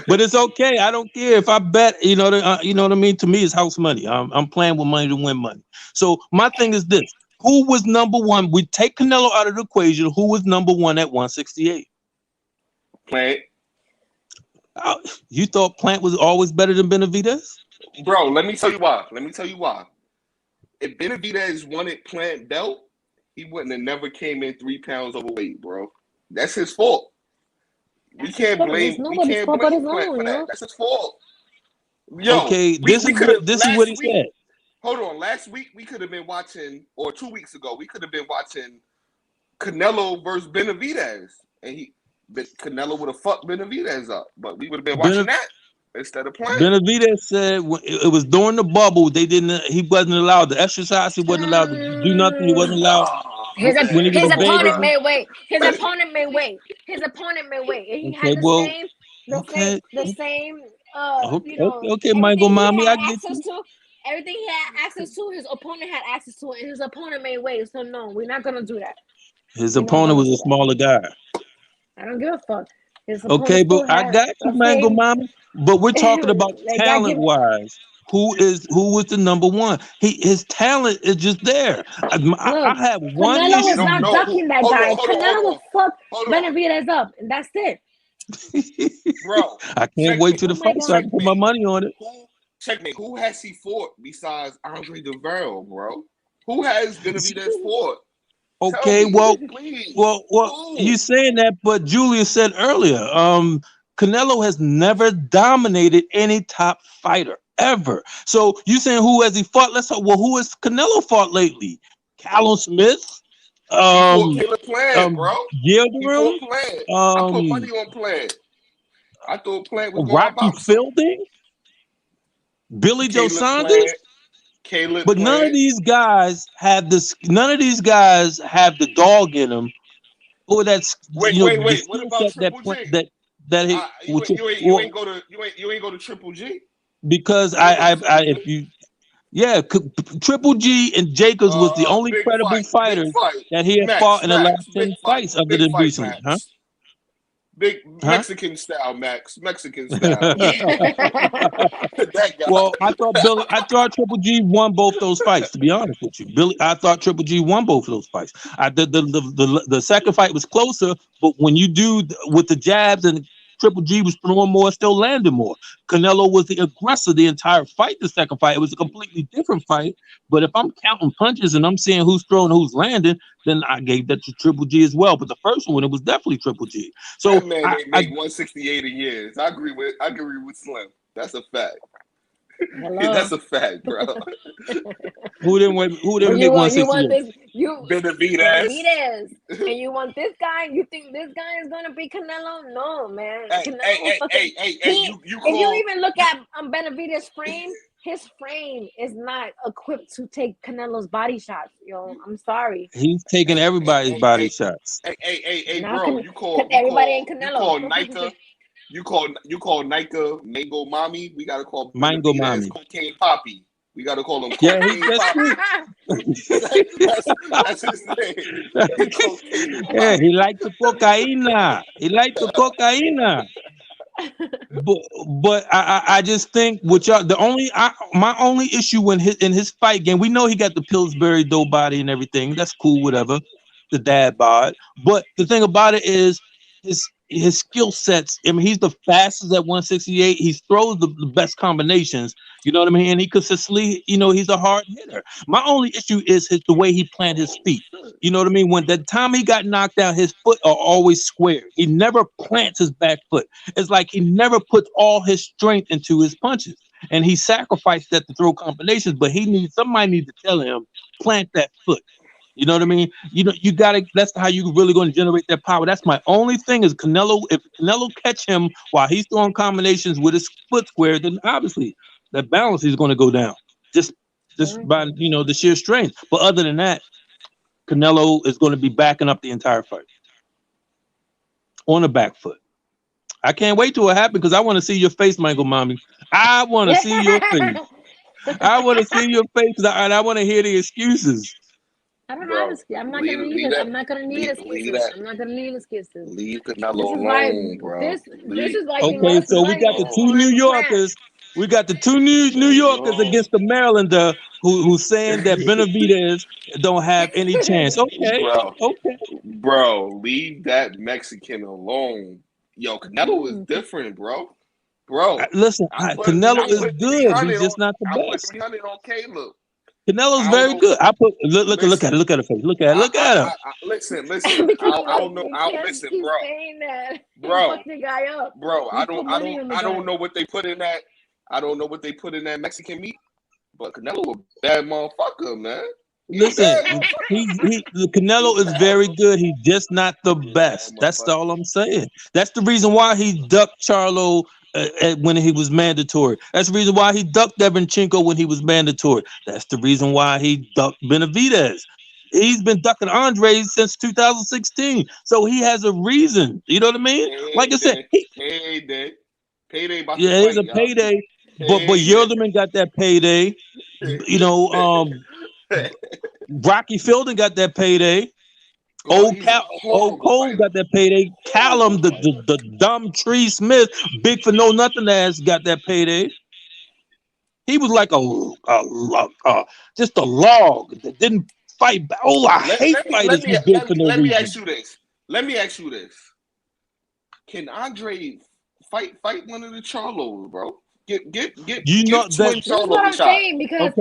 But it's okay. I don't care if I bet. You know what I mean. To me, it's house money. I'm playing with money to win money. So my thing is this: who was number one? We take Canelo out of the equation. Who was number one at 168? Plant. You thought Plant was always better than Benavidez? Bro, let me tell you why. If Benavidez wanted Plant belt, he wouldn't have never came in 3 pounds overweight, bro. That's his fault. We can't blame Plant for that. That's his fault. Yo, okay, this is what he said. Hold on. Last week we could have been watching, or 2 weeks ago, we could have been watching Canelo versus Benavidez, and Canelo would have fucked Benavidez up, but we would have been watching that instead of Plant. Benavidez said it was during the bubble. He wasn't allowed to exercise. He wasn't allowed to do nothing. He wasn't allowed. His opponent may wait. He had the same. Okay, Michael, mommy, I get you. Everything he had access to, his opponent had access to it, and his opponent may wait. So no, we're not gonna do that. His opponent was a smaller guy. I don't give a fuck. Okay, but I got you, Mango Mama. But we're talking about talent-wise. Who was the number one? His talent is just there. I have one Canelo issue. is not ducking that guy. Canelo will fuck Benavidez up, and that's it. Bro, I can't wait till the fight so I can put my money on it. Checkmate. Who has he fought besides Andre Devereaux, bro? Who has Benavidez fought? Okay, well, you saying that, but Julia said earlier, Canelo has never dominated any top fighter ever. So you saying who has he fought? Let's talk. Well, who has Canelo fought lately? Callum Smith. Caleb Plant, bro. Gilderoy. I put money on Plant. I thought Plant was going Rocky Fielding. Billy Joe Sanders. Caleb but none of these guys have this. None of these guys have the dog in them, or that's wait. What about Triple G? You ain't go to Triple G because Triple G and Jacobs was the only credible fighter that he had fought in the last 10 fights other than recently, huh? Big Mexican style, Max. Mexican style. Well, I thought Triple G won both those fights. To be honest with you, I thought Triple G won both of those fights. The second fight was closer, but when you do with the jabs and Triple G was throwing more, still landing more. Canelo was the aggressor the entire fight. The second fight, it was a completely different fight. But if I'm counting punches and I'm seeing who's throwing, who's landing, then I gave that to Triple G as well. But the first one, it was definitely Triple G. So that man ain't make 168 in years. I agree with Slim. That's a fact. That's a fact, bro. Who didn't make 168? Benavidez, and you want this guy? You think this guy is gonna be Canelo? No, man. If you even look at Benavidez' frame, his frame is not equipped to take Canelo's body shots. Yo, I'm sorry. He's taking everybody's body shots. Bro, everybody ain't Canelo. You call Nayka Mango Mommy. We gotta call Mango Mommy Cocaine Poppy. We gotta call him Yeah, Cocaine Poppy. That's his name. Yeah, he likes the cocaina. He likes the cocaina. But I just think what y'all my only issue in his fight game, we know he got the Pillsbury dough body and everything. That's cool, whatever. The dad bod. But the thing about it is his skill sets. I mean, he's the fastest at 168. He throws the best combinations. You know what I mean? And he consistently, he's a hard hitter. My only issue is the way he planted his feet. You know what I mean? When the time he got knocked down, his foot are always square. He never plants his back foot. It's like he never puts all his strength into his punches. And he sacrificed that to throw combinations, but somebody needs to tell him, plant that foot. You know what I mean? You gotta. That's how you really going to generate that power. That's my only thing is Canelo. If Canelo catch him while he's throwing combinations with his foot square, then obviously that balance is going to go down. Just by the sheer strength. But other than that, Canelo is going to be backing up the entire fight on the back foot. I can't wait till it happens because I want to see your face, Mango Mommy. I want to see your face. I want to see your face, and I want to hear the excuses. I don't know. I'm not gonna need it. I'm not gonna need excuses. I'm not gonna need excuses. Leave Canelo alone, bro. This is like okay. So we got the two New Yorkers. We got the two New Yorkers against the Marylander who's saying that Benavidez don't have any chance. Okay, bro, leave that Mexican alone. Yo, Canelo is different, bro. Listen, Canelo is good. He's just not the best. I put 300 on Caleb. Canelo's very good. I put look at her face. Look at her. Listen. I don't know. Listen, bro. Fuck the guy up. Bro, I don't know what they put in that. I don't know what they put in that Mexican meat. But Canelo a bad motherfucker, man. Listen, Canelo is very good. He's just not the best. That's all I'm saying. That's the reason why he ducked Charlo when he was mandatory. That's the reason why he ducked Devinchenko when he was mandatory. That's the reason why he ducked Benavidez. He's been ducking Andre since 2016. So he has a reason. You know what I mean? Like I said, payday. Yeah, it's a payday. But Yerleman got that payday. Rocky Fielding got that payday. Old Cole got that payday. Callum, the dumb Tree Smith, big for no nothing ass, got that payday. He was like just a log that didn't fight. I hate fighters who big for no reason. Let me ask you this. Can Andre fight one of the Charlos, bro? Get that's what I'm saying, because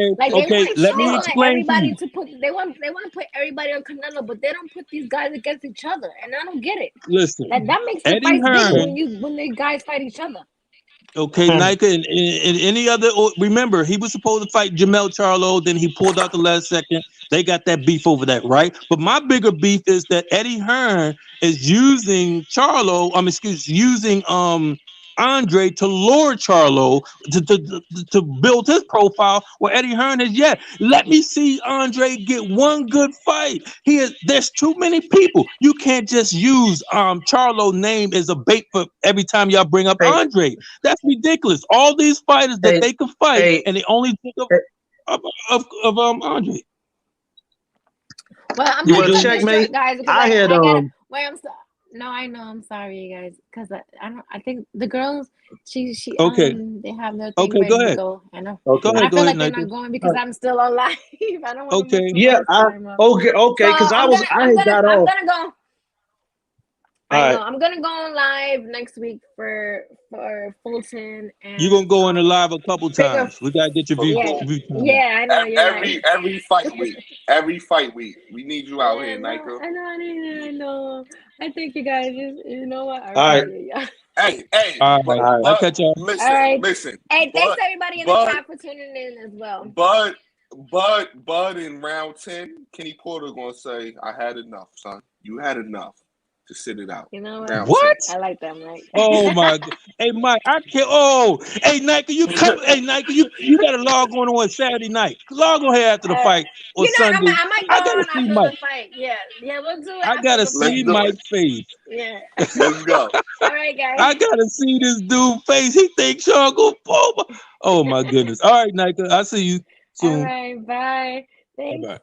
let me explain everybody to put they want to put everybody on Canelo, but they don't put these guys against each other, and I don't get it. Listen, that makes the fight big when the guys fight each other. Okay, Nayka and any other. Remember, he was supposed to fight Jamel Charlo, then he pulled out the last second. They got that beef over that, right? But my bigger beef is that Eddie Hearn is using using Andre to lure Charlo to build his profile where Eddie Hearn is yet. Let me see Andre get one good fight. There's too many people. You can't just use Charlo name as a bait for every time y'all bring up Andre. That's ridiculous. All these fighters that they can fight and they only think of Andre. Well, I'm you want to checkmate, guys? No, I know. I'm sorry, you guys, because I think the girls. She. Okay. They have their thing ready to go. I know. Okay. I feel like they're not going because I'm still alive. I don't want to. Okay. Yeah. Okay. Because I got off. I'm gonna go. I'm gonna go on live next week for Fulton, and you're gonna go on the live a couple times. We gotta get your view. Yeah, I know. Every fight week, we need you out here, Nayka. I know. I think you guys you know what? All right. Hey. All right. I'll catch y'all. Listen. Hey, thanks everybody in the chat for tuning in as well. Bud Bud in round 10, Kenny Porter gonna say, "I had enough, son. You had enough to sit it out." You know what? Round What? 10. I like that, Mike. Oh my God. Hey Mike, I can't. Oh, hey Nike, you come. Hey Nike, you got to log on Saturday night. Log on here after the fight or You know, Sunday. I might go I gotta on see after Mike. the fight. Yeah, we'll do it I after gotta the see fight. do it. Mike's face. Yeah. Let's go. All right, guys. I gotta see this dude face. He thinks Sean go pull. Oh my goodness. All right, Nike. I'll see you All soon. right, bye. Bye Thanks. bye.